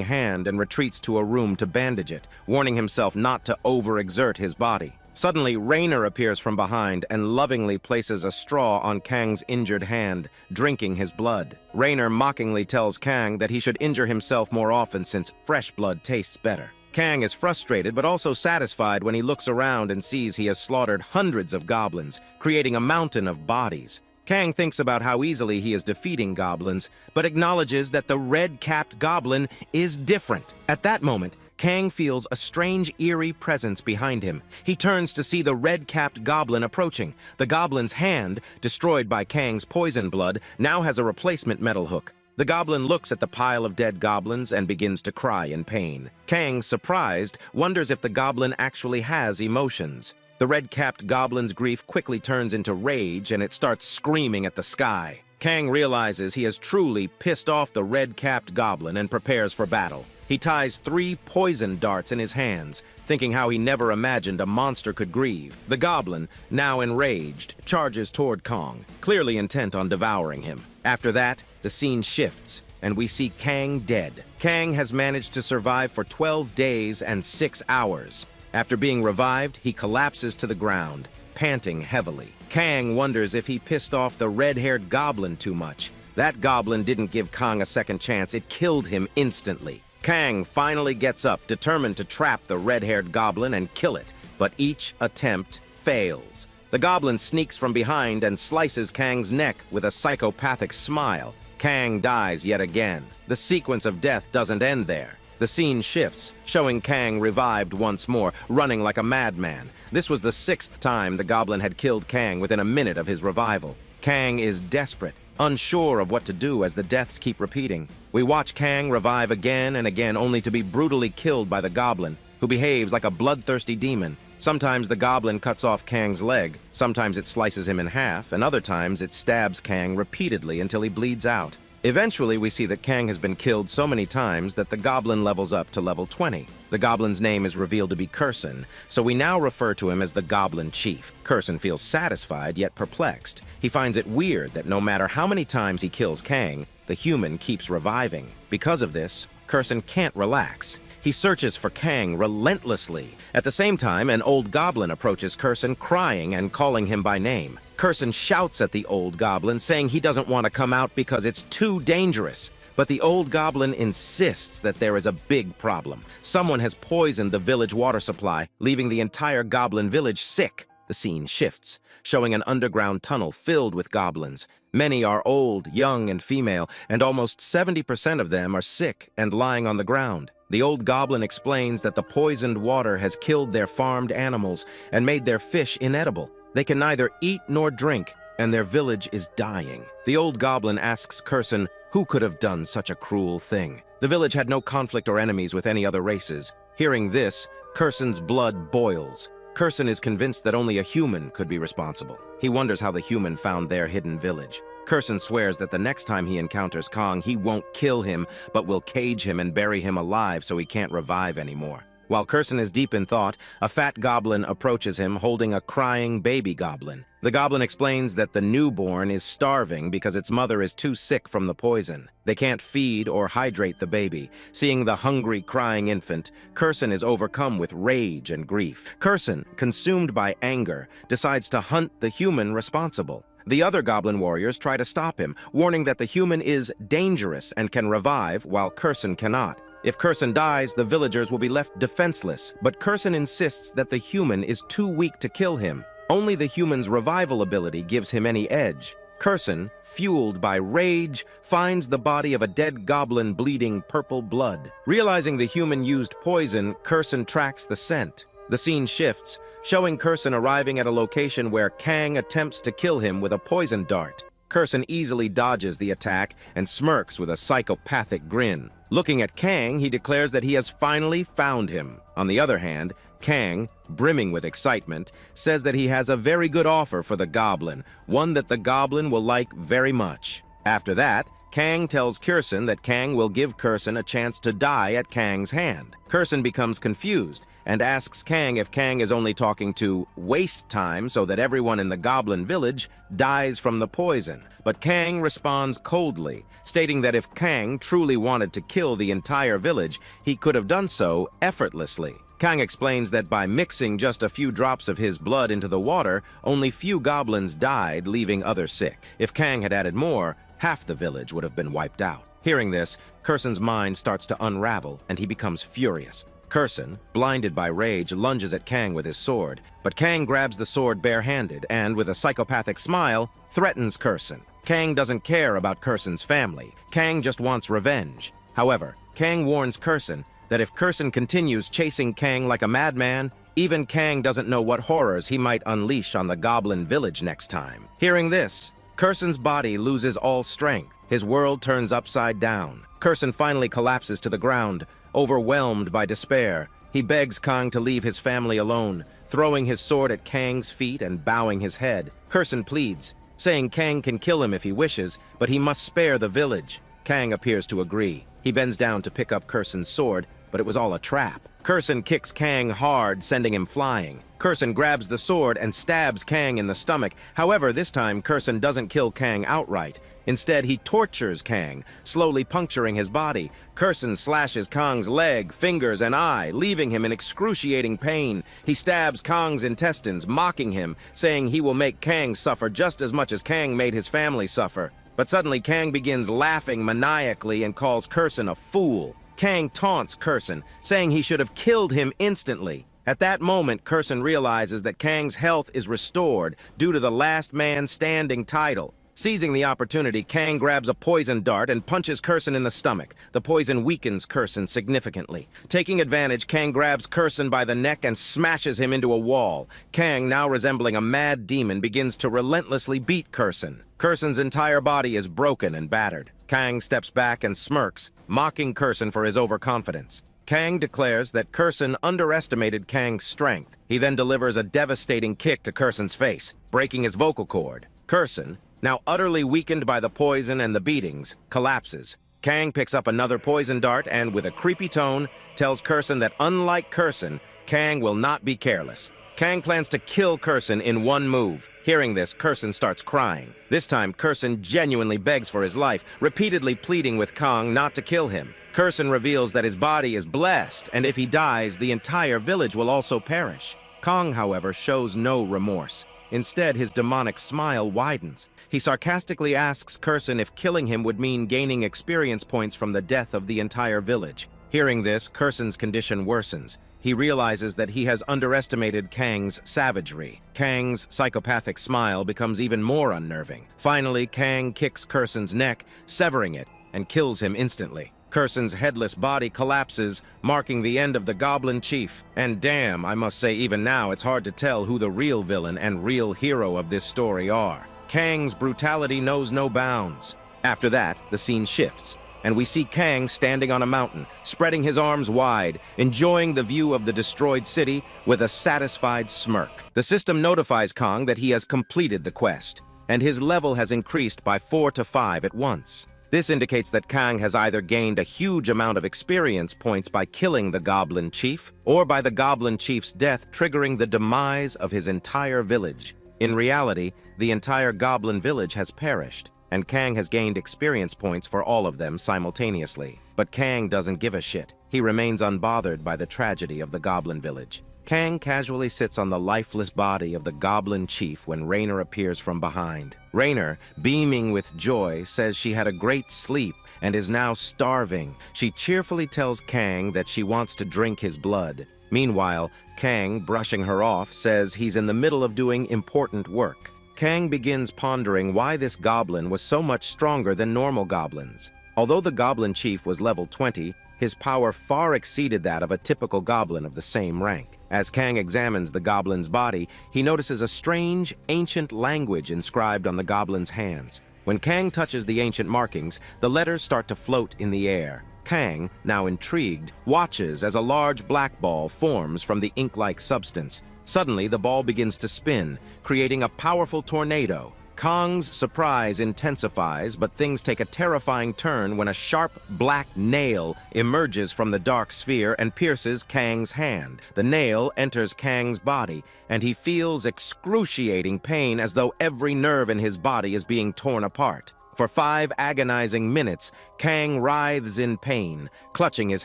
hand and retreats to a room to bandage it, warning himself not to overexert his body. Suddenly, Rainer appears from behind and lovingly places a straw on Kang's injured hand, drinking his blood. Rainer mockingly tells Kang that he should injure himself more often since fresh blood tastes better. Kang is frustrated but also satisfied when he looks around and sees he has slaughtered hundreds of goblins, creating a mountain of bodies. Kang thinks about how easily he is defeating goblins, but acknowledges that the red-capped goblin is different. At that moment, Kang feels a strange, eerie presence behind him. He turns to see the red-capped goblin approaching. The goblin's hand, destroyed by Kang's poison blood, now has a replacement metal hook. The goblin looks at the pile of dead goblins and begins to cry in pain. Kang, surprised, wonders if the goblin actually has emotions. The red-capped goblin's grief quickly turns into rage and it starts screaming at the sky. Kang realizes he has truly pissed off the red-capped goblin and prepares for battle. He ties 3 poison darts in his hands, thinking how he never imagined a monster could grieve. The goblin, now enraged, charges toward Kang, clearly intent on devouring him. After that, the scene shifts, and we see Kang dead. Kang has managed to survive for 12 days and 6 hours. After being revived, he collapses to the ground, panting heavily. Kang wonders if he pissed off the red-haired goblin too much. That goblin didn't give Kang a second chance, it killed him instantly. Kang finally gets up, determined to trap the red-haired goblin and kill it, but each attempt fails. The goblin sneaks from behind and slices Kang's neck with a psychopathic smile. Kang dies yet again. The sequence of death doesn't end there. The scene shifts, showing Kang revived once more, running like a madman. This was the 6th time the goblin had killed Kang within a minute of his revival. Kang is desperate, unsure of what to do as the deaths keep repeating. We watch Kang revive again and again, only to be brutally killed by the goblin, who behaves like a bloodthirsty demon. Sometimes the goblin cuts off Kang's leg, sometimes it slices him in half, and other times it stabs Kang repeatedly until he bleeds out. Eventually, we see that Kang has been killed so many times that the goblin levels up to level 20. The goblin's name is revealed to be Curson, so we now refer to him as the Goblin Chief. Curson feels satisfied yet perplexed. He finds it weird that no matter how many times he kills Kang, the human keeps reviving. Because of this, Curson can't relax. He searches for Kang relentlessly. At the same time, an old goblin approaches Curson, crying and calling him by name. Curson shouts at the old goblin, saying he doesn't want to come out because it's too dangerous. But the old goblin insists that there is a big problem. Someone has poisoned the village water supply, leaving the entire goblin village sick. The scene shifts, showing an underground tunnel filled with goblins. Many are old, young, and female, and almost 70% of them are sick and lying on the ground. The old goblin explains that the poisoned water has killed their farmed animals and made their fish inedible. They can neither eat nor drink, and their village is dying. The old goblin asks Curson who could have done such a cruel thing. The village had no conflict or enemies with any other races. Hearing this, Curson's blood boils. Curson is convinced that only a human could be responsible. He wonders how the human found their hidden village. Curson swears that the next time he encounters Kang, he won't kill him, but will cage him and bury him alive so he can't revive anymore. While Curson is deep in thought, a fat goblin approaches him holding a crying baby goblin. The goblin explains that the newborn is starving because its mother is too sick from the poison. They can't feed or hydrate the baby. Seeing the hungry, crying infant, Curson is overcome with rage and grief. Curson, consumed by anger, decides to hunt the human responsible. The other goblin warriors try to stop him, warning that the human is dangerous and can revive while Curson cannot. If Curson dies, the villagers will be left defenseless, but Curson insists that the human is too weak to kill him. Only the human's revival ability gives him any edge. Curson, fueled by rage, finds the body of a dead goblin bleeding purple blood. Realizing the human used poison, Curson tracks the scent. The scene shifts, showing Curson arriving at a location where Kang attempts to kill him with a poison dart. Curson easily dodges the attack and smirks with a psychopathic grin. Looking at Kang, he declares that he has finally found him. On the other hand, Kang, brimming with excitement, says that he has a very good offer for the goblin, one that the goblin will like very much. After that, Kang tells Curson that Kang will give Curson a chance to die at Kang's hand. Curson becomes confused and asks Kang if Kang is only talking to waste time so that everyone in the goblin village dies from the poison. But Kang responds coldly, stating that if Kang truly wanted to kill the entire village, he could have done so effortlessly. Kang explains that by mixing just a few drops of his blood into the water, only few goblins died, leaving others sick. If Kang had added more, half the village would have been wiped out. Hearing this, Curson's mind starts to unravel, and he becomes furious. Curson, blinded by rage, lunges at Kang with his sword, but Kang grabs the sword barehanded and, with a psychopathic smile, threatens Curson. Kang doesn't care about Curson's family. Kang just wants revenge. However, Kang warns Curson that if Curson continues chasing Kang like a madman, even Kang doesn't know what horrors he might unleash on the goblin village next time. Hearing this, Kursen's body loses all strength. His world turns upside down. Kursen finally collapses to the ground, overwhelmed by despair. He begs Kang to leave his family alone, throwing his sword at Kang's feet and bowing his head. Kursen pleads, saying Kang can kill him if he wishes, but he must spare the village. Kang appears to agree. He bends down to pick up Kursen's sword, but it was all a trap. Kursen kicks Kang hard, sending him flying. Kursen grabs the sword and stabs Kang in the stomach. However, this time Kursen doesn't kill Kang outright. Instead, he tortures Kang, slowly puncturing his body. Kursen slashes Kang's leg, fingers, and eye, leaving him in excruciating pain. He stabs Kang's intestines, mocking him, saying he will make Kang suffer just as much as Kang made his family suffer. But suddenly, Kang begins laughing maniacally and calls Kursen a fool. Kang taunts Kursen, saying he should have killed him instantly. At that moment, Kursen realizes that Kang's health is restored due to the last man standing title. Seizing the opportunity, Kang grabs a poison dart and punches Kursen in the stomach. The poison weakens Kursen significantly. Taking advantage, Kang grabs Kursen by the neck and smashes him into a wall. Kang, now resembling a mad demon, begins to relentlessly beat Kursen. Kursen's entire body is broken and battered. Kang steps back and smirks, mocking Kursen for his overconfidence. Kang declares that Kursen underestimated Kang's strength. He then delivers a devastating kick to Kursen's face, breaking his vocal cord. Kursen, now utterly weakened by the poison and the beatings, collapses. Kang picks up another poison dart and, with a creepy tone, tells Kursen that unlike Kursen, Kang will not be careless. Kang plans to kill Kursen in one move. Hearing this, Kursen starts crying. This time, Kursen genuinely begs for his life, repeatedly pleading with Kang not to kill him. Kursen reveals that his body is blessed, and if he dies, the entire village will also perish. Kang, however, shows no remorse. Instead, his demonic smile widens. He sarcastically asks Kursen if killing him would mean gaining experience points from the death of the entire village. Hearing this, Kursen's condition worsens. He realizes that he has underestimated Kang's savagery. Kang's psychopathic smile becomes even more unnerving. Finally, Kang kicks Kursen's neck, severing it, and kills him instantly. Kursen's headless body collapses, marking the end of the Goblin Chief. And damn, I must say even now it's hard to tell who the real villain and real hero of this story are. Kang's brutality knows no bounds. After that, the scene shifts, and we see Kang standing on a mountain, spreading his arms wide, enjoying the view of the destroyed city with a satisfied smirk. The system notifies Kang that he has completed the quest, and his level has increased by 4 to 5 at once. This indicates that Kang has either gained a huge amount of experience points by killing the Goblin Chief, or by the Goblin Chief's death triggering the demise of his entire village. In reality, the entire Goblin village has perished, and Kang has gained experience points for all of them simultaneously. But Kang doesn't give a shit. He remains unbothered by the tragedy of the Goblin village. Kang casually sits on the lifeless body of the Goblin Chief when Rainer appears from behind. Rainer, beaming with joy, says she had a great sleep and is now starving. She cheerfully tells Kang that she wants to drink his blood. Meanwhile, Kang, brushing her off, says he's in the middle of doing important work. Kang begins pondering why this goblin was so much stronger than normal goblins. Although the Goblin Chief was level 20, his power far exceeded that of a typical goblin of the same rank. As Kang examines the goblin's body, he notices a strange, ancient language inscribed on the goblin's hands. When Kang touches the ancient markings, the letters start to float in the air. Kang, now intrigued, watches as a large black ball forms from the ink-like substance. Suddenly, the ball begins to spin, creating a powerful tornado. Kang's surprise intensifies, but things take a terrifying turn when a sharp black nail emerges from the dark sphere and pierces Kang's hand. The nail enters Kang's body, and he feels excruciating pain as though every nerve in his body is being torn apart. For 5 agonizing minutes, Kang writhes in pain, clutching his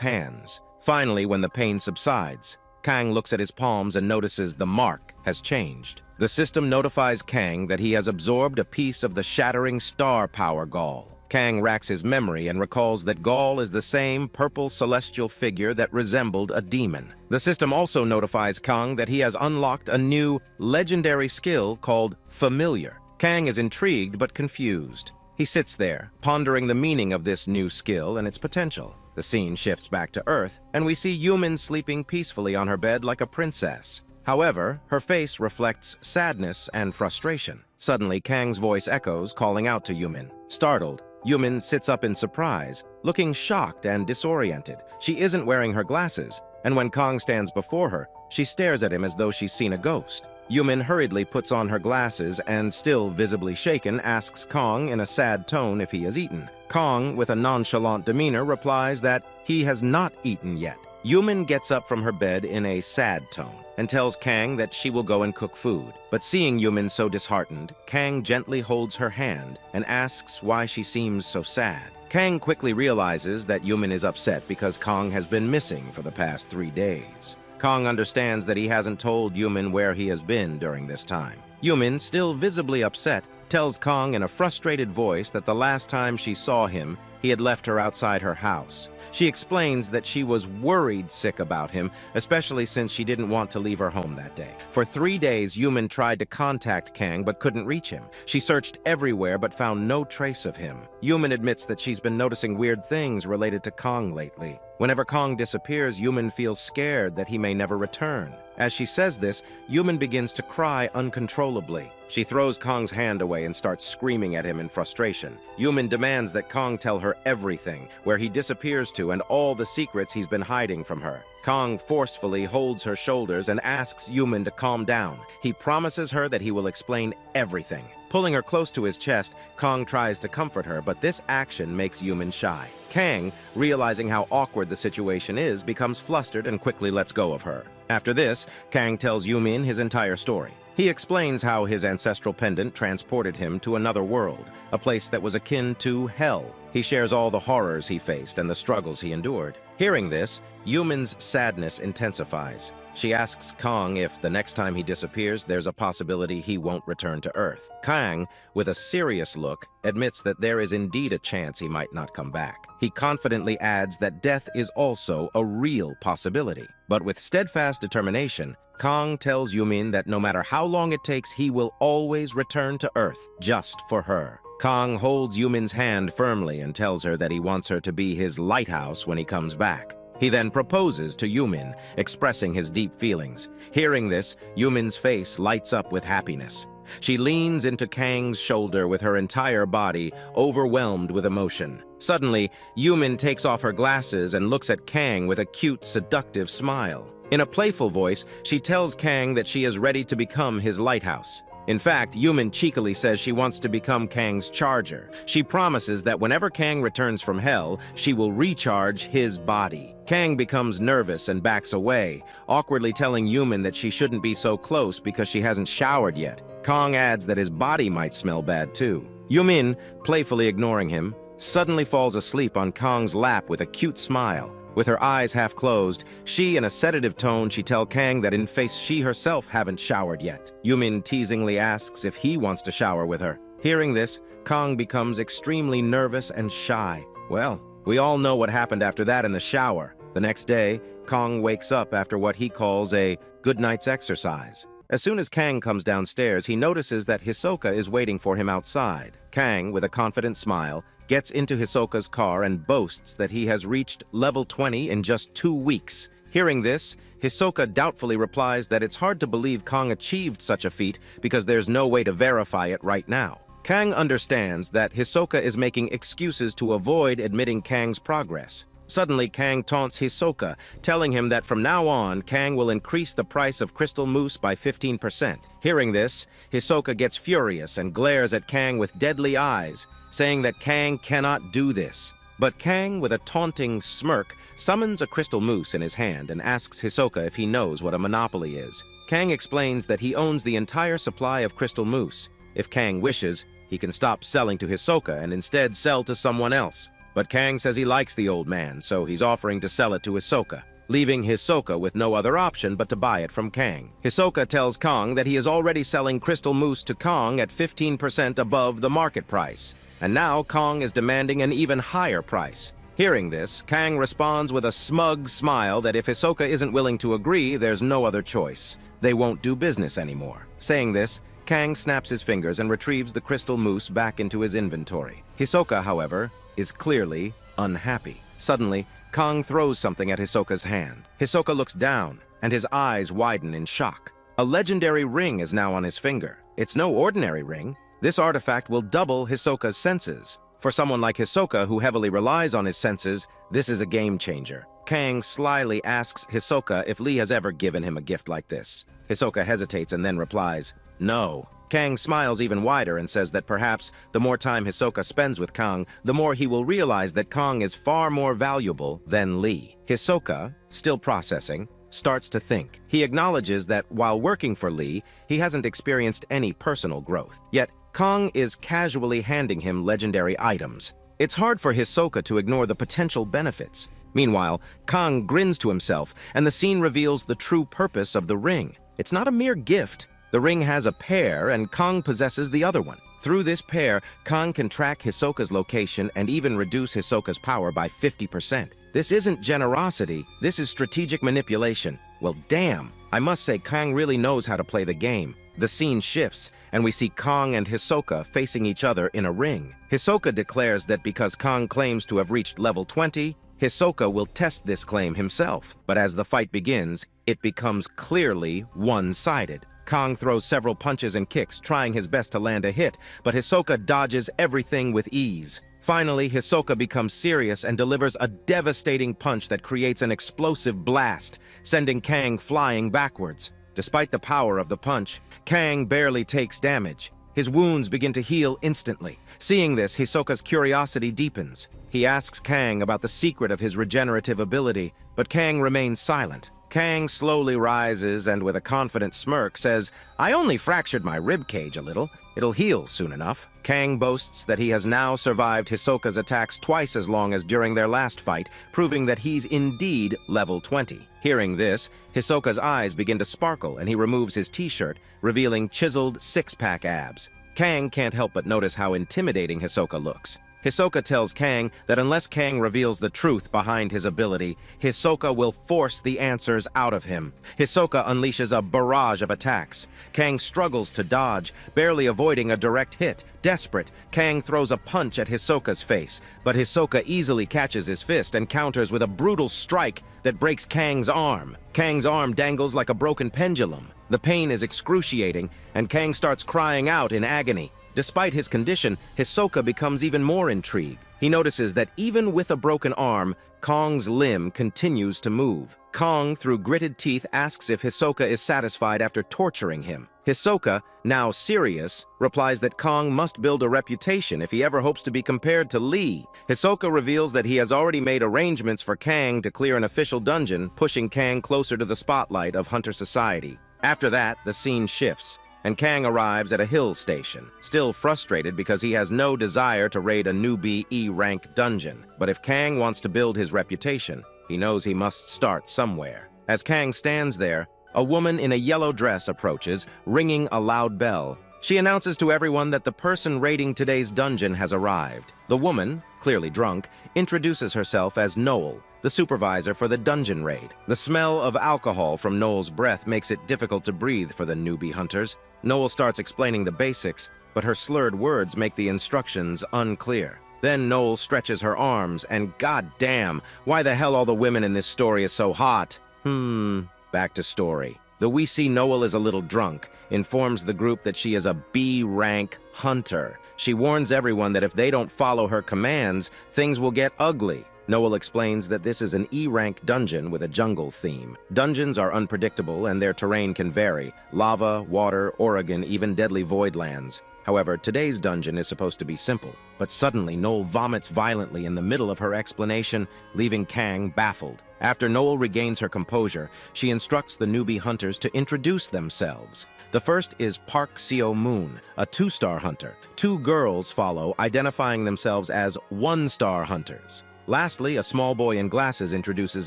hands. Finally, when the pain subsides, Kang looks at his palms and notices the mark has changed. The system notifies Kang that he has absorbed a piece of the shattering star power Gaul. Kang racks his memory and recalls that Gaul is the same purple celestial figure that resembled a demon. The system also notifies Kang that he has unlocked a new, legendary skill called Familiar. Kang is intrigued but confused. He sits there, pondering the meaning of this new skill and its potential. The scene shifts back to Earth, and we see Yumin sleeping peacefully on her bed like a princess. However, her face reflects sadness and frustration. Suddenly, Kang's voice echoes, calling out to Yumin. Startled, Yumin sits up in surprise, looking shocked and disoriented. She isn't wearing her glasses, and when Kang stands before her, she stares at him as though she's seen a ghost. Yumin hurriedly puts on her glasses and, still visibly shaken, asks Kang in a sad tone if he has eaten. Kang, with a nonchalant demeanor, replies that he has not eaten yet. Yumin gets up from her bed in a sad tone and tells Kang that she will go and cook food. But seeing Yumin so disheartened, Kang gently holds her hand and asks why she seems so sad. Kang quickly realizes that Yumin is upset because Kang has been missing for the past 3 days. Kang understands that he hasn't told Yumin where he has been during this time. Yumin, still visibly upset, tells Kang in a frustrated voice that the last time she saw him, he had left her outside her house. She explains that she was worried sick about him, especially since she didn't want to leave her home that day. For 3 days, Yumin tried to contact Kang but couldn't reach him. She searched everywhere but found no trace of him. Yumin admits that she's been noticing weird things related to Kang lately. Whenever Kang disappears, Yumin feels scared that he may never return. As she says this, Yumin begins to cry uncontrollably. She throws Kang's hand away and starts screaming at him in frustration. Yumin demands that Kang tell her everything, where he disappears to and all the secrets he's been hiding from her. Kang forcefully holds her shoulders and asks Yumin to calm down. He promises her that he will explain everything. Pulling her close to his chest, Kang tries to comfort her, but this action makes Yumin shy. Kang, realizing how awkward the situation is, becomes flustered and quickly lets go of her. After this, Kang tells Yumin his entire story. He explains how his ancestral pendant transported him to another world, a place that was akin to hell. He shares all the horrors he faced and the struggles he endured. Hearing this, Yumin's sadness intensifies. She asks Kang if the next time he disappears, there's a possibility he won't return to Earth. Kang, with a serious look, admits that there is indeed a chance he might not come back. He confidently adds that death is also a real possibility. But with steadfast determination, Kang tells Yumin that no matter how long it takes, he will always return to Earth, just for her. Kang holds Yumin's hand firmly and tells her that he wants her to be his lighthouse when he comes back. He then proposes to Yumin, expressing his deep feelings. Hearing this, Yumin's face lights up with happiness. She leans into Kang's shoulder with her entire body, overwhelmed with emotion. Suddenly, Yumin takes off her glasses and looks at Kang with a cute, seductive smile. In a playful voice, she tells Kang that she is ready to become his lighthouse. In fact, Yumin cheekily says she wants to become Kang's charger. She promises that whenever Kang returns from hell, she will recharge his body. Kang becomes nervous and backs away, awkwardly telling Yumin that she shouldn't be so close because she hasn't showered yet. Kang adds that his body might smell bad too. Yumin, playfully ignoring him, suddenly falls asleep on Kang's lap with a cute smile. With her eyes half closed, in a sedative tone, she tells Kang that in face she herself haven't showered yet. Yumin teasingly asks if he wants to shower with her. Hearing this, Kang becomes extremely nervous and shy. Well, we all know what happened after that in the shower. The next day, Kang wakes up after what he calls a good night's exercise. As soon as Kang comes downstairs, he notices that Hisoka is waiting for him outside. Kang, with a confident smile, gets into Hisoka's car and boasts that he has reached level 20 in just 2 weeks. Hearing this, Hisoka doubtfully replies that it's hard to believe Kang achieved such a feat because there's no way to verify it right now. Kang understands that Hisoka is making excuses to avoid admitting Kang's progress. Suddenly, Kang taunts Hisoka, telling him that from now on, Kang will increase the price of crystal mousse by 15%. Hearing this, Hisoka gets furious and glares at Kang with deadly eyes, saying that Kang cannot do this. But Kang, with a taunting smirk, summons a crystal mousse in his hand and asks Hisoka if he knows what a monopoly is. Kang explains that he owns the entire supply of crystal mousse. If Kang wishes, he can stop selling to Hisoka and instead sell to someone else. But Kang says he likes the old man, so he's offering to sell it to Hisoka, leaving Hisoka with no other option but to buy it from Kang. Hisoka tells Kang that he is already selling crystal mousse to Kang at 15% above the market price, and now Kang is demanding an even higher price. Hearing this, Kang responds with a smug smile that if Hisoka isn't willing to agree, there's no other choice. They won't do business anymore. Saying this, Kang snaps his fingers and retrieves the crystal mousse back into his inventory. Hisoka, however, is clearly unhappy. Suddenly, Kang throws something at Hisoka's hand. Hisoka looks down, and his eyes widen in shock. A legendary ring is now on his finger. It's no ordinary ring. This artifact will double Hisoka's senses. For someone like Hisoka, who heavily relies on his senses, this is a game changer. Kang slyly asks Hisoka if Lee has ever given him a gift like this. Hisoka hesitates and then replies, "No." Kang smiles even wider and says that perhaps the more time Hisoka spends with Kang, the more he will realize that Kang is far more valuable than Lee. Hisoka, still processing, starts to think. He acknowledges that while working for Lee, he hasn't experienced any personal growth. Yet, Kang is casually handing him legendary items. It's hard for Hisoka to ignore the potential benefits. Meanwhile, Kang grins to himself, and the scene reveals the true purpose of the ring. It's not a mere gift. The ring has a pair, and Kang possesses the other one. Through this pair, Kang can track Hisoka's location and even reduce Hisoka's power by 50%. This isn't generosity, this is strategic manipulation. Well, damn, I must say Kang really knows how to play the game. The scene shifts, and we see Kang and Hisoka facing each other in a ring. Hisoka declares that because Kang claims to have reached level 20, Hisoka will test this claim himself. But as the fight begins, it becomes clearly one-sided. Kang throws several punches and kicks, trying his best to land a hit, but Hisoka dodges everything with ease. Finally, Hisoka becomes serious and delivers a devastating punch that creates an explosive blast, sending Kang flying backwards. Despite the power of the punch, Kang barely takes damage. His wounds begin to heal instantly. Seeing this, Hisoka's curiosity deepens. He asks Kang about the secret of his regenerative ability, but Kang remains silent. Kang slowly rises and with a confident smirk says, "I only fractured my ribcage a little. It'll heal soon enough." Kang boasts that he has now survived Hisoka's attacks twice as long as during their last fight, proving that he's indeed level 20. Hearing this, Hisoka's eyes begin to sparkle and he removes his t-shirt, revealing chiseled six-pack abs. Kang can't help but notice how intimidating Hisoka looks. Hisoka tells Kang that unless Kang reveals the truth behind his ability, Hisoka will force the answers out of him. Hisoka unleashes a barrage of attacks. Kang struggles to dodge, barely avoiding a direct hit. Desperate, Kang throws a punch at Hisoka's face, but Hisoka easily catches his fist and counters with a brutal strike that breaks Kang's arm. Kang's arm dangles like a broken pendulum. The pain is excruciating, and Kang starts crying out in agony. Despite his condition, Hisoka becomes even more intrigued. He notices that even with a broken arm, Kang's limb continues to move. Kang, through gritted teeth, asks if Hisoka is satisfied after torturing him. Hisoka, now serious, replies that Kang must build a reputation if he ever hopes to be compared to Lee. Hisoka reveals that he has already made arrangements for Kang to clear an official dungeon, pushing Kang closer to the spotlight of Hunter Society. After that, the scene shifts, and Kang arrives at a hill station, still frustrated because he has no desire to raid a newbie E-rank dungeon. But if Kang wants to build his reputation, he knows he must start somewhere. As Kang stands there, a woman in a yellow dress approaches, ringing a loud bell. She announces to everyone that the person raiding today's dungeon has arrived. The woman, clearly drunk, introduces herself as Noel, the supervisor for the dungeon raid. The smell of alcohol from Noel's breath makes it difficult to breathe for the newbie hunters. Noel starts explaining the basics, but her slurred words make the instructions unclear. Then Noel stretches her arms, and goddamn, why the hell all the women in this story is so hot? Back to story. Though we see Noel is a little drunk, informs the group that she is a B-rank hunter. She warns everyone that if they don't follow her commands, things will get ugly. Noel explains that this is an E-rank dungeon with a jungle theme. Dungeons are unpredictable and their terrain can vary: lava, water, Oregon, even deadly void lands. However, today's dungeon is supposed to be simple. But suddenly, Noel vomits violently in the middle of her explanation, leaving Kang baffled. After Noel regains her composure, she instructs the newbie hunters to introduce themselves. The first is Park Seo-moon, a 2-star hunter. 2 girls follow, identifying themselves as 1-star hunters. Lastly, a small boy in glasses introduces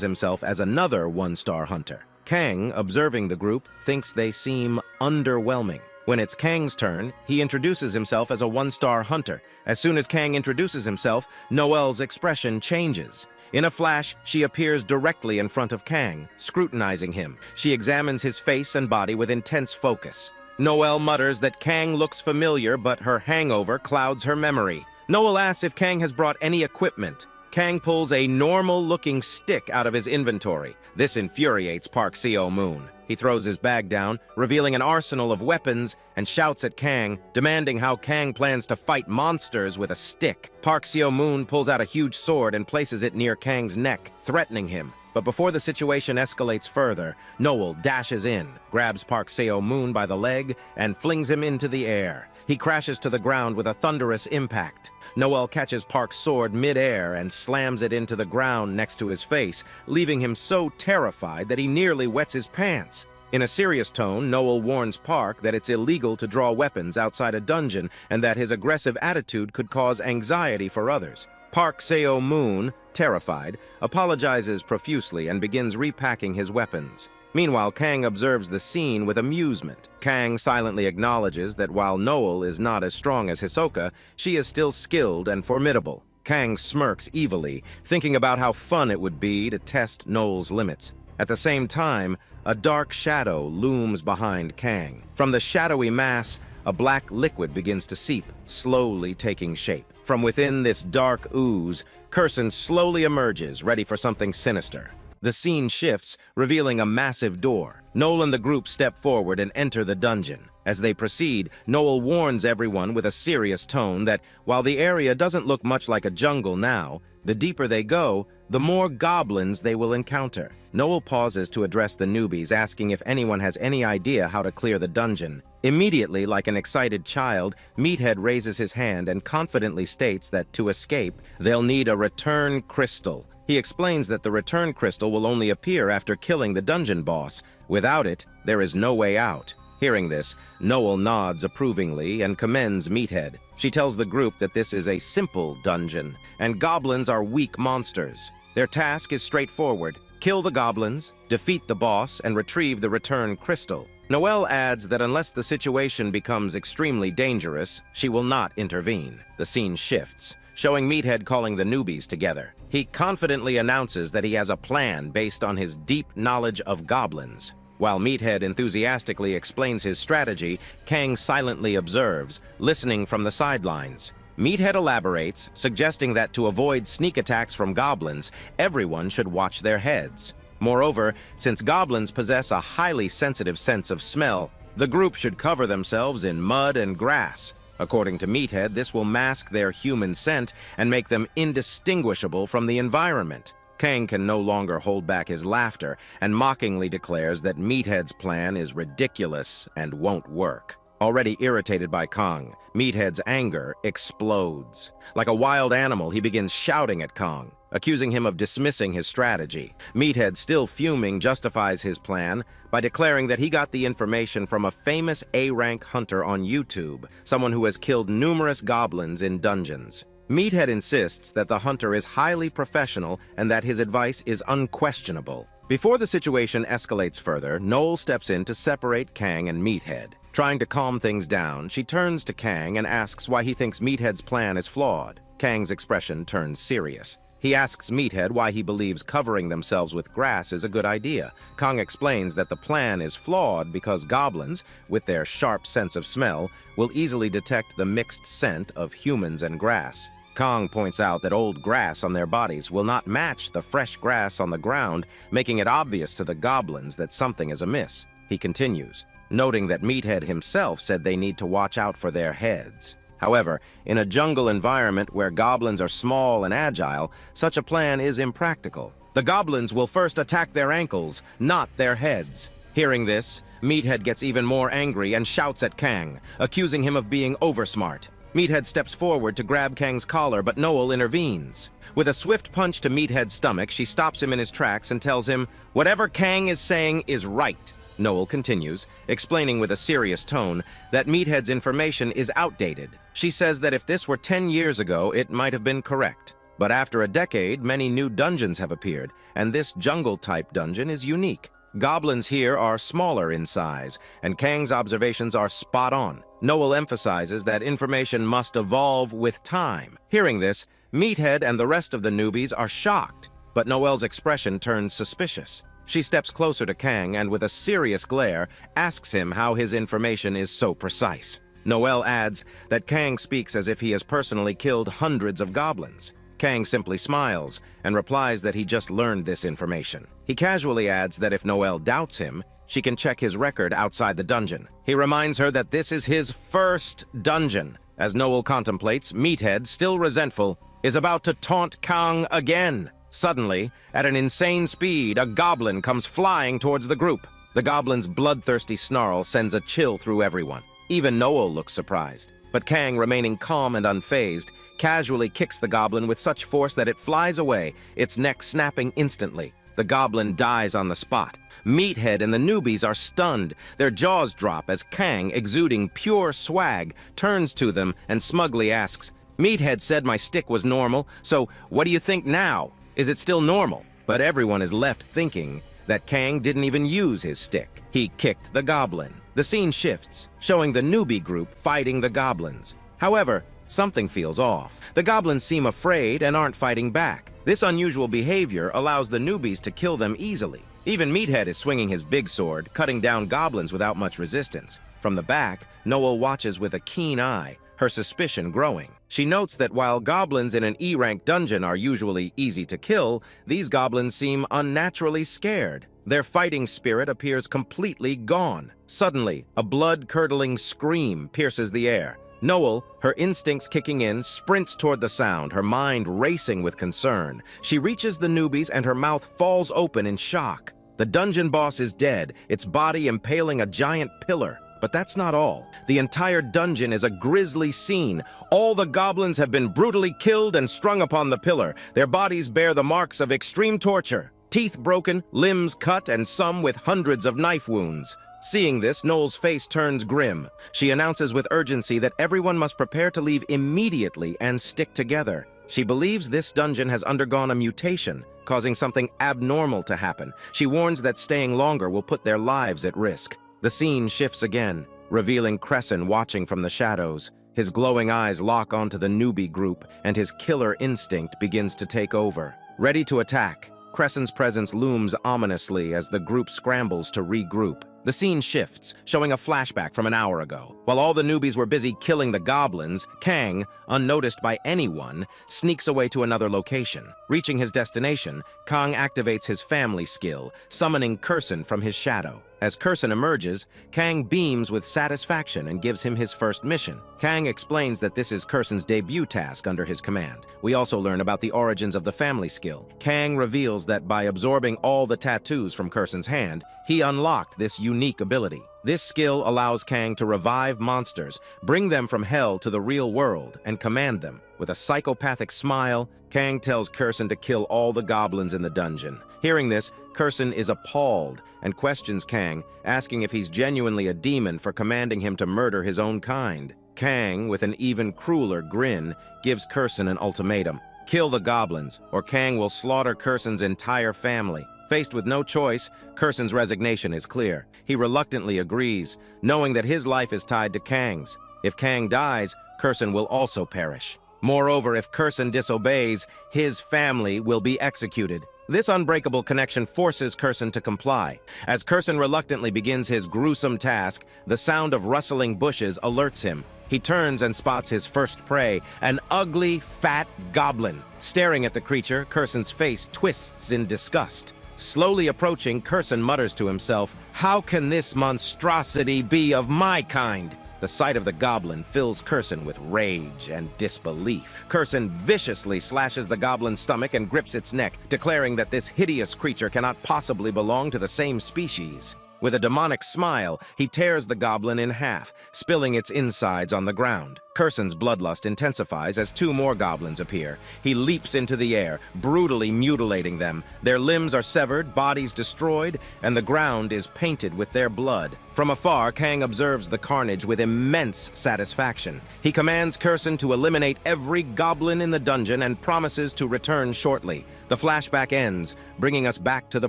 himself as another 1-star hunter. Kang, observing the group, thinks they seem underwhelming. When it's Kang's turn, he introduces himself as a 1-star hunter. As soon as Kang introduces himself, Noel's expression changes. In a flash, she appears directly in front of Kang, scrutinizing him. She examines his face and body with intense focus. Noel mutters that Kang looks familiar, but her hangover clouds her memory. Noel asks if Kang has brought any equipment. Kang pulls a normal-looking stick out of his inventory. This infuriates Park Seo-moon. He throws his bag down, revealing an arsenal of weapons, and shouts at Kang, demanding how Kang plans to fight monsters with a stick. Park Seo-moon pulls out a huge sword and places it near Kang's neck, threatening him. But before the situation escalates further, Noel dashes in, grabs Park Seo-moon by the leg, and flings him into the air. He crashes to the ground with a thunderous impact. Noel catches Park's sword mid-air and slams it into the ground next to his face, leaving him so terrified that he nearly wets his pants. In a serious tone, Noel warns Park that it's illegal to draw weapons outside a dungeon and that his aggressive attitude could cause anxiety for others. Park Seo-moon, terrified, apologizes profusely and begins repacking his weapons. Meanwhile, Kang observes the scene with amusement. Kang silently acknowledges that while Noel is not as strong as Hisoka, she is still skilled and formidable. Kang smirks evilly, thinking about how fun it would be to test Noel's limits. At the same time, a dark shadow looms behind Kang. From the shadowy mass, a black liquid begins to seep, slowly taking shape. From within this dark ooze, Curson slowly emerges, ready for something sinister. The scene shifts, revealing a massive door. Noel and the group step forward and enter the dungeon. As they proceed, Noel warns everyone with a serious tone that while the area doesn't look much like a jungle now, the deeper they go, the more goblins they will encounter. Noel pauses to address the newbies, asking if anyone has any idea how to clear the dungeon. Immediately, like an excited child, Meathead raises his hand and confidently states that to escape, they'll need a return crystal. He explains that the return crystal will only appear after killing the dungeon boss. Without it, there is no way out. Hearing this, Noel nods approvingly and commends Meathead. She tells the group that this is a simple dungeon, and goblins are weak monsters. Their task is straightforward: kill the goblins, defeat the boss, and retrieve the return crystal. Noel adds that unless the situation becomes extremely dangerous, she will not intervene. The scene shifts, showing Meathead calling the newbies together. He confidently announces that he has a plan based on his deep knowledge of goblins. While Meathead enthusiastically explains his strategy, Kang silently observes, listening from the sidelines. Meathead elaborates, suggesting that to avoid sneak attacks from goblins, everyone should watch their heads. Moreover, since goblins possess a highly sensitive sense of smell, the group should cover themselves in mud and grass. According to Meathead, this will mask their human scent and make them indistinguishable from the environment. Kang can no longer hold back his laughter and mockingly declares that Meathead's plan is ridiculous and won't work. Already irritated by Kong, Meathead's anger explodes. Like a wild animal, he begins shouting at Kong, accusing him of dismissing his strategy. Meathead, still fuming, justifies his plan by declaring that he got the information from a famous A-rank hunter on YouTube, someone who has killed numerous goblins in dungeons. Meathead insists that the hunter is highly professional and that his advice is unquestionable. Before the situation escalates further, Noel steps in to separate Kang and Meathead. Trying to calm things down, she turns to Kang and asks why he thinks Meathead's plan is flawed. Kang's expression turns serious. He asks Meathead why he believes covering themselves with grass is a good idea. Kang explains that the plan is flawed because goblins, with their sharp sense of smell, will easily detect the mixed scent of humans and grass. Kang points out that old grass on their bodies will not match the fresh grass on the ground, making it obvious to the goblins that something is amiss. He continues, noting that Meathead himself said they need to watch out for their heads. However, in a jungle environment where goblins are small and agile, such a plan is impractical. The goblins will first attack their ankles, not their heads. Hearing this, Meathead gets even more angry and shouts at Kang, accusing him of being oversmart. Meathead steps forward to grab Kang's collar, but Noel intervenes. With a swift punch to Meathead's stomach, she stops him in his tracks and tells him, "Whatever Kang is saying is right." Noel continues, explaining with a serious tone that Meathead's information is outdated. She says that if this were 10 years ago, it might have been correct. But after a decade, many new dungeons have appeared, and this jungle-type dungeon is unique. Goblins here are smaller in size, and Kang's observations are spot on. Noel emphasizes that information must evolve with time. Hearing this, Meathead and the rest of the newbies are shocked, but Noel's expression turns suspicious. She steps closer to Kang and, with a serious glare, asks him how his information is so precise. Noel adds that Kang speaks as if he has personally killed hundreds of goblins. Kang simply smiles and replies that he just learned this information. He casually adds that if Noelle doubts him, she can check his record outside the dungeon. He reminds her that this is his first dungeon. As Noelle contemplates, Meathead, still resentful, is about to taunt Kang again. Suddenly, at an insane speed, a goblin comes flying towards the group. The goblin's bloodthirsty snarl sends a chill through everyone. Even Noelle looks surprised. But Kang, remaining calm and unfazed, casually kicks the goblin with such force that it flies away, its neck snapping instantly. The goblin dies on the spot. Meathead and the newbies are stunned. Their jaws drop as Kang, exuding pure swag, turns to them and smugly asks, "Meathead said my stick was normal, so what do you think now? Is it still normal?" But everyone is left thinking that Kang didn't even use his stick. He kicked the goblin. The scene shifts, showing the newbie group fighting the goblins. However, something feels off. The goblins seem afraid and aren't fighting back. This unusual behavior allows the newbies to kill them easily. Even Meathead is swinging his big sword, cutting down goblins without much resistance. From the back, Noelle watches with a keen eye, her suspicion growing. She notes that while goblins in an E-rank dungeon are usually easy to kill, these goblins seem unnaturally scared. Their fighting spirit appears completely gone. Suddenly, a blood-curdling scream pierces the air. Noelle, her instincts kicking in, sprints toward the sound, her mind racing with concern. She reaches the newbies and her mouth falls open in shock. The dungeon boss is dead, its body impaling a giant pillar. But that's not all. The entire dungeon is a grisly scene. All the goblins have been brutally killed and strung upon the pillar. Their bodies bear the marks of extreme torture. Teeth broken, limbs cut, and some with hundreds of knife wounds. Seeing this, Noelle's face turns grim. She announces with urgency that everyone must prepare to leave immediately and stick together. She believes this dungeon has undergone a mutation, causing something abnormal to happen. She warns that staying longer will put their lives at risk. The scene shifts again, revealing Crescent watching from the shadows. His glowing eyes lock onto the newbie group, and his killer instinct begins to take over. Ready to attack, Crescent's presence looms ominously as the group scrambles to regroup. The scene shifts, showing a flashback from an hour ago. While all the newbies were busy killing the goblins, Kang, unnoticed by anyone, sneaks away to another location. Reaching his destination, Kang activates his family skill, summoning Curson from his shadow. As Curson emerges, Kang beams with satisfaction and gives him his first mission. Kang explains that this is Curson's debut task under his command. We also learn about the origins of the family skill. Kang reveals that by absorbing all the tattoos from Curson's hand, he unlocked this unique ability. This skill allows Kang to revive monsters, bring them from hell to the real world, and command them. With a psychopathic smile, Kang tells Curson to kill all the goblins in the dungeon. Hearing this, Curson is appalled and questions Kang, asking if he's genuinely a demon for commanding him to murder his own kind. Kang, with an even crueler grin, gives Curson an ultimatum. Kill the goblins, or Kang will slaughter Curson's entire family. Faced with no choice, Curson's resignation is clear. He reluctantly agrees, knowing that his life is tied to Kang's. If Kang dies, Curson will also perish. Moreover, if Curson disobeys, his family will be executed. This unbreakable connection forces Curson to comply. As Curson reluctantly begins his gruesome task, the sound of rustling bushes alerts him. He turns and spots his first prey, an ugly, fat goblin. Staring at the creature, Curson's face twists in disgust. Slowly approaching, Curson mutters to himself, "How can this monstrosity be of my kind?" The sight of the goblin fills Curson with rage and disbelief. Curson viciously slashes the goblin's stomach and grips its neck, declaring that this hideous creature cannot possibly belong to the same species. With a demonic smile, he tears the goblin in half, spilling its insides on the ground. Curson's bloodlust intensifies as two more goblins appear. He leaps into the air, brutally mutilating them. Their limbs are severed, bodies destroyed, and the ground is painted with their blood. From afar, Kang observes the carnage with immense satisfaction. He commands Curson to eliminate every goblin in the dungeon and promises to return shortly. The flashback ends, bringing us back to the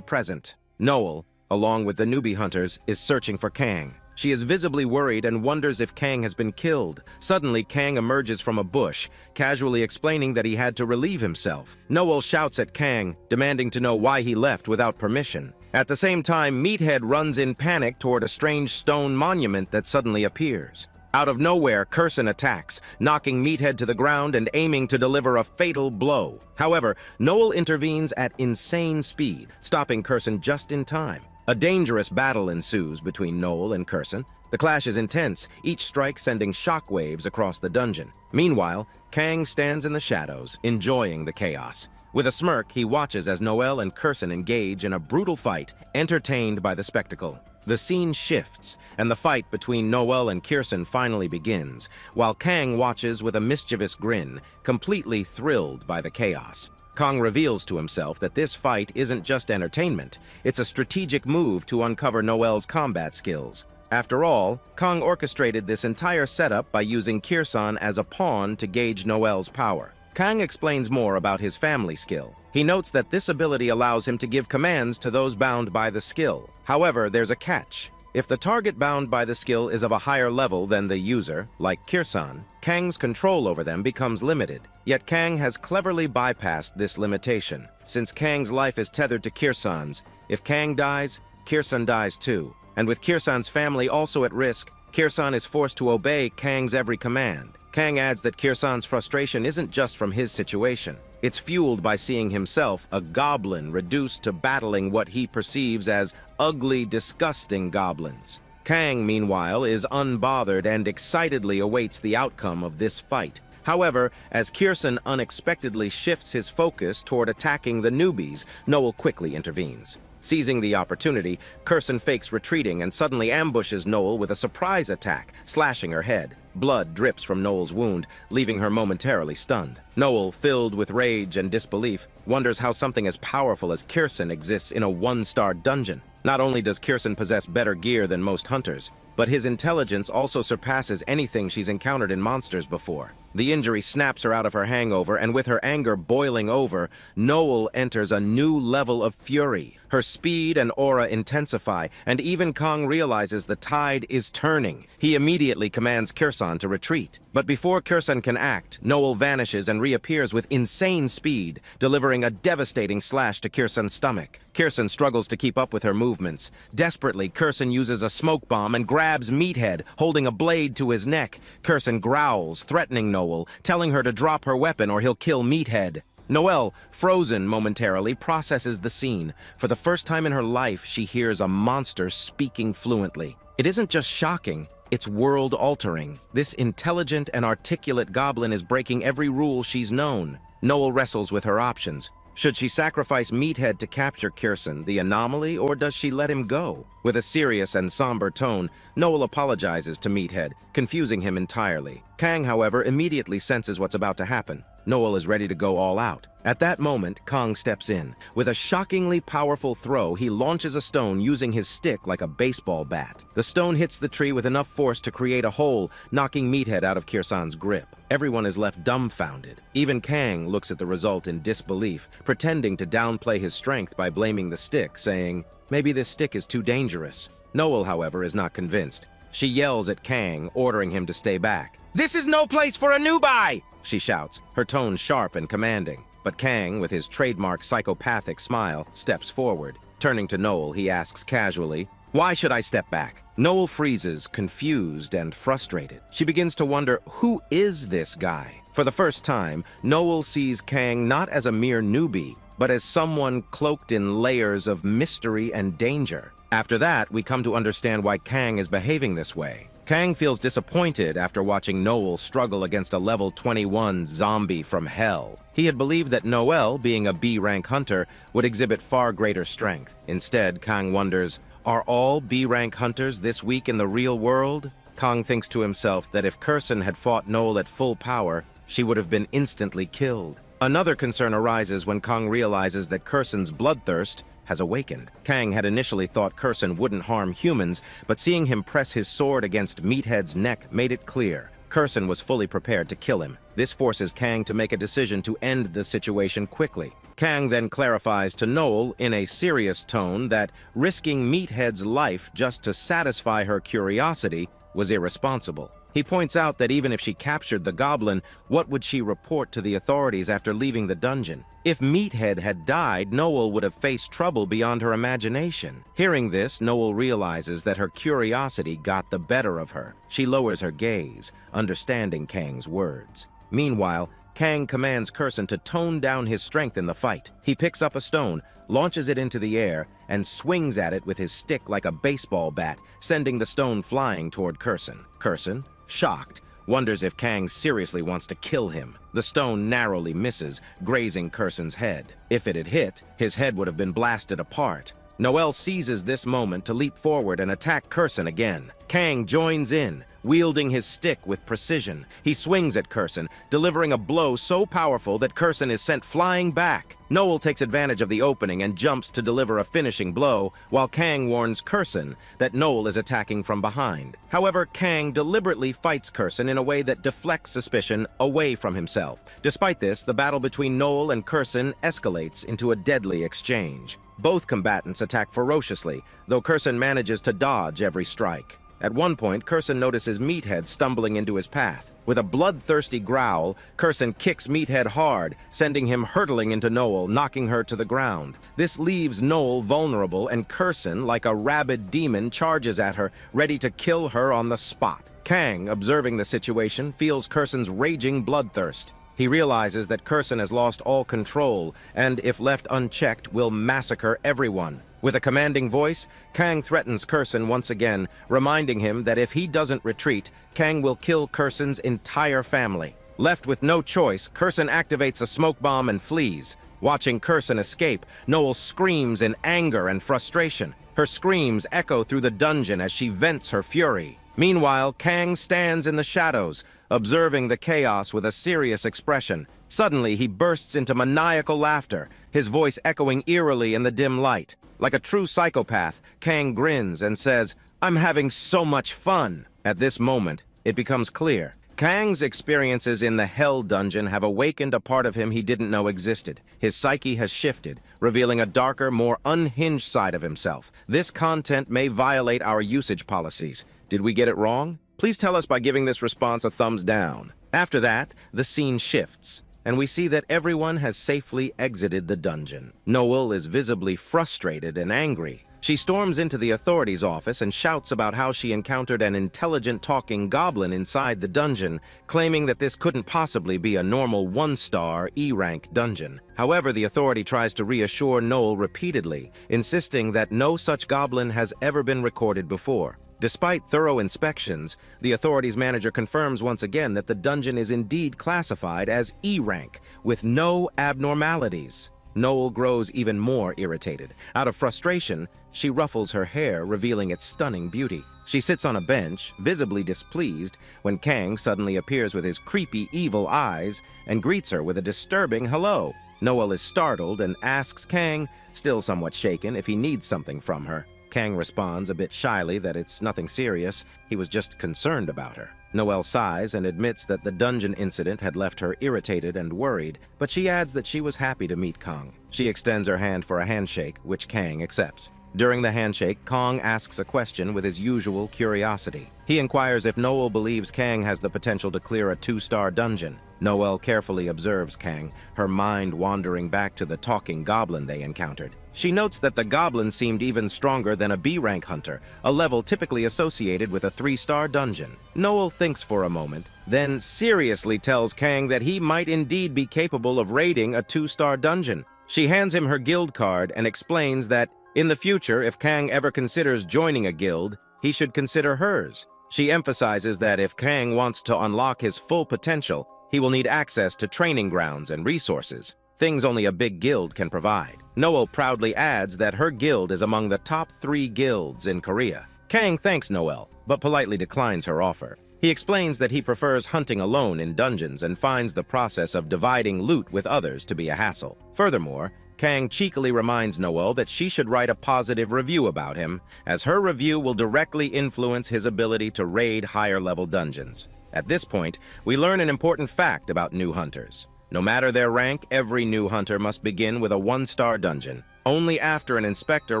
present. Noelle, along with the newbie hunters, is searching for Kang. She is visibly worried and wonders if Kang has been killed. Suddenly, Kang emerges from a bush, casually explaining that he had to relieve himself. Noelle shouts at Kang, demanding to know why he left without permission. At the same time, Meathead runs in panic toward a strange stone monument that suddenly appears. Out of nowhere, Curson attacks, knocking Meathead to the ground and aiming to deliver a fatal blow. However, Noel intervenes at insane speed, stopping Curson just in time. A dangerous battle ensues between Noel and Curson. The clash is intense, each strike sending shockwaves across the dungeon. Meanwhile, Kang stands in the shadows, enjoying the chaos. With a smirk, he watches as Noel and Curson engage in a brutal fight, entertained by the spectacle. The scene shifts, and the fight between Noel and Curson finally begins, while Kang watches with a mischievous grin, completely thrilled by the chaos. Kang reveals to himself that this fight isn't just entertainment, it's a strategic move to uncover Noel's combat skills. After all, Kang orchestrated this entire setup by using Curson as a pawn to gauge Noel's power. Kang explains more about his family skill. He notes that this ability allows him to give commands to those bound by the skill. However, there's a catch. If the target bound by the skill is of a higher level than the user, like Curson, Kang's control over them becomes limited. Yet Kang has cleverly bypassed this limitation. Since Kang's life is tethered to Curson's, if Kang dies, Curson dies too. And with Curson's family also at risk, Curson is forced to obey Kang's every command. Kang adds that Curson's frustration isn't just from his situation. It's fueled by seeing himself, a goblin, reduced to battling what he perceives as ugly, disgusting goblins. Kang, meanwhile, is unbothered and excitedly awaits the outcome of this fight. However, as Curson unexpectedly shifts his focus toward attacking the newbies, Noel quickly intervenes. Seizing the opportunity, Curson fakes retreating and suddenly ambushes Noel with a surprise attack, slashing her head. Blood drips from Noel's wound, leaving her momentarily stunned. Noel, filled with rage and disbelief, wonders how something as powerful as Curson exists in a one-star dungeon. Not only does Curson possess better gear than most hunters, but his intelligence also surpasses anything she's encountered in monsters before. The injury snaps her out of her hangover, and with her anger boiling over, Noel enters a new level of fury. Her speed and aura intensify, and even Kang realizes the tide is turning. He immediately commands Curson to retreat. But before Curson can act, Noel vanishes and reappears with insane speed, delivering a devastating slash to Curson's stomach. Curson struggles to keep up with her movements. Desperately, Curson uses a smoke bomb and grabs Meathead, holding a blade to his neck. Curson growls, threatening Noel, telling her to drop her weapon or he'll kill Meathead. Noel, frozen momentarily, processes the scene. For the first time in her life, she hears a monster speaking fluently. It isn't just shocking, it's world-altering. This intelligent and articulate goblin is breaking every rule she's known. Noel wrestles with her options. Should she sacrifice Meathead to capture Curson, the anomaly, or does she let him go? With a serious and somber tone, Noel apologizes to Meathead, confusing him entirely. Kang, however, immediately senses what's about to happen. Noel is ready to go all out. At that moment, Kang steps in. With a shockingly powerful throw, he launches a stone using his stick like a baseball bat. The stone hits the tree with enough force to create a hole, knocking Meathead out of Curson's grip. Everyone is left dumbfounded. Even Kang looks at the result in disbelief, pretending to downplay his strength by blaming the stick, saying, "Maybe this stick is too dangerous." Noel, however, is not convinced. She yells at Kang, ordering him to stay back. "This is no place for a newbie!" she shouts, her tone sharp and commanding. But Kang, with his trademark psychopathic smile, steps forward. Turning to Noel, he asks casually, "Why should I step back?" Noel freezes, confused and frustrated. She begins to wonder, who is this guy? For the first time, Noel sees Kang not as a mere newbie, but as someone cloaked in layers of mystery and danger. After that, we come to understand why Kang is behaving this way. Kang feels disappointed after watching Noel struggle against a level 21 zombie from hell. He had believed that Noel, being a B-rank hunter, would exhibit far greater strength. Instead, Kang wonders, are all B-rank hunters this weak in the real world? Kang thinks to himself that if Curson had fought Noel at full power, she would have been instantly killed. Another concern arises when Kang realizes that Curson's bloodthirst has awakened. Kang had initially thought Curson wouldn't harm humans, but seeing him press his sword against Meathead's neck made it clear. Curson was fully prepared to kill him. This forces Kang to make a decision to end the situation quickly. Kang then clarifies to Noel in a serious tone that risking Meathead's life just to satisfy her curiosity was irresponsible. He points out that even if she captured the goblin, what would she report to the authorities after leaving the dungeon? If Meathead had died, Noel would have faced trouble beyond her imagination. Hearing this, Noel realizes that her curiosity got the better of her. She lowers her gaze, understanding Kang's words. Meanwhile, Kang commands Curson to tone down his strength in the fight. He picks up a stone, launches it into the air, and swings at it with his stick like a baseball bat, sending the stone flying toward Curson. Curson, shocked, wonders if Kang seriously wants to kill him. The stone narrowly misses, grazing Curson's head. If it had hit, his head would have been blasted apart. Noel seizes this moment to leap forward and attack Curson again. Kang joins in, wielding his stick with precision. He swings at Curson, delivering a blow so powerful that Curson is sent flying back. Noel takes advantage of the opening and jumps to deliver a finishing blow, while Kang warns Curson that Noel is attacking from behind. However, Kang deliberately fights Curson in a way that deflects suspicion away from himself. Despite this, the battle between Noel and Curson escalates into a deadly exchange. Both combatants attack ferociously, though Curson manages to dodge every strike. At one point, Curson notices Meathead stumbling into his path. With a bloodthirsty growl, Curson kicks Meathead hard, sending him hurtling into Noel, knocking her to the ground. This leaves Noel vulnerable, and Curson, like a rabid demon, charges at her, ready to kill her on the spot. Kang, observing the situation, feels Curson's raging bloodthirst. He realizes that Curson has lost all control, and if left unchecked, will massacre everyone. With a commanding voice, Kang threatens Curson once again, reminding him that if he doesn't retreat, Kang will kill Curson's entire family. Left with no choice, Curson activates a smoke bomb and flees. Watching Curson escape, Noel screams in anger and frustration. Her screams echo through the dungeon as she vents her fury. Meanwhile, Kang stands in the shadows, observing the chaos with a serious expression. Suddenly, he bursts into maniacal laughter, his voice echoing eerily in the dim light. Like a true psychopath, Kang grins and says, "I'm having so much fun." At this moment, it becomes clear. Kang's experiences in the Hell Dungeon have awakened a part of him he didn't know existed. His psyche has shifted, revealing a darker, more unhinged side of himself. This content may violate our usage policies. Did we get it wrong? Please tell us by giving this response a thumbs down. After that, the scene shifts, and we see that everyone has safely exited the dungeon. Noel is visibly frustrated and angry. She storms into the authorities' office and shouts about how she encountered an intelligent talking goblin inside the dungeon, claiming that this couldn't possibly be a normal one-star E-rank dungeon. However, the authority tries to reassure Noel repeatedly, insisting that no such goblin has ever been recorded before. Despite thorough inspections, the authorities' manager confirms once again that the dungeon is indeed classified as E-rank, with no abnormalities. Noel grows even more irritated. Out of frustration, she ruffles her hair, revealing its stunning beauty. She sits on a bench, visibly displeased, when Kang suddenly appears with his creepy, evil eyes and greets her with a disturbing hello. Noel is startled and asks Kang, still somewhat shaken, if he needs something from her. Kang responds a bit shyly that it's nothing serious, he was just concerned about her. Noel sighs and admits that the dungeon incident had left her irritated and worried, but she adds that she was happy to meet Kang. She extends her hand for a handshake, which Kang accepts. During the handshake, Kang asks a question with his usual curiosity. He inquires if Noel believes Kang has the potential to clear a 2-star dungeon. Noel carefully observes Kang, her mind wandering back to the talking goblin they encountered. She notes that the goblin seemed even stronger than a B-rank hunter, a level typically associated with a 3-star dungeon. Noel thinks for a moment, then seriously tells Kang that he might indeed be capable of raiding a 2-star dungeon. She hands him her guild card and explains that, in the future, if Kang ever considers joining a guild, he should consider hers. She emphasizes that if Kang wants to unlock his full potential, he will need access to training grounds and resources, things only a big guild can provide. Noel proudly adds that her guild is among the top 3 guilds in Korea. Kang thanks Noel, but politely declines her offer. He explains that he prefers hunting alone in dungeons and finds the process of dividing loot with others to be a hassle. Furthermore, Kang cheekily reminds Noel that she should write a positive review about him, as her review will directly influence his ability to raid higher-level dungeons. At this point, we learn an important fact about new hunters. No matter their rank, every new hunter must begin with a 1-star dungeon. Only after an inspector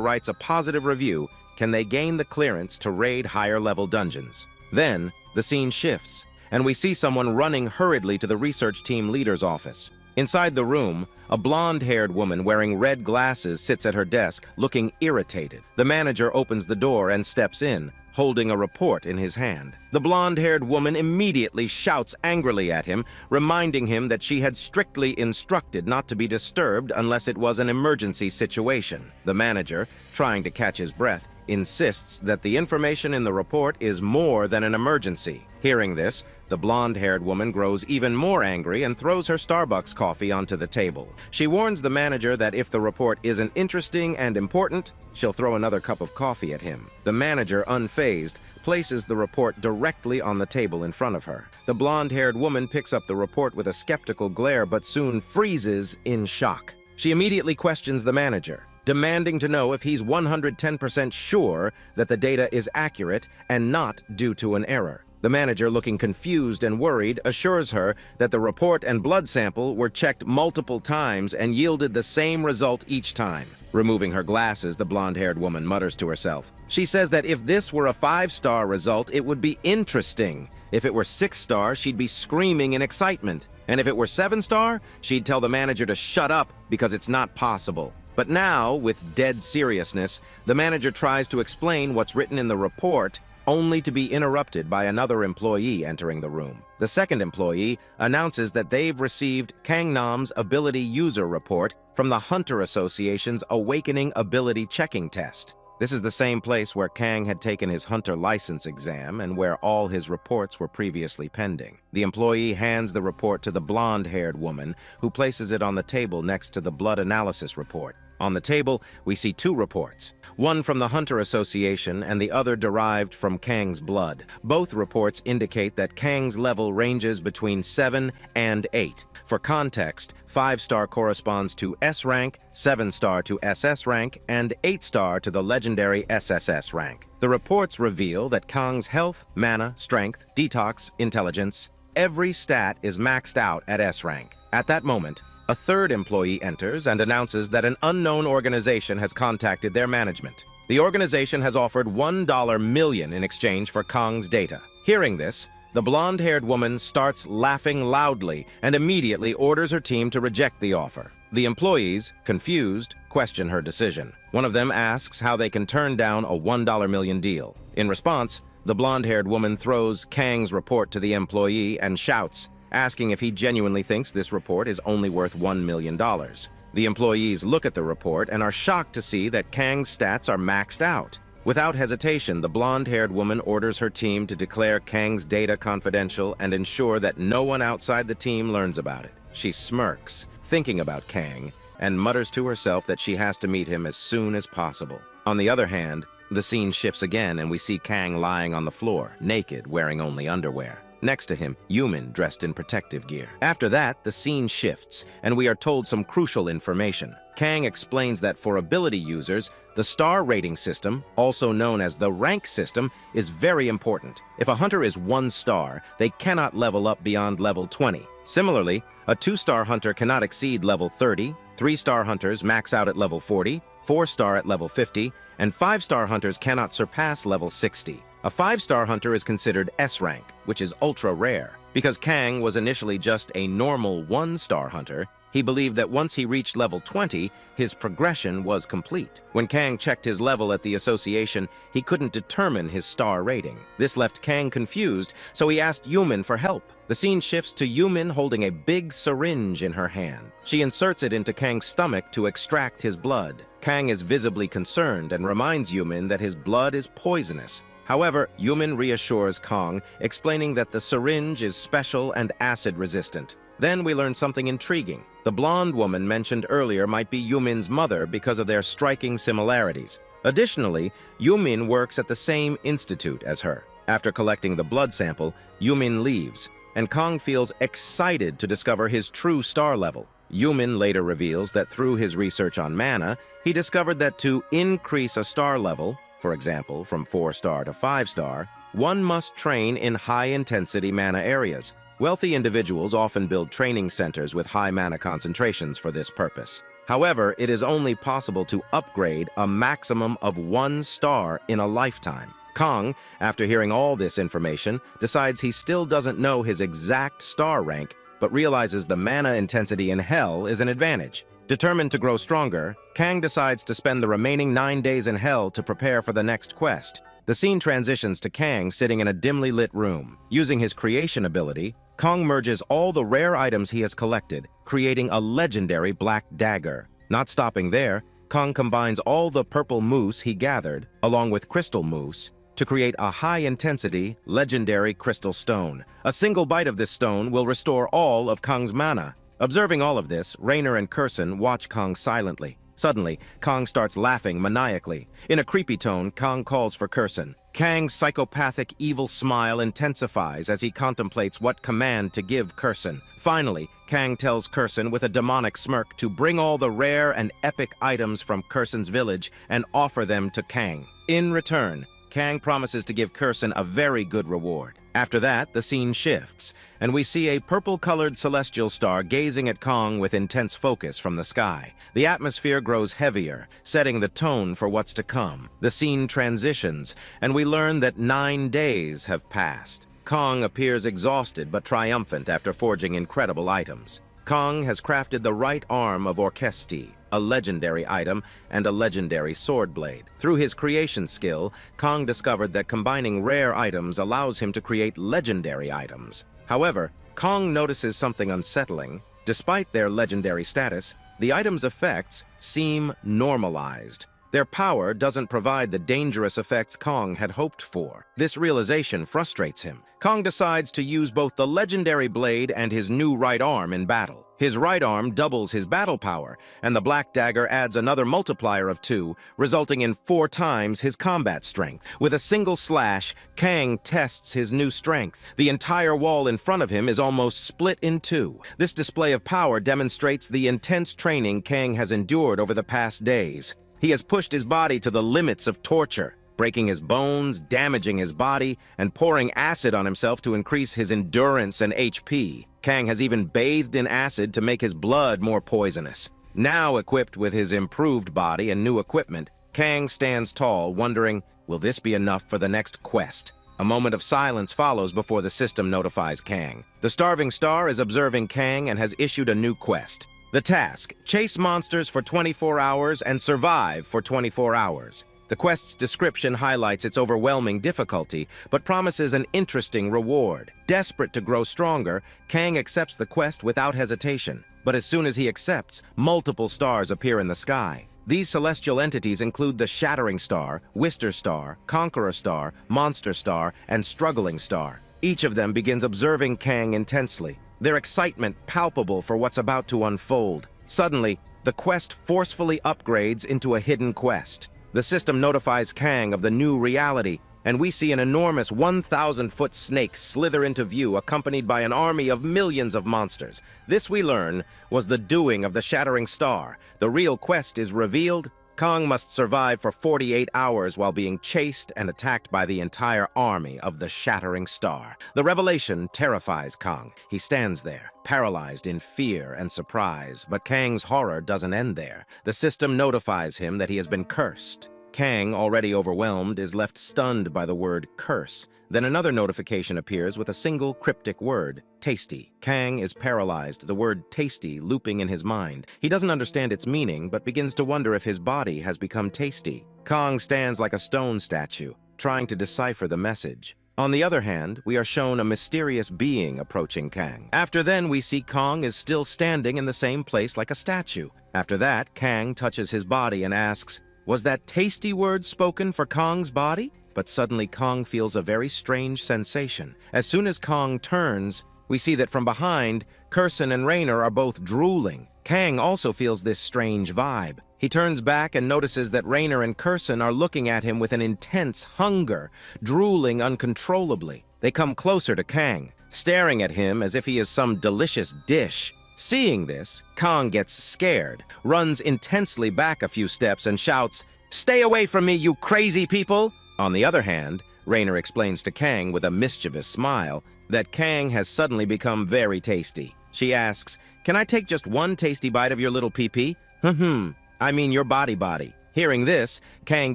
writes a positive review can they gain the clearance to raid higher-level dungeons. Then, the scene shifts, and we see someone running hurriedly to the research team leader's office. Inside the room, a blonde-haired woman wearing red glasses sits at her desk, looking irritated. The manager opens the door and steps in, holding a report in his hand. The blonde-haired woman immediately shouts angrily at him, reminding him that she had strictly instructed not to be disturbed unless it was an emergency situation. The manager, trying to catch his breath, insists that the information in the report is more than an emergency. Hearing this, the blonde-haired woman grows even more angry and throws her Starbucks coffee onto the table. She warns the manager that if the report isn't interesting and important, she'll throw another cup of coffee at him. The manager, unfazed, places the report directly on the table in front of her. The blonde-haired woman picks up the report with a skeptical glare but soon freezes in shock. She immediately questions the manager, demanding to know if he's 110% sure that the data is accurate and not due to an error. The manager, looking confused and worried, assures her that the report and blood sample were checked multiple times and yielded the same result each time. Removing her glasses, the blonde-haired woman mutters to herself. She says that if this were a 5-star result, it would be interesting. If it were 6-star, she'd be screaming in excitement. And if it were 7-star, she'd tell the manager to shut up because it's not possible. But now, with dead seriousness, the manager tries to explain what's written in the report, only to be interrupted by another employee entering the room. The second employee announces that they've received Kangnam's Ability User Report from the Hunter Association's Awakening Ability Checking Test. This is the same place where Kang had taken his Hunter license exam and where all his reports were previously pending. The employee hands the report to the blonde-haired woman, who places it on the table next to the blood analysis report. On the table, we see 2 reports, one from the Hunter Association and the other derived from Kang's blood. Both reports indicate that Kang's level ranges between 7 and 8. For context, 5-star corresponds to S rank, 7-star to SS rank, and 8-star to the legendary SSS rank. The reports reveal that Kang's health, mana, strength, detox, intelligence, every stat is maxed out at S rank. At that moment, a third employee enters and announces that an unknown organization has contacted their management. The organization has offered $1 million in exchange for Kang's data. Hearing this, the blonde-haired woman starts laughing loudly and immediately orders her team to reject the offer. The employees, confused, question her decision. One of them asks how they can turn down a $1 million deal. In response, the blonde-haired woman throws Kang's report to the employee and shouts, asking if he genuinely thinks this report is only worth $1 million. The employees look at the report and are shocked to see that Kang's stats are maxed out. Without hesitation, the blonde-haired woman orders her team to declare Kang's data confidential and ensure that no one outside the team learns about it. She smirks, thinking about Kang, and mutters to herself that she has to meet him as soon as possible. On the other hand, the scene shifts again and we see Kang lying on the floor, naked, wearing only underwear. Next to him, Yumin dressed in protective gear. After that, the scene shifts, and we are told some crucial information. Kang explains that for ability users, the star rating system, also known as the rank system, is very important. If a hunter is 1 star, they cannot level up beyond level 20. Similarly, a 2-star hunter cannot exceed level 30, 3-star hunters max out at level 40, 4-star at level 50, and 5-star hunters cannot surpass level 60. A 5-star hunter is considered S rank, which is ultra rare. Because Kang was initially just a normal 1-star hunter, he believed that once he reached level 20, his progression was complete. When Kang checked his level at the association, he couldn't determine his star rating. This left Kang confused, so he asked Yumin for help. The scene shifts to Yumin holding a big syringe in her hand. She inserts it into Kang's stomach to extract his blood. Kang is visibly concerned and reminds Yumin that his blood is poisonous. However, Yumin reassures Kang, explaining that the syringe is special and acid-resistant. Then we learn something intriguing. The blonde woman mentioned earlier might be Yumin's mother because of their striking similarities. Additionally, Yumin works at the same institute as her. After collecting the blood sample, Yumin leaves, and Kang feels excited to discover his true star level. Yumin later reveals that through his research on mana, he discovered that to increase a star level, for example, from 4-star to 5-star, one must train in high-intensity mana areas. Wealthy individuals often build training centers with high mana concentrations for this purpose. However, it is only possible to upgrade a maximum of 1 star in a lifetime. Kong, after hearing all this information, decides he still doesn't know his exact star rank, but realizes the mana intensity in Hell is an advantage. Determined to grow stronger, Kang decides to spend the remaining 9 days in Hell to prepare for the next quest. The scene transitions to Kang sitting in a dimly lit room. Using his creation ability, Kong merges all the rare items he has collected, creating a legendary black dagger. Not stopping there, Kong combines all the purple moose he gathered, along with crystal moose, to create a high-intensity, legendary crystal stone. A single bite of this stone will restore all of Kong's mana. Observing all of this, Rainer and Curson watch Kong silently. Suddenly, Kong starts laughing maniacally. In a creepy tone, Kong calls for Curson. Kang's psychopathic, evil smile intensifies as he contemplates what command to give Curson. Finally, Kang tells Curson with a demonic smirk to bring all the rare and epic items from Curson's village and offer them to Kang. In return, Kang promises to give Curson a very good reward. After that, the scene shifts, and we see a purple-colored celestial star gazing at Kong with intense focus from the sky. The atmosphere grows heavier, setting the tone for what's to come. The scene transitions, and we learn that 9 days have passed. Kong appears exhausted but triumphant after forging incredible items. Kong has crafted the right arm of Orchesti, a legendary item, and a legendary sword blade. Through his creation skill, Kong discovered that combining rare items allows him to create legendary items. However, Kong notices something unsettling. Despite their legendary status, the item's effects seem normalized. Their power doesn't provide the dangerous effects Kong had hoped for. This realization frustrates him. Kong decides to use both the legendary blade and his new right arm in battle. His right arm doubles his battle power, and the black dagger adds another multiplier of 2, resulting in 4 times his combat strength. With a single slash, Kang tests his new strength. The entire wall in front of him is almost split in 2. This display of power demonstrates the intense training Kang has endured over the past days. He has pushed his body to the limits of torture, breaking his bones, damaging his body, and pouring acid on himself to increase his endurance and HP. Kang has even bathed in acid to make his blood more poisonous. Now equipped with his improved body and new equipment, Kang stands tall, wondering, will this be enough for the next quest? A moment of silence follows before the system notifies Kang. The Starving Star is observing Kang and has issued a new quest. The task: chase monsters for 24 hours and survive for 24 hours. The quest's description highlights its overwhelming difficulty, but promises an interesting reward. Desperate to grow stronger, Kang accepts the quest without hesitation. But as soon as he accepts, multiple stars appear in the sky. These celestial entities include the Shattering Star, Wister Star, Conqueror Star, Monster Star, and Struggling Star. Each of them begins observing Kang intensely, their excitement palpable for what's about to unfold. Suddenly, the quest forcefully upgrades into a hidden quest. The system notifies Kang of the new reality, and we see an enormous 1,000-foot snake slither into view, accompanied by an army of millions of monsters. This, we learn, was the doing of the Shattering Star. The real quest is revealed. Kang must survive for 48 hours while being chased and attacked by the entire army of the Shattering Star. The revelation terrifies Kang. He stands there, paralyzed in fear and surprise, but Kang's horror doesn't end there. The system notifies him that he has been cursed. Kang, already overwhelmed, is left stunned by the word curse. Then another notification appears with a single cryptic word, tasty. Kang is paralyzed, the word tasty looping in his mind. He doesn't understand its meaning, but begins to wonder if his body has become tasty. Kang stands like a stone statue, trying to decipher the message. On the other hand, we are shown a mysterious being approaching Kang. After then, we see Kang is still standing in the same place like a statue. After that, Kang touches his body and asks, was that tasty word spoken for Kang's body? But suddenly Kang feels a very strange sensation. As soon as Kang turns, we see that from behind, Curson and Rainer are both drooling. Kang also feels this strange vibe. He turns back and notices that Rainer and Curson are looking at him with an intense hunger, drooling uncontrollably. They come closer to Kang, staring at him as if he is some delicious dish. Seeing this, Kang gets scared, runs intensely back a few steps and shouts, "Stay away from me, you crazy people!" On the other hand, Rainer explains to Kang with a mischievous smile that Kang has suddenly become very tasty. She asks, "Can I take just one tasty bite of your little pee-pee?" I mean your body. Hearing this, Kang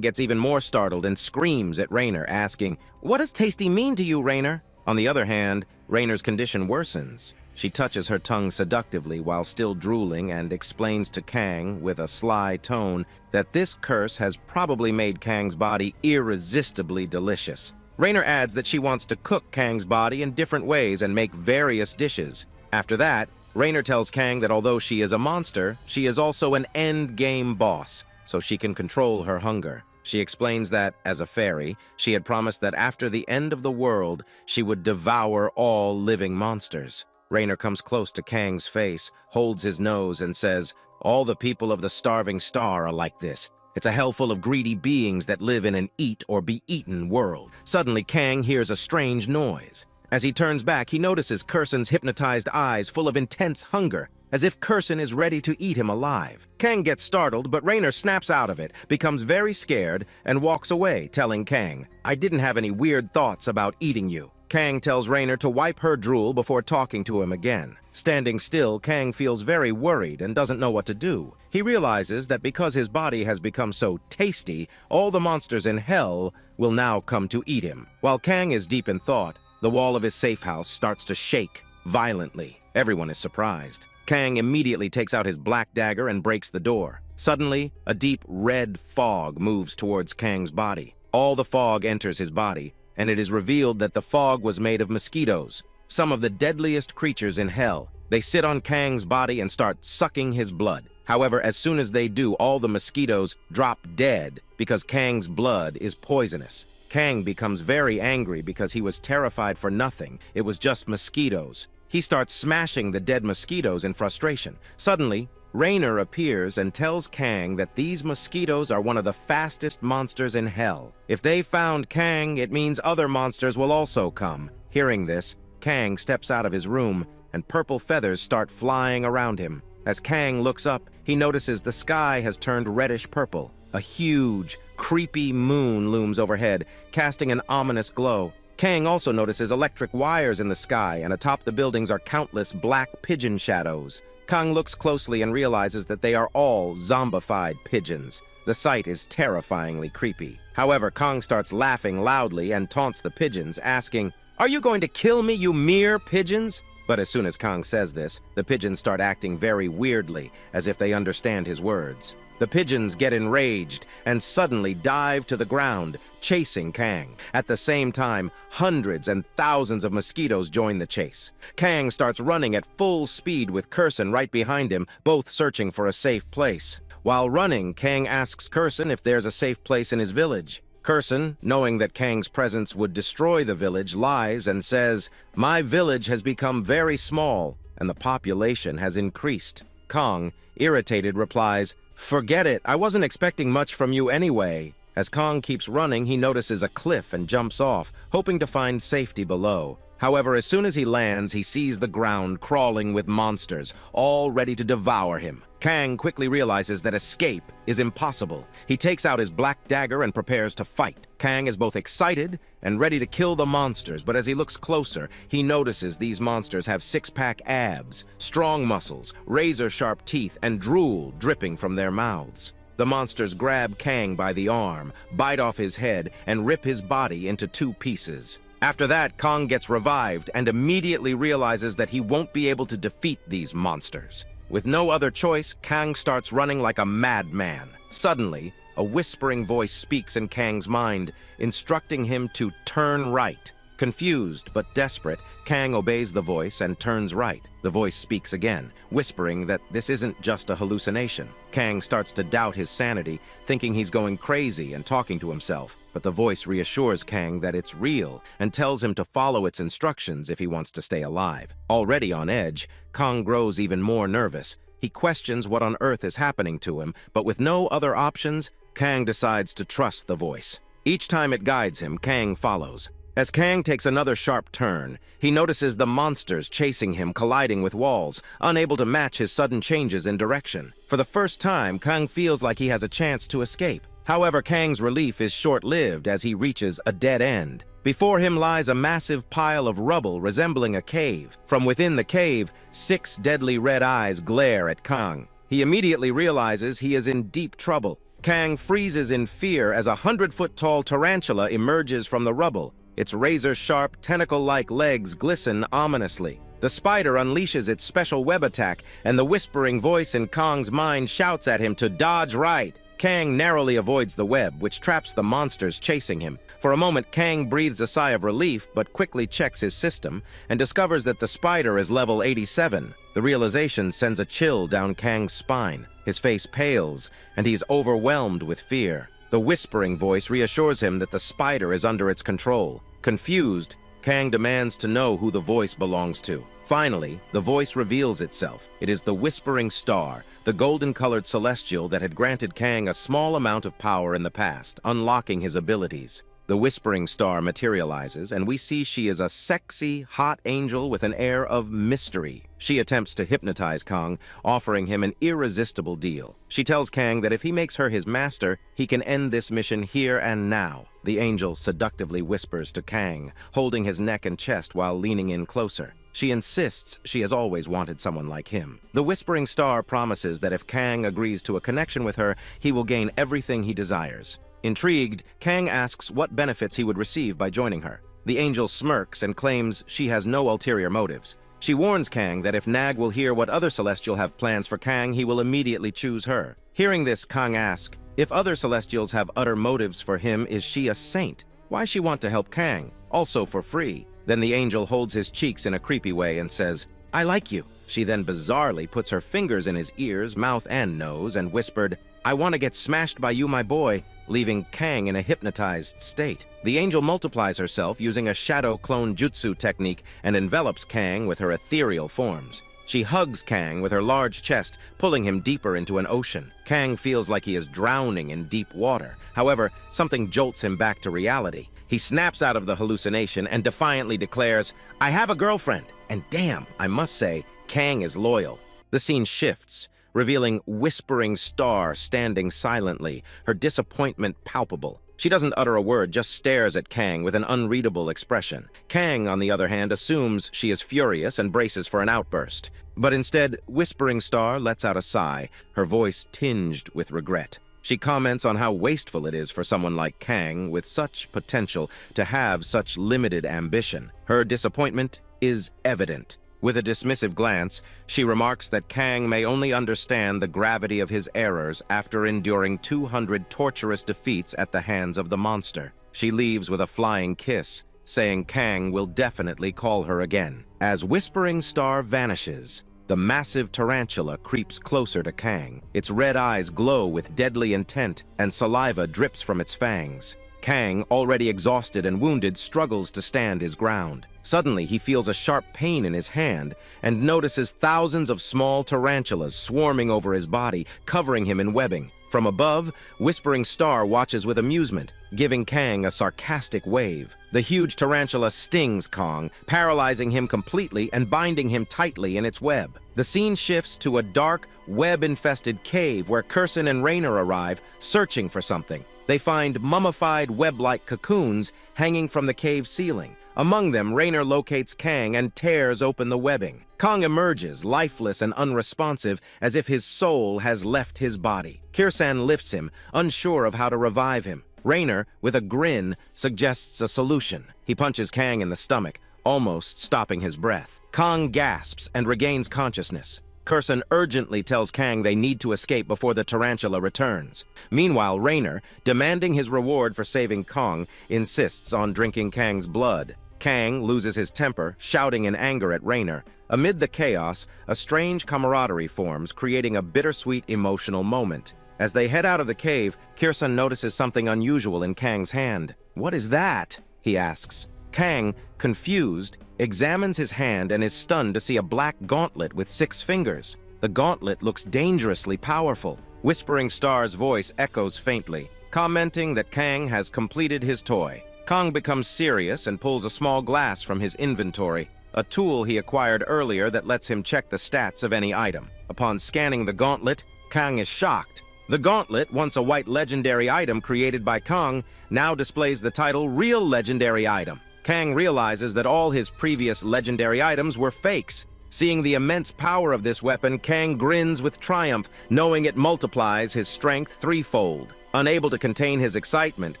gets even more startled and screams at Rainer, asking, "What does tasty mean to you, Rainer?" On the other hand, Rainer's condition worsens. She touches her tongue seductively while still drooling and explains to Kang with a sly tone that this curse has probably made Kang's body irresistibly delicious. Rainer adds that she wants to cook Kang's body in different ways and make various dishes. After that, Rainer tells Kang that although she is a monster, she is also an end-game boss, so she can control her hunger. She explains that, as a fairy, she had promised that after the end of the world, she would devour all living monsters. Rainer comes close to Kang's face, holds his nose, and says, "All the people of the starving star are like this. It's a hell full of greedy beings that live in an eat-or-be-eaten world." Suddenly, Kang hears a strange noise. As he turns back, he notices Kursen's hypnotized eyes full of intense hunger, as if Kursen is ready to eat him alive. Kang gets startled, but Rainer snaps out of it, becomes very scared, and walks away, telling Kang, "I didn't have any weird thoughts about eating you." Kang tells Rainer to wipe her drool before talking to him again. Standing still, Kang feels very worried and doesn't know what to do. He realizes that because his body has become so tasty, all the monsters in hell will now come to eat him. While Kang is deep in thought, the wall of his safe house starts to shake violently. Everyone is surprised. Kang immediately takes out his black dagger and breaks the door. Suddenly, a deep red fog moves towards Kang's body. All the fog enters his body, and it is revealed that the fog was made of mosquitoes, some of the deadliest creatures in hell. They sit on Kang's body and start sucking his blood. However, as soon as they do, all the mosquitoes drop dead because Kang's blood is poisonous. Kang becomes very angry because he was terrified for nothing. It was just mosquitoes. He starts smashing the dead mosquitoes in frustration. Suddenly, Rainer appears and tells Kang that these mosquitoes are one of the fastest monsters in hell. If they found Kang, it means other monsters will also come. Hearing this, Kang steps out of his room, and purple feathers start flying around him. As Kang looks up, he notices the sky has turned reddish purple. A huge, creepy moon looms overhead, casting an ominous glow. Kang also notices electric wires in the sky, and atop the buildings are countless black pigeon shadows. Kang looks closely and realizes that they are all zombified pigeons. The sight is terrifyingly creepy. However, Kang starts laughing loudly and taunts the pigeons, asking, "Are you going to kill me, you mere pigeons?" But as soon as Kang says this, the pigeons start acting very weirdly, as if they understand his words. The pigeons get enraged and suddenly dive to the ground, chasing Kang. At the same time, hundreds and thousands of mosquitoes join the chase. Kang starts running at full speed with Kursen right behind him, both searching for a safe place. While running, Kang asks Kursen if there's a safe place in his village. Kursen, knowing that Kang's presence would destroy the village, lies and says, "My village has become very small, and the population has increased." Kang, irritated, replies, "Forget it, I wasn't expecting much from you anyway." As Kang keeps running, he notices a cliff and jumps off, hoping to find safety below. However, as soon as he lands, he sees the ground crawling with monsters, all ready to devour him. Kang quickly realizes that escape is impossible. He takes out his black dagger and prepares to fight. Kang is both excited and ready to kill the monsters, but as he looks closer, he notices these monsters have six-pack abs, strong muscles, razor-sharp teeth, and drool dripping from their mouths. The monsters grab Kang by the arm, bite off his head, and rip his body into two pieces. After that, Kang gets revived and immediately realizes that he won't be able to defeat these monsters. With no other choice, Kang starts running like a madman. Suddenly, a whispering voice speaks in Kang's mind, instructing him to turn right. Confused but desperate, Kang obeys the voice and turns right. The voice speaks again, whispering that this isn't just a hallucination. Kang starts to doubt his sanity, thinking he's going crazy and talking to himself. But the voice reassures Kang that it's real and tells him to follow its instructions if he wants to stay alive. Already on edge, Kang grows even more nervous. He questions what on earth is happening to him, but with no other options, Kang decides to trust the voice. Each time it guides him, Kang follows. As Kang takes another sharp turn, he notices the monsters chasing him, colliding with walls, unable to match his sudden changes in direction. For the first time, Kang feels like he has a chance to escape. However, Kang's relief is short-lived as he reaches a dead end. Before him lies a massive pile of rubble resembling a cave. From within the cave, 6 deadly red eyes glare at Kang. He immediately realizes he is in deep trouble. Kang freezes in fear as a 100-foot-tall tarantula emerges from the rubble. Its razor-sharp, tentacle-like legs glisten ominously. The spider unleashes its special web attack, and the whispering voice in Kang's mind shouts at him to dodge right. Kang narrowly avoids the web, which traps the monsters chasing him. For a moment, Kang breathes a sigh of relief, but quickly checks his system and discovers that the spider is level 87. The realization sends a chill down Kang's spine. His face pales, and he's overwhelmed with fear. The whispering voice reassures him that the spider is under its control. Confused, Kang demands to know who the voice belongs to. Finally, the voice reveals itself. It is the Whispering Star, the golden-colored celestial that had granted Kang a small amount of power in the past, unlocking his abilities. The Whispering Star materializes, and we see she is a sexy, hot angel with an air of mystery. She attempts to hypnotize Kang, offering him an irresistible deal. She tells Kang that if he makes her his master, he can end this mission here and now. The angel seductively whispers to Kang, holding his neck and chest while leaning in closer. She insists she has always wanted someone like him. The Whispering Star promises that if Kang agrees to a connection with her, he will gain everything he desires. Intrigued, Kang asks what benefits he would receive by joining her. The angel smirks and claims she has no ulterior motives. She warns Kang that if Nag will hear what other Celestial have plans for Kang, he will immediately choose her. Hearing this, Kang asks, if other Celestials have utter motives for him, is she a saint? Why she want to help Kang? Also for free. Then the angel holds his cheeks in a creepy way and says, I like you. She then bizarrely puts her fingers in his ears, mouth, and nose and whispered, I want to get smashed by you, my boy, leaving Kang in a hypnotized state. The angel multiplies herself using a shadow clone jutsu technique and envelops Kang with her ethereal forms. She hugs Kang with her large chest, pulling him deeper into an ocean. Kang feels like he is drowning in deep water. However, something jolts him back to reality. He snaps out of the hallucination and defiantly declares, I have a girlfriend. And damn, I must say, Kang is loyal. The scene shifts, revealing Whispering Star standing silently, her disappointment palpable. She doesn't utter a word, just stares at Kang with an unreadable expression. Kang, on the other hand, assumes she is furious and braces for an outburst. But instead, Whispering Star lets out a sigh, her voice tinged with regret. She comments on how wasteful it is for someone like Kang, with such potential, to have such limited ambition. Her disappointment is evident. With a dismissive glance, she remarks that Kang may only understand the gravity of his errors after enduring 200 torturous defeats at the hands of the monster. She leaves with a flying kiss, saying Kang will definitely call her again. As Whispering Star vanishes, the massive tarantula creeps closer to Kang. Its red eyes glow with deadly intent, and saliva drips from its fangs. Kang, already exhausted and wounded, struggles to stand his ground. Suddenly, he feels a sharp pain in his hand and notices thousands of small tarantulas swarming over his body, covering him in webbing. From above, Whispering Star watches with amusement, giving Kang a sarcastic wave. The huge tarantula stings Kang, paralyzing him completely and binding him tightly in its web. The scene shifts to a dark, web-infested cave where Kurson and Rainer arrive, searching for something. They find mummified web-like cocoons hanging from the cave ceiling. Among them, Rainer locates Kang and tears open the webbing. Kang emerges, lifeless and unresponsive, as if his soul has left his body. Kirsan lifts him, unsure of how to revive him. Rainer, with a grin, suggests a solution. He punches Kang in the stomach, almost stopping his breath. Kang gasps and regains consciousness. Kurson urgently tells Kang they need to escape before the tarantula returns. Meanwhile, Rainer, demanding his reward for saving Kang, insists on drinking Kang's blood. Kang loses his temper, shouting in anger at Rainer. Amid the chaos, a strange camaraderie forms, creating a bittersweet emotional moment. As they head out of the cave, Kirsan notices something unusual in Kang's hand. "What is that?" he asks. Kang, confused, examines his hand and is stunned to see a black gauntlet with 6 fingers. The gauntlet looks dangerously powerful. Whispering Star's voice echoes faintly, commenting that Kang has completed his toy. Kang becomes serious and pulls a small glass from his inventory, a tool he acquired earlier that lets him check the stats of any item. Upon scanning the gauntlet, Kang is shocked. The gauntlet, once a white legendary item created by Kang, now displays the title Real Legendary Item. Kang realizes that all his previous legendary items were fakes. Seeing the immense power of this weapon, Kang grins with triumph, knowing it multiplies his strength threefold. Unable to contain his excitement,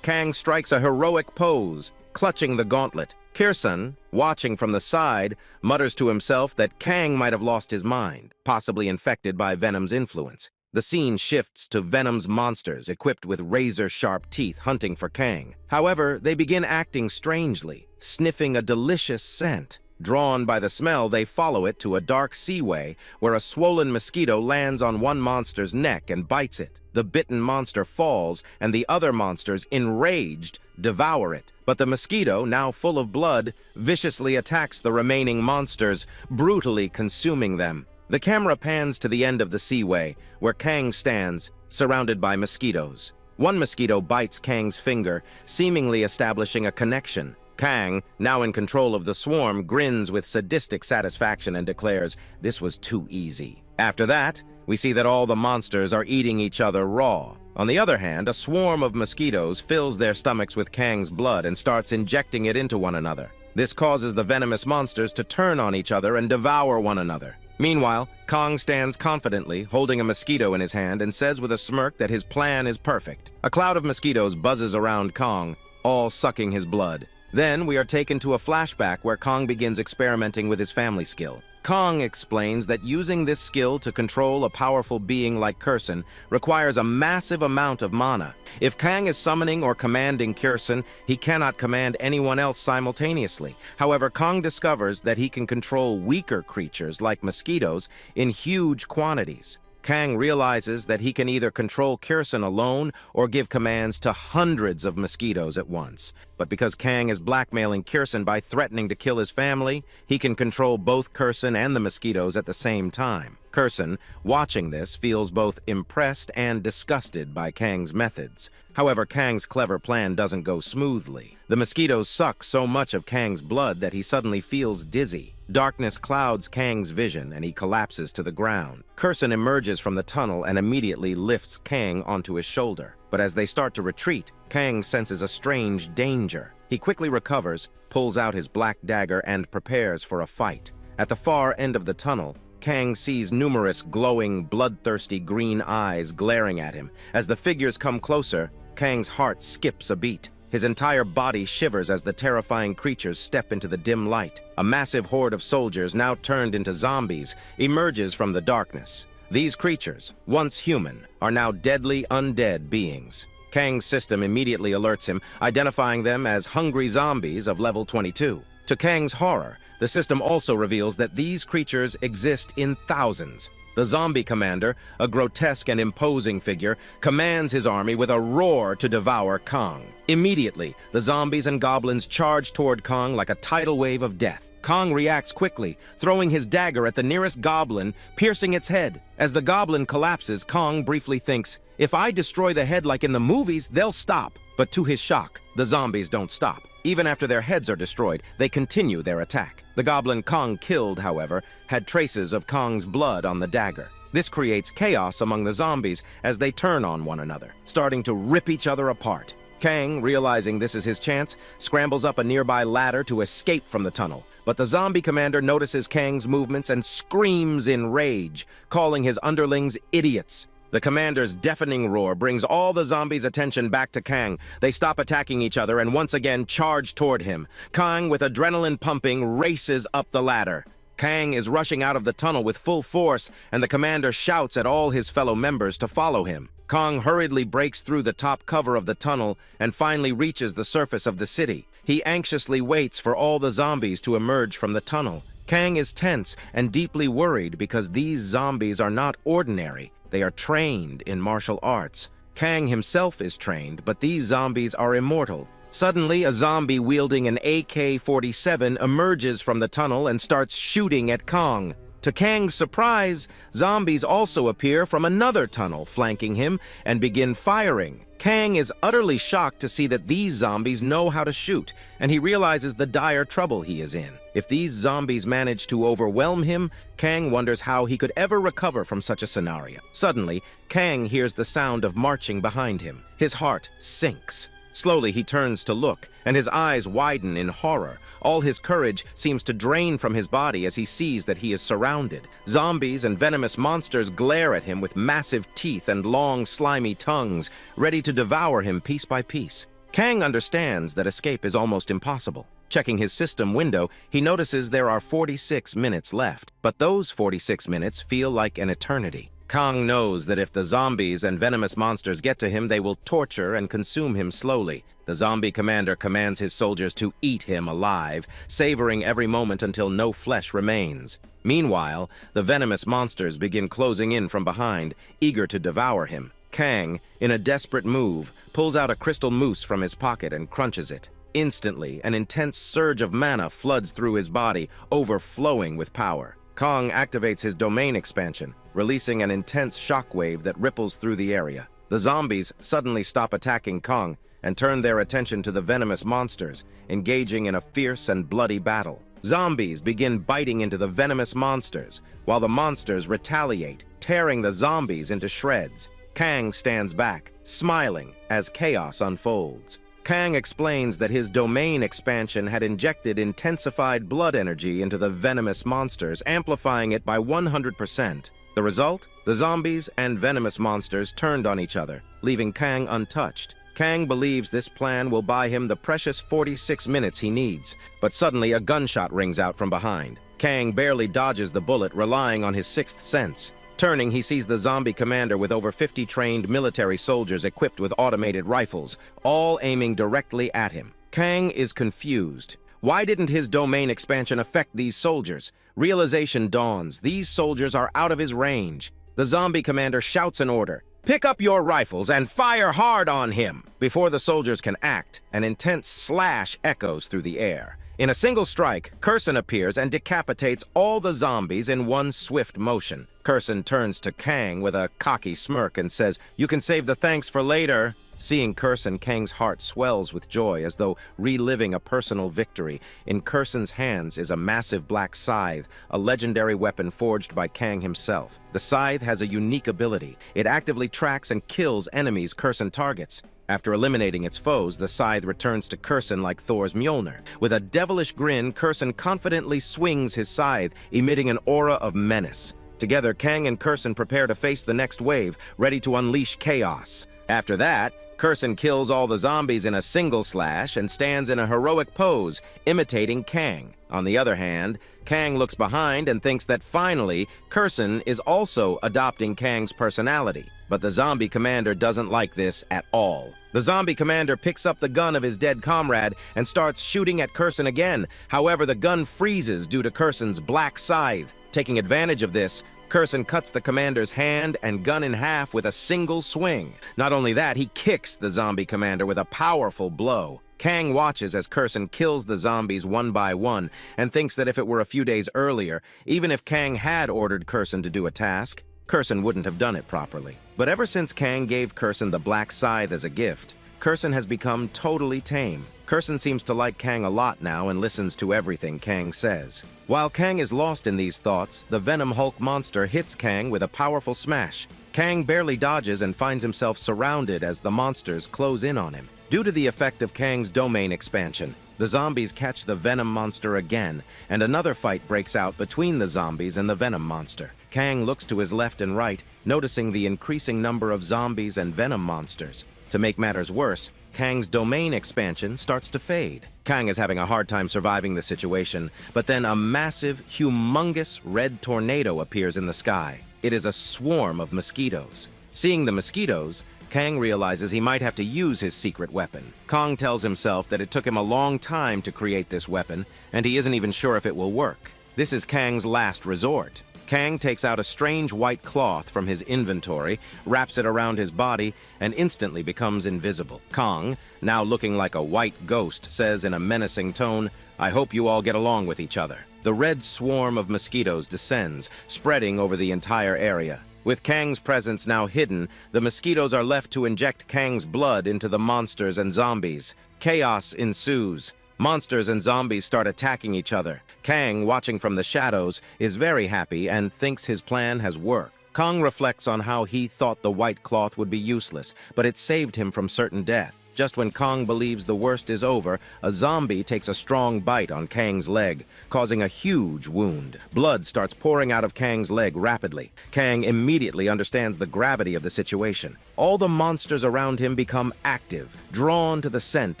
Kang strikes a heroic pose, clutching the gauntlet. Kirsten, watching from the side, mutters to himself that Kang might have lost his mind, possibly infected by Venom's influence. The scene shifts to Venom's monsters, equipped with razor-sharp teeth, hunting for Kang. However, they begin acting strangely, sniffing a delicious scent. Drawn by the smell, they follow it to a dark seaway where a swollen mosquito lands on one monster's neck and bites it. The bitten monster falls, and the other monsters, enraged, devour it. But the mosquito, now full of blood, viciously attacks the remaining monsters, brutally consuming them. The camera pans to the end of the seaway, where Kang stands, surrounded by mosquitoes. One mosquito bites Kang's finger, seemingly establishing a connection. Kang, now in control of the swarm, grins with sadistic satisfaction and declares, "This was too easy." After that, we see that all the monsters are eating each other raw. On the other hand, a swarm of mosquitoes fills their stomachs with Kang's blood and starts injecting it into one another. This causes the venomous monsters to turn on each other and devour one another. Meanwhile, Kang stands confidently, holding a mosquito in his hand, and says with a smirk that his plan is perfect. A cloud of mosquitoes buzzes around Kang, all sucking his blood. Then we are taken to a flashback where Kang begins experimenting with his family skill. Kang explains that using this skill to control a powerful being like Kirsten requires a massive amount of mana. If Kang is summoning or commanding Kirsten, he cannot command anyone else simultaneously. However, Kang discovers that he can control weaker creatures like mosquitoes in huge quantities. Kang realizes that he can either control Kirsten alone or give commands to hundreds of mosquitoes at once. But because Kang is blackmailing Kirsten by threatening to kill his family, he can control both Kirsten and the mosquitoes at the same time. Kirsten, watching this, feels both impressed and disgusted by Kang's methods. However, Kang's clever plan doesn't go smoothly. The mosquitoes suck so much of Kang's blood that he suddenly feels dizzy. Darkness clouds Kang's vision, and he collapses to the ground. Kirsten emerges from the tunnel and immediately lifts Kang onto his shoulder. But as they start to retreat, Kang senses a strange danger. He quickly recovers, pulls out his black dagger, and prepares for a fight. At the far end of the tunnel, Kang sees numerous glowing, bloodthirsty green eyes glaring at him. As the figures come closer, Kang's heart skips a beat. His entire body shivers as the terrifying creatures step into the dim light. A massive horde of soldiers, now turned into zombies, emerges from the darkness. These creatures, once human, are now deadly undead beings. Kang's system immediately alerts him, identifying them as hungry zombies of level 22. To Kang's horror, the system also reveals that these creatures exist in thousands. The zombie commander, a grotesque and imposing figure, commands his army with a roar to devour Kang. Immediately, the zombies and goblins charge toward Kang like a tidal wave of death. Kang reacts quickly, throwing his dagger at the nearest goblin, piercing its head. As the goblin collapses, Kang briefly thinks, "If I destroy the head like in the movies, they'll stop." But to his shock, the zombies don't stop. Even after their heads are destroyed, they continue their attack. The goblin Kang killed, however, had traces of Kang's blood on the dagger. This creates chaos among the zombies as they turn on one another, starting to rip each other apart. Kang, realizing this is his chance, scrambles up a nearby ladder to escape from the tunnel. But the zombie commander notices Kang's movements and screams in rage, calling his underlings idiots. The commander's deafening roar brings all the zombies' attention back to Kang. They stop attacking each other and once again charge toward him. Kang, with adrenaline pumping, races up the ladder. Kang is rushing out of the tunnel with full force, and the commander shouts at all his fellow members to follow him. Kang hurriedly breaks through the top cover of the tunnel and finally reaches the surface of the city. He anxiously waits for all the zombies to emerge from the tunnel. Kang is tense and deeply worried because these zombies are not ordinary. They are trained in martial arts. Kang himself is trained, but these zombies are immortal. Suddenly, a zombie wielding an AK-47 emerges from the tunnel and starts shooting at Kang. To Kang's surprise, zombies also appear from another tunnel, flanking him, and begin firing. Kang is utterly shocked to see that these zombies know how to shoot, and he realizes the dire trouble he is in. If these zombies manage to overwhelm him, Kang wonders how he could ever recover from such a scenario. Suddenly, Kang hears the sound of marching behind him. His heart sinks. Slowly, he turns to look, and his eyes widen in horror. All his courage seems to drain from his body as he sees that he is surrounded. Zombies and venomous monsters glare at him with massive teeth and long, slimy tongues, ready to devour him piece by piece. Kang understands that escape is almost impossible. Checking his system window, he notices there are 46 minutes left, but those 46 minutes feel like an eternity. Kang knows that if the zombies and venomous monsters get to him, they will torture and consume him slowly. The zombie commander commands his soldiers to eat him alive, savoring every moment until no flesh remains. Meanwhile, the venomous monsters begin closing in from behind, eager to devour him. Kang, in a desperate move, pulls out a crystal mousse from his pocket and crunches it. Instantly, an intense surge of mana floods through his body, overflowing with power. Kang activates his domain expansion, releasing an intense shockwave that ripples through the area. The zombies suddenly stop attacking Kang and turn their attention to the venomous monsters, engaging in a fierce and bloody battle. Zombies begin biting into the venomous monsters, while the monsters retaliate, tearing the zombies into shreds. Kang stands back, smiling as chaos unfolds. Kang explains that his domain expansion had injected intensified blood energy into the venomous monsters, amplifying it by 100%. The result? The zombies and venomous monsters turned on each other, leaving Kang untouched. Kang believes this plan will buy him the precious 46 minutes he needs, but suddenly a gunshot rings out from behind. Kang barely dodges the bullet, relying on his sixth sense. Turning, he sees the zombie commander with over 50 trained military soldiers equipped with automated rifles, all aiming directly at him. Kang is confused. Why didn't his domain expansion affect these soldiers? Realization dawns. These soldiers are out of his range. The zombie commander shouts an order. "Pick up your rifles and fire hard on him!" Before the soldiers can act, an intense slash echoes through the air. In a single strike, Curson appears and decapitates all the zombies in one swift motion. Curson turns to Kang with a cocky smirk and says, "You can save the thanks for later." Seeing Curson, Kang's heart swells with joy as though reliving a personal victory. In Curson's hands is a massive black scythe, a legendary weapon forged by Kang himself. The scythe has a unique ability. It actively tracks and kills enemies Curson targets. After eliminating its foes, the scythe returns to Curson like Thor's Mjolnir. With a devilish grin, Curson confidently swings his scythe, emitting an aura of menace. Together, Kang and Curson prepare to face the next wave, ready to unleash chaos. After that, Curson kills all the zombies in a single slash and stands in a heroic pose, imitating Kang. On the other hand, Kang looks behind and thinks that finally, Curson is also adopting Kang's personality. But the zombie commander doesn't like this at all. The zombie commander picks up the gun of his dead comrade and starts shooting at Curson again. However, the gun freezes due to Curson's black scythe. Taking advantage of this, Curson cuts the commander's hand and gun in half with a single swing. Not only that, he kicks the zombie commander with a powerful blow. Kang watches as Curson kills the zombies one by one and thinks that if it were a few days earlier, even if Kang had ordered Curson to do a task, Curson wouldn't have done it properly. But ever since Kang gave Curson the black scythe as a gift, Curson has become totally tame. Curson seems to like Kang a lot now and listens to everything Kang says. While Kang is lost in these thoughts, the Venom Hulk monster hits Kang with a powerful smash. Kang barely dodges and finds himself surrounded as the monsters close in on him. Due to the effect of Kang's domain expansion, the zombies catch the Venom monster again, and another fight breaks out between the zombies and the Venom monster. Kang looks to his left and right, noticing the increasing number of zombies and Venom monsters. To make matters worse, Kang's domain expansion starts to fade. Kang is having a hard time surviving the situation, but then a massive, humongous red tornado appears in the sky. It is a swarm of mosquitoes. Seeing the mosquitoes, Kang realizes he might have to use his secret weapon. Kang tells himself that it took him a long time to create this weapon, and he isn't even sure if it will work. This is Kang's last resort. Kang takes out a strange white cloth from his inventory, wraps it around his body, and instantly becomes invisible. Kang, now looking like a white ghost, says in a menacing tone, "I hope you all get along with each other." The red swarm of mosquitoes descends, spreading over the entire area. With Kang's presence now hidden, the mosquitoes are left to inject Kang's blood into the monsters and zombies. Chaos ensues. Monsters and zombies start attacking each other. Kang, watching from the shadows, is very happy and thinks his plan has worked. Kang reflects on how he thought the white cloth would be useless, but it saved him from certain death. Just when Kang believes the worst is over, a zombie takes a strong bite on Kang's leg, causing a huge wound. Blood starts pouring out of Kang's leg rapidly. Kang immediately understands the gravity of the situation. All the monsters around him become active, drawn to the scent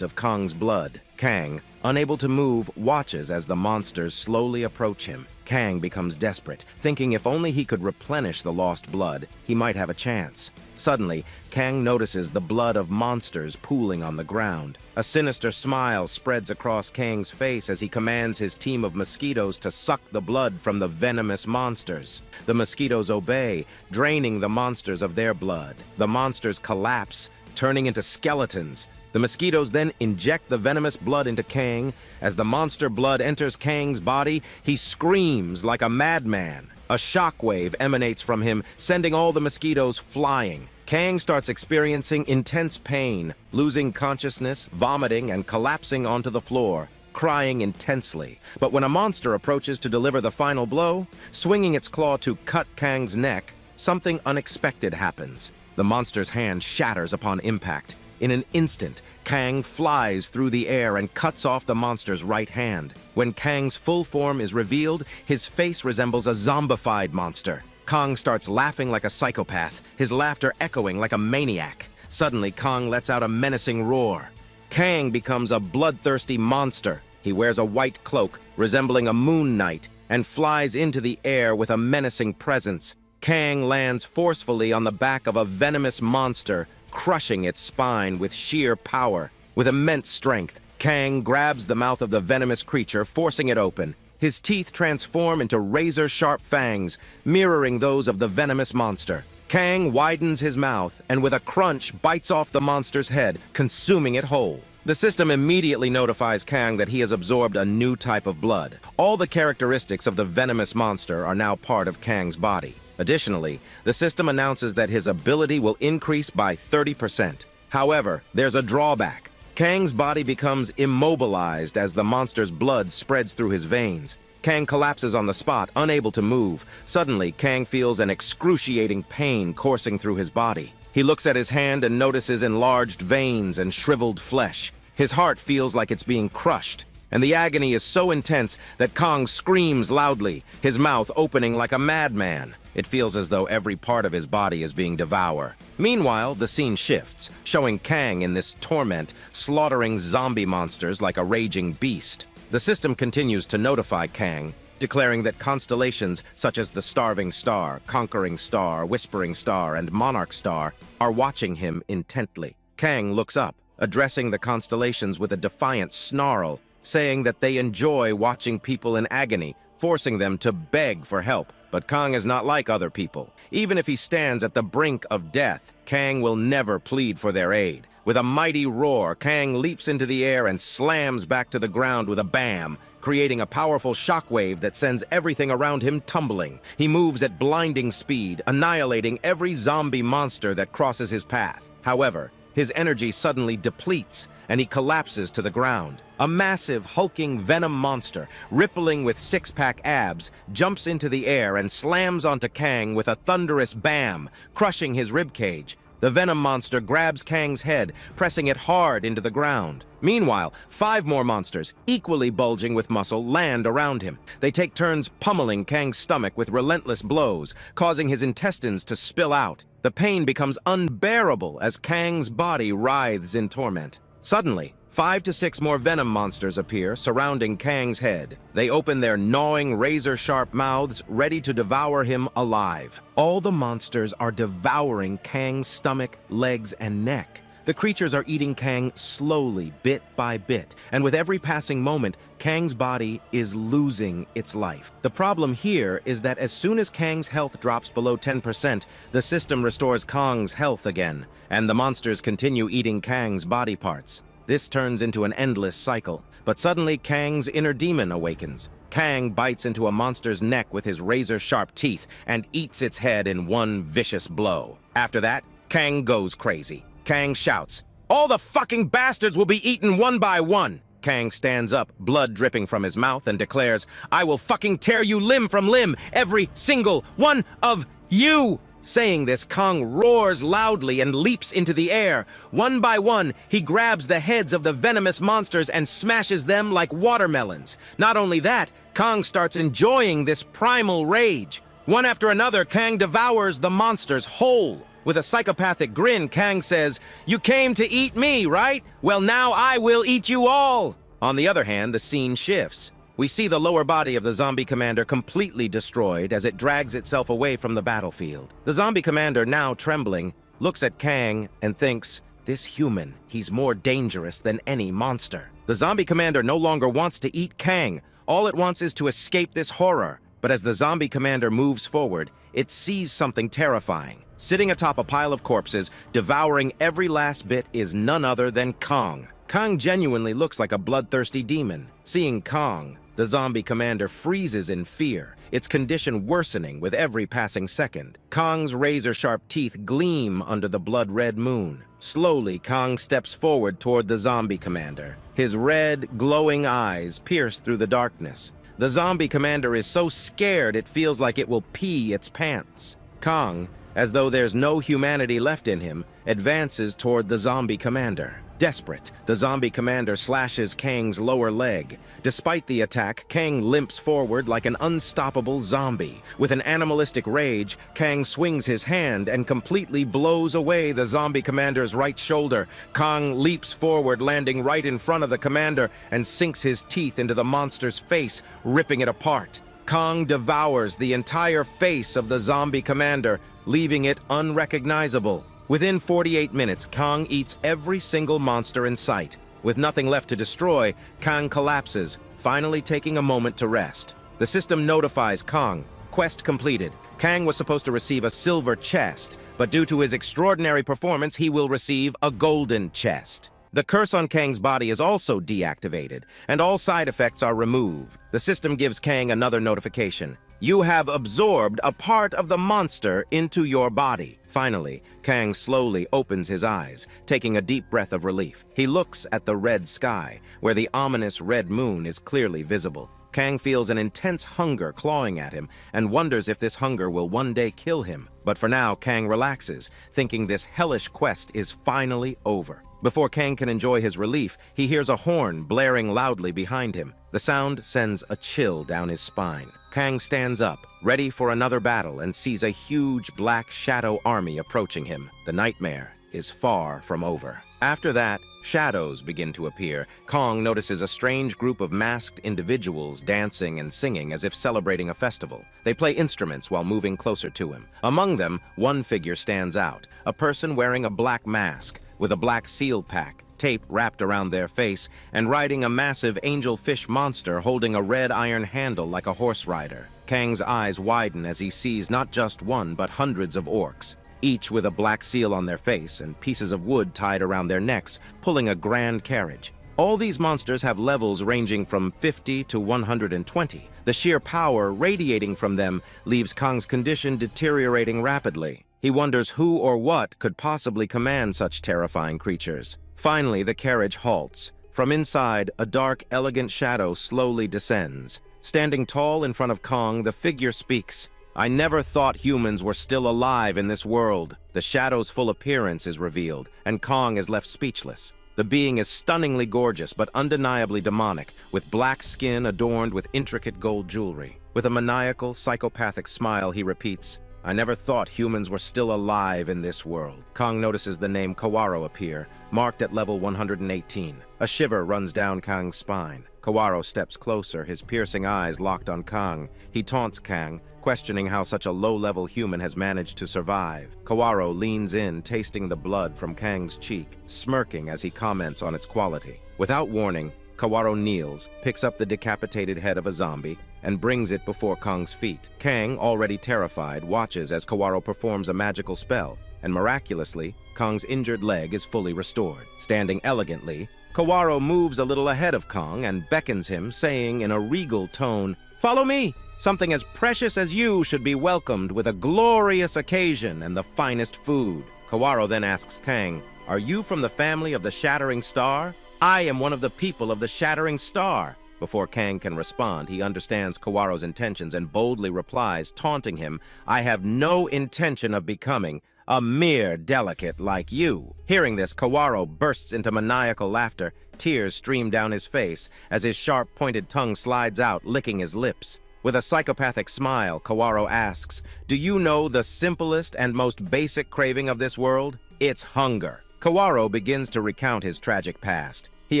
of Kang's blood. Kang, unable to move, watches as the monsters slowly approach him. Kang becomes desperate, thinking if only he could replenish the lost blood, he might have a chance. Suddenly, Kang notices the blood of monsters pooling on the ground. A sinister smile spreads across Kang's face as he commands his team of mosquitoes to suck the blood from the venomous monsters. The mosquitoes obey, draining the monsters of their blood. The monsters collapse, turning into skeletons. The mosquitoes then inject the venomous blood into Kang. As the monster blood enters Kang's body, he screams like a madman. A shockwave emanates from him, sending all the mosquitoes flying. Kang starts experiencing intense pain, losing consciousness, vomiting, and collapsing onto the floor, crying intensely. But when a monster approaches to deliver the final blow, swinging its claw to cut Kang's neck, something unexpected happens. The monster's hand shatters upon impact. In an instant, Kang flies through the air and cuts off the monster's right hand. When Kang's full form is revealed, his face resembles a zombified monster. Kang starts laughing like a psychopath, his laughter echoing like a maniac. Suddenly, Kang lets out a menacing roar. Kang becomes a bloodthirsty monster. He wears a white cloak, resembling a moon knight, and flies into the air with a menacing presence. Kang lands forcefully on the back of a venomous monster, crushing its spine with sheer power. With immense strength, Kang grabs the mouth of the venomous creature, forcing it open. His teeth transform into razor-sharp fangs, mirroring those of the venomous monster. Kang widens his mouth and with a crunch bites off the monster's head, consuming it whole. The system immediately notifies Kang that he has absorbed a new type of blood. All the characteristics of the venomous monster are now part of Kang's body. Additionally, the system announces that his ability will increase by 30%. However, there's a drawback. Kang's body becomes immobilized as the monster's blood spreads through his veins. Kang collapses on the spot, unable to move. Suddenly, Kang feels an excruciating pain coursing through his body. He looks at his hand and notices enlarged veins and shriveled flesh. His heart feels like it's being crushed, and the agony is so intense that Kang screams loudly, his mouth opening like a madman. It feels as though every part of his body is being devoured. Meanwhile, the scene shifts, showing Kang in this torment, slaughtering zombie monsters like a raging beast. The system continues to notify Kang, declaring that constellations such as the Starving Star, Conquering Star, Whispering Star, and Monarch Star are watching him intently. Kang looks up, addressing the constellations with a defiant snarl, saying that they enjoy watching people in agony, forcing them to beg for help. But Kang is not like other people. Even if he stands at the brink of death, Kang will never plead for their aid. With a mighty roar, Kang leaps into the air and slams back to the ground with a bam, creating a powerful shockwave that sends everything around him tumbling. He moves at blinding speed, annihilating every zombie monster that crosses his path. However, his energy suddenly depletes, and he collapses to the ground. A massive, hulking venom monster, rippling with six-pack abs, jumps into the air and slams onto Kang with a thunderous bam, crushing his ribcage. The venom monster grabs Kang's head, pressing it hard into the ground. Meanwhile, 5 more monsters, equally bulging with muscle, land around him. They take turns pummeling Kang's stomach with relentless blows, causing his intestines to spill out. The pain becomes unbearable as Kang's body writhes in torment. Suddenly, 5 to 6 more venom monsters appear, surrounding Kang's head. They open their gnawing, razor-sharp mouths, ready to devour him alive. All the monsters are devouring Kang's stomach, legs, and neck. The creatures are eating Kang slowly, bit by bit, and with every passing moment, Kang's body is losing its life. The problem here is that as soon as Kang's health drops below 10%, the system restores Kang's health again, and the monsters continue eating Kang's body parts. This turns into an endless cycle, but suddenly Kang's inner demon awakens. Kang bites into a monster's neck with his razor-sharp teeth and eats its head in one vicious blow. After that, Kang goes crazy. Kang shouts, "All the fucking bastards will be eaten one by one!" Kang stands up, blood dripping from his mouth, and declares, "I will fucking tear you limb from limb, every single one of you!" Saying this, Kong roars loudly and leaps into the air. One by one, he grabs the heads of the venomous monsters and smashes them like watermelons. Not only that, Kong starts enjoying this primal rage. One after another, Kang devours the monsters whole. With a psychopathic grin, Kang says, "You came to eat me, right? Well, now I will eat you all." On the other hand, the scene shifts. We see the lower body of the zombie commander completely destroyed as it drags itself away from the battlefield. The zombie commander, now trembling, looks at Kang and thinks, "This human, he's more dangerous than any monster." The zombie commander no longer wants to eat Kang. All it wants is to escape this horror. But as the zombie commander moves forward, it sees something terrifying. Sitting atop a pile of corpses, devouring every last bit, is none other than Kong. Kong genuinely looks like a bloodthirsty demon. Seeing Kong, the zombie commander freezes in fear, its condition worsening with every passing second. Kong's razor-sharp teeth gleam under the blood-red moon. Slowly, Kong steps forward toward the zombie commander. His red, glowing eyes pierce through the darkness. The zombie commander is so scared it feels like it will pee its pants. Kong, as though there's no humanity left in him, advances toward the zombie commander. Desperate, the zombie commander slashes Kang's lower leg. Despite the attack, Kang limps forward like an unstoppable zombie. With an animalistic rage, Kang swings his hand and completely blows away the zombie commander's right shoulder. Kong leaps forward, landing right in front of the commander, and sinks his teeth into the monster's face, ripping it apart. Kong devours the entire face of the zombie commander, leaving it unrecognizable. Within 48 minutes, Kong eats every single monster in sight. With nothing left to destroy, Kong collapses, finally taking a moment to rest. The system notifies Kong. Quest completed. Kang was supposed to receive a silver chest, but due to his extraordinary performance, he will receive a golden chest. The curse on Kang's body is also deactivated, and all side effects are removed. The system gives Kang another notification. You have absorbed a part of the monster into your body. Finally, Kang slowly opens his eyes, taking a deep breath of relief. He looks at the red sky, where the ominous red moon is clearly visible. Kang feels an intense hunger clawing at him and wonders if this hunger will one day kill him. But for now, Kang relaxes, thinking this hellish quest is finally over. Before Kang can enjoy his relief, he hears a horn blaring loudly behind him. The sound sends a chill down his spine. Kang stands up, ready for another battle, and sees a huge black shadow army approaching him. The nightmare is far from over. After that, shadows begin to appear. Kong notices a strange group of masked individuals dancing and singing as if celebrating a festival. They play instruments while moving closer to him. Among them, one figure stands out, a person wearing a black mask, with a black seal pack, tape wrapped around their face, and riding a massive angelfish monster holding a red iron handle like a horse rider. Kang's eyes widen as he sees not just one, but hundreds of orcs, each with a black seal on their face and pieces of wood tied around their necks, pulling a grand carriage. All these monsters have levels ranging from 50 to 120. The sheer power radiating from them leaves Kong's condition deteriorating rapidly. He wonders who or what could possibly command such terrifying creatures. Finally, the carriage halts. From inside, a dark, elegant shadow slowly descends. Standing tall in front of Kong, the figure speaks. I never thought humans were still alive in this world. The shadow's full appearance is revealed, and Kong is left speechless. The being is stunningly gorgeous, but undeniably demonic, with black skin adorned with intricate gold jewelry. With a maniacal, psychopathic smile, he repeats, I never thought humans were still alive in this world. Kong notices the name Kawaro appear, marked at level 118. A shiver runs down Kong's spine. Kawaro steps closer, his piercing eyes locked on Kong. He taunts Kang, questioning how such a low-level human has managed to survive. Kawaro leans in, tasting the blood from Kang's cheek, smirking as he comments on its quality. Without warning, Kawaro kneels, picks up the decapitated head of a zombie, and brings it before Kong's feet. Kang, already terrified, watches as Kawaro performs a magical spell, and miraculously, Kong's injured leg is fully restored. Standing elegantly, Kawaro moves a little ahead of Kong and beckons him, saying in a regal tone, Follow me! Something as precious as you should be welcomed with a glorious occasion and the finest food. Kawaro then asks Kang, Are you from the family of the Shattering Star? I am one of the people of the Shattering Star. Before Kang can respond, he understands Kawaro's intentions and boldly replies, taunting him, "I have no intention of becoming a mere delicate like you." Hearing this, Kawaro bursts into maniacal laughter. Tears stream down his face as his sharp-pointed tongue slides out, licking his lips. With a psychopathic smile, Kawaro asks, "Do you know the simplest and most basic craving of this world? It's hunger." Kawaro begins to recount his tragic past. He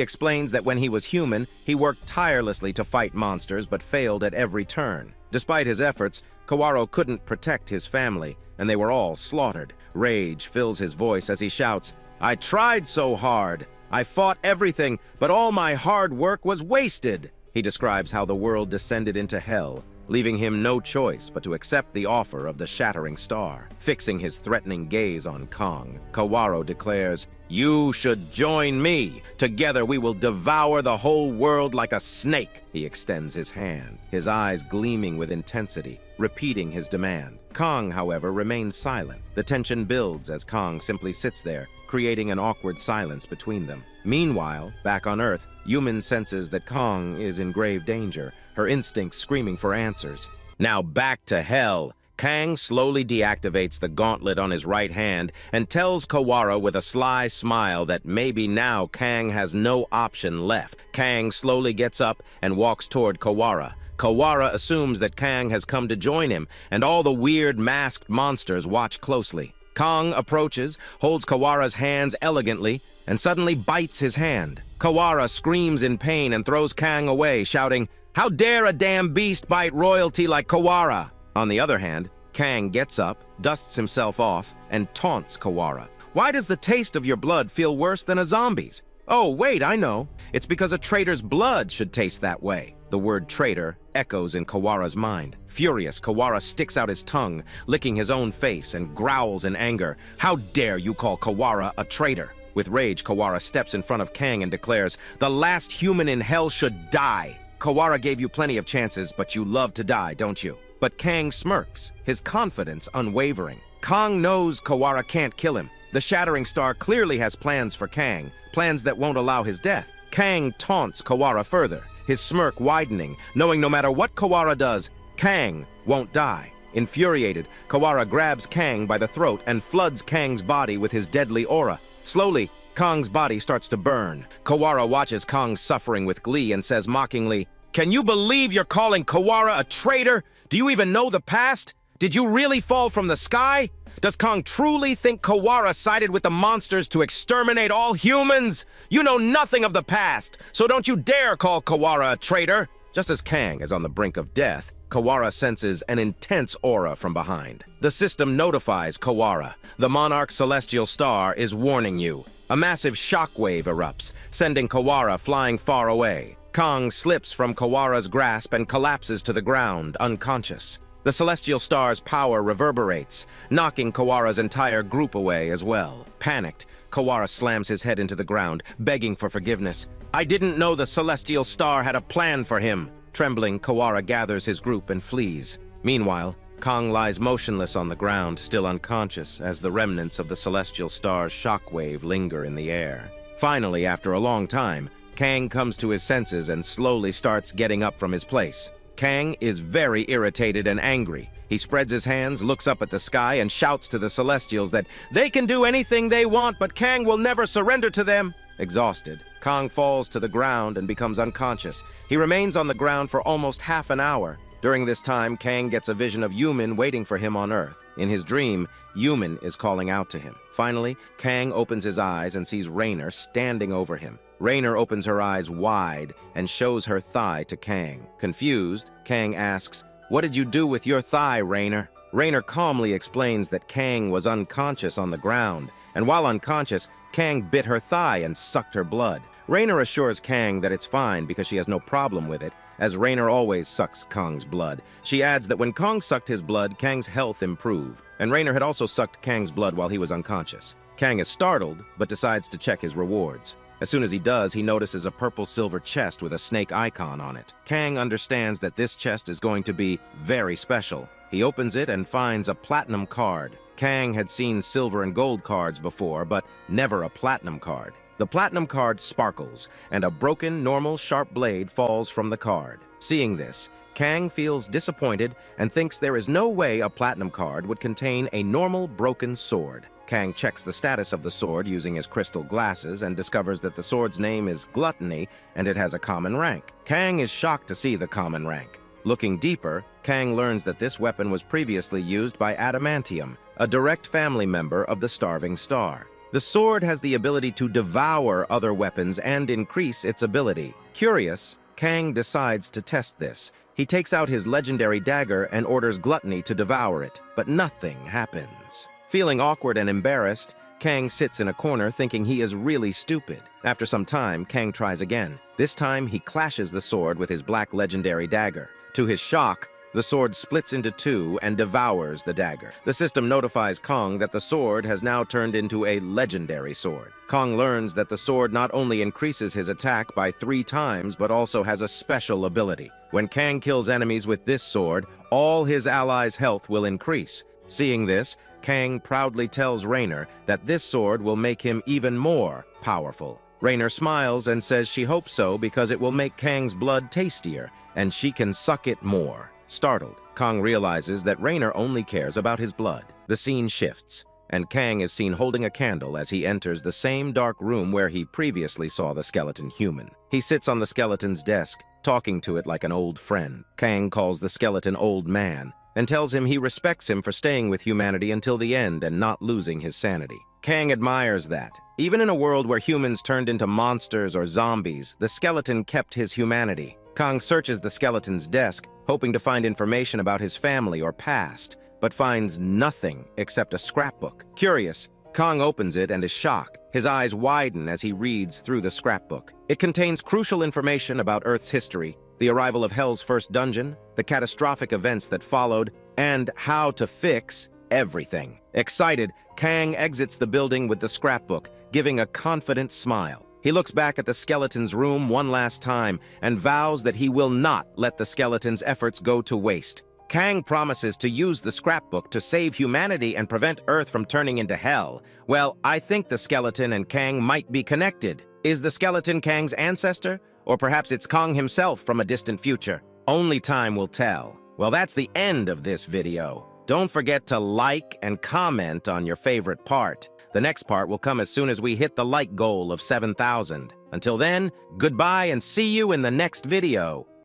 explains that when he was human, he worked tirelessly to fight monsters but failed at every turn. Despite his efforts, Kawaro couldn't protect his family, and they were all slaughtered. Rage fills his voice as he shouts, "I tried so hard. I fought everything, but all my hard work was wasted." He describes how the world descended into hell, leaving him no choice but to accept the offer of the shattering star. Fixing his threatening gaze on Kong, Kawaro declares, "You should join me. Together we will devour the whole world like a snake." He extends his hand, his eyes gleaming with intensity, repeating his demand. Kong, however, remains silent. The tension builds as Kong simply sits there, creating an awkward silence between them. Meanwhile, back on Earth, Yumin senses that Kong is in grave danger, her instincts screaming for answers. Now back to hell. Kang slowly deactivates the gauntlet on his right hand and tells Kawara with a sly smile that maybe now Kang has no option left. Kang slowly gets up and walks toward Kawara. Kawara assumes that Kang has come to join him, and all the weird masked monsters watch closely. Kong approaches, holds Kawara's hands elegantly, and suddenly bites his hand. Kawara screams in pain and throws Kang away, shouting, "How dare a damn beast bite royalty like Kawara?" On the other hand, Kang gets up, dusts himself off, and taunts Kawara. "Why does the taste of your blood feel worse than a zombie's?" "Oh, wait, I know. It's because a traitor's blood should taste that way." The word traitor echoes in Kawara's mind. Furious, Kawara sticks out his tongue, licking his own face, and growls in anger. "How dare you call Kawara a traitor?" With rage, Kawara steps in front of Kang and declares, "The last human in hell should die. Kawara gave you plenty of chances, but you love to die, don't you?" But Kang smirks, his confidence unwavering. Kong knows Kawara can't kill him. The Shattering Star clearly has plans for Kang, plans that won't allow his death. Kang taunts Kawara further, his smirk widening, knowing no matter what Kawara does, Kang won't die. Infuriated, Kawara grabs Kang by the throat and floods Kang's body with his deadly aura. Slowly, Kong's body starts to burn. Kawara watches Kong suffering with glee and says mockingly, "Can you believe you're calling Kawara a traitor? Do you even know the past? Did you really fall from the sky? Does Kong truly think Kawara sided with the monsters to exterminate all humans? You know nothing of the past, so don't you dare call Kawara a traitor." Just as Kang is on the brink of death, Kawara senses an intense aura from behind. The system notifies Kawara. The Monarch Celestial Star is warning you. A massive shockwave erupts, sending Kawara flying far away. Kong slips from Kawara's grasp and collapses to the ground, unconscious. The Celestial Star's power reverberates, knocking Kawara's entire group away as well. Panicked, Kawara slams his head into the ground, begging for forgiveness. "I didn't know the Celestial Star had a plan for him." Trembling, Kawara gathers his group and flees. Meanwhile, Kong lies motionless on the ground, still unconscious, as the remnants of the Celestial Star's shockwave linger in the air. Finally, after a long time, Kang comes to his senses and slowly starts getting up from his place. Kang is very irritated and angry. He spreads his hands, looks up at the sky, and shouts to the Celestials that they can do anything they want, but Kang will never surrender to them. Exhausted, Kong falls to the ground and becomes unconscious. He remains on the ground for almost half an hour. During this time, Kang gets a vision of Yumin waiting for him on Earth. In his dream, Yumin is calling out to him. Finally, Kang opens his eyes and sees Rainer standing over him. Rainer opens her eyes wide and shows her thigh to Kang. Confused, Kang asks, "What did you do with your thigh, Rainer?" Rainer calmly explains that Kang was unconscious on the ground, and while unconscious, Kang bit her thigh and sucked her blood. Rainer assures Kang that it's fine because she has no problem with it, as Rainer always sucks Kong's blood. She adds that when Kong sucked his blood, Kang's health improved, and Rainer had also sucked Kang's blood while he was unconscious. Kang is startled, but decides to check his rewards. As soon as he does, he notices a purple-silver chest with a snake icon on it. Kang understands that this chest is going to be very special. He opens it and finds a platinum card. Kang had seen silver and gold cards before, but never a platinum card. The platinum card sparkles, and a broken, normal, sharp blade falls from the card. Seeing this, Kang feels disappointed and thinks there is no way a platinum card would contain a normal, broken sword. Kang checks the status of the sword using his crystal glasses and discovers that the sword's name is Gluttony and it has a common rank. Kang is shocked to see the common rank. Looking deeper, Kang learns that this weapon was previously used by Adamantium, a direct family member of the Starving Star. The sword has the ability to devour other weapons and increase its ability. Curious, Kang decides to test this. He takes out his legendary dagger and orders Gluttony to devour it, but nothing happens. Feeling awkward and embarrassed, Kang sits in a corner thinking he is really stupid. After some time, Kang tries again. This time, he clashes the sword with his black legendary dagger. To his shock, the sword splits into two and devours the dagger. The system notifies Kang that the sword has now turned into a legendary sword. Kang learns that the sword not only increases his attack by 3 times, but also has a special ability. When Kang kills enemies with this sword, all his allies' health will increase. Seeing this, Kang proudly tells Raynor that this sword will make him even more powerful. Raynor smiles and says she hopes so because it will make Kang's blood tastier, and she can suck it more. Startled, Kang realizes that Raynor only cares about his blood. The scene shifts, and Kang is seen holding a candle as he enters the same dark room where he previously saw the skeleton human. He sits on the skeleton's desk, talking to it like an old friend. Kang calls the skeleton Old Man, and tells him he respects him for staying with humanity until the end and not losing his sanity. Kang admires that. Even in a world where humans turned into monsters or zombies, the skeleton kept his humanity. Kang searches the skeleton's desk, hoping to find information about his family or past, but finds nothing except a scrapbook. Curious, Kang opens it and is shocked. His eyes widen as he reads through the scrapbook. It contains crucial information about Earth's history, the arrival of Hell's first dungeon, the catastrophic events that followed, and how to fix everything. Excited, Kang exits the building with the scrapbook, giving a confident smile. He looks back at the skeleton's room one last time and vows that he will not let the skeleton's efforts go to waste. Kang promises to use the scrapbook to save humanity and prevent Earth from turning into hell. Well, I think the skeleton and Kang might be connected. Is the skeleton Kang's ancestor? Or perhaps it's Kang himself from a distant future? Only time will tell. Well, that's the end of this video. Don't forget to like and comment on your favorite part. The next part will come as soon as we hit the like goal of 7,000. Until then, goodbye and see you in the next video.